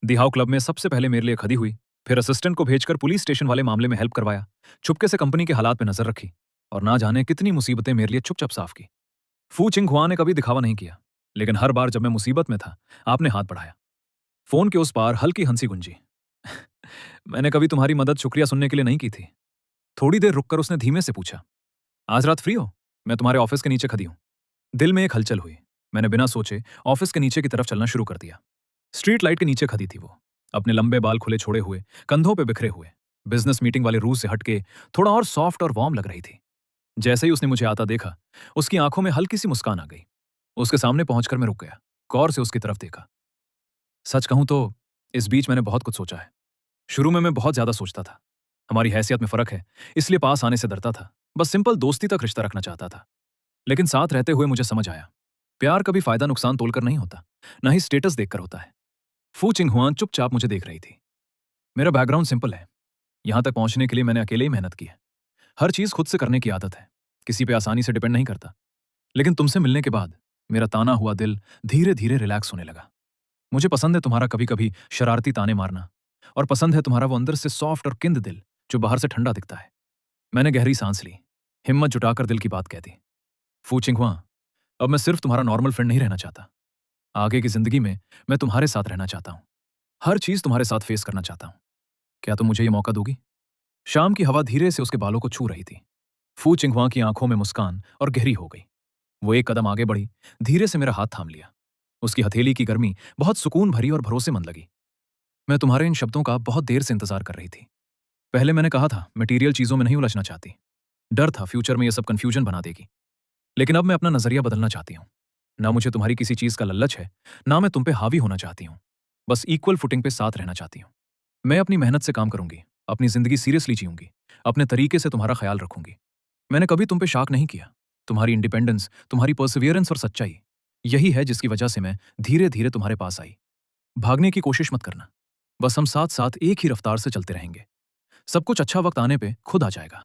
दिहाओ क्लब में सबसे पहले मेरे लिए खड़ी हुई, फिर असिस्टेंट को भेजकर पुलिस स्टेशन वाले मामले में हेल्प करवाया, चुपके से कंपनी के हालात पे नजर रखी और ना जाने कितनी मुसीबतें मेरे लिए चुपचाप साफ की। फू चिंग हुआ ने कभी दिखावा नहीं किया, लेकिन हर बार जब मैं मुसीबत में था, आपने हाथ बढ़ाया। फोन के उस पार हल्की हंसी गुंजी। मैंने कभी तुम्हारी मदद शुक्रिया सुनने के लिए नहीं की थी। थोड़ी देर रुककर उसने धीमे से पूछा, आज रात फ्री हो? मैं तुम्हारे ऑफिस के नीचे खड़ी हूं। दिल में एक हलचल हुई। मैंने बिना सोचे ऑफिस के नीचे की तरफ चलना शुरू कर दिया। स्ट्रीट लाइट के नीचे खड़ी थी वो, अपने लंबे बाल खुले छोड़े हुए, कंधों पे बिखरे हुए, बिजनेस मीटिंग वाले रूह से हटके थोड़ा और सॉफ्ट और वार्म लग रही थी। जैसे ही उसने मुझे आता देखा, उसकी आंखों में हल्की सी मुस्कान आ गई। उसके सामने पहुंचकर मैं रुक गया, गौर से उसकी तरफ देखा। सच कहूं तो इस बीच मैंने बहुत कुछ सोचा है। शुरू में मैं बहुत ज्यादा सोचता था। हमारी हैसियत में फर्क है, इसलिए पास आने से डरता था। बस सिंपल दोस्ती तक रिश्ता रखना चाहता था। लेकिन साथ रहते हुए मुझे समझ आया, प्यार कभी फायदा नुकसान तोलकर नहीं होता, न ही स्टेटस देखकर होता है। फू चिंगहुआन चुपचाप मुझे देख रही थी। मेरा बैकग्राउंड सिंपल है। यहां तक पहुंचने के लिए मैंने अकेले ही मेहनत की है। हर चीज खुद से करने की आदत है, किसी पे आसानी से डिपेंड नहीं करता। लेकिन तुमसे मिलने के बाद मेरा ताना हुआ दिल धीरे धीरे रिलैक्स होने लगा। मुझे पसंद है तुम्हारा कभी कभी शरारती ताने मारना, और पसंद है तुम्हारा वो अंदर से सॉफ्ट और किंद दिल जो बाहर से ठंडा दिखता है। मैंने गहरी सांस ली, हिम्मत जुटाकर दिल की बात कह दी। फू चिंगहुआ, अब मैं सिर्फ तुम्हारा नॉर्मल फ्रेंड नहीं रहना चाहता। आगे की जिंदगी में मैं तुम्हारे साथ रहना चाहता हूँ। हर चीज तुम्हारे साथ फेस करना चाहता हूँ। क्या तुम मुझे ये मौका दोगी? शाम की हवा धीरे से उसके बालों को छू रही थी। फू चिंगहुआ की आंखों में मुस्कान और गहरी हो गई। वो एक कदम आगे बढ़ी, धीरे से मेरा हाथ थाम लिया। उसकी हथेली की गर्मी बहुत सुकून भरी और भरोसेमंद लगी। मैं तुम्हारे इन शब्दों का बहुत देर से इंतजार कर रही थी। पहले मैंने कहा था मटेरियल चीजों में नहीं उलझना चाहती। डर था फ्यूचर में ये सब कंफ्यूजन बना देगी। लेकिन अब मैं अपना नजरिया बदलना चाहती हूँ। ना मुझे तुम्हारी किसी चीज का ललच है, ना मैं तुम पे हावी होना चाहती हूँ। बस इक्वल फुटिंग पे साथ रहना चाहती हूँ। मैं अपनी मेहनत से काम करूंगी, अपनी जिंदगी सीरियसली जीऊंगी, अपने तरीके से तुम्हारा ख्याल रखूंगी। मैंने कभी तुम पे शाक नहीं किया। तुम्हारी इंडिपेंडेंस, तुम्हारी पर्सिवियरेंस और सच्चाई, यही है जिसकी वजह से मैं धीरे धीरे तुम्हारे पास आई। भागने की कोशिश मत करना। बस हम साथ साथ एक ही रफ्तार से चलते रहेंगे। सब कुछ अच्छा वक्त आने पे खुद आ जाएगा।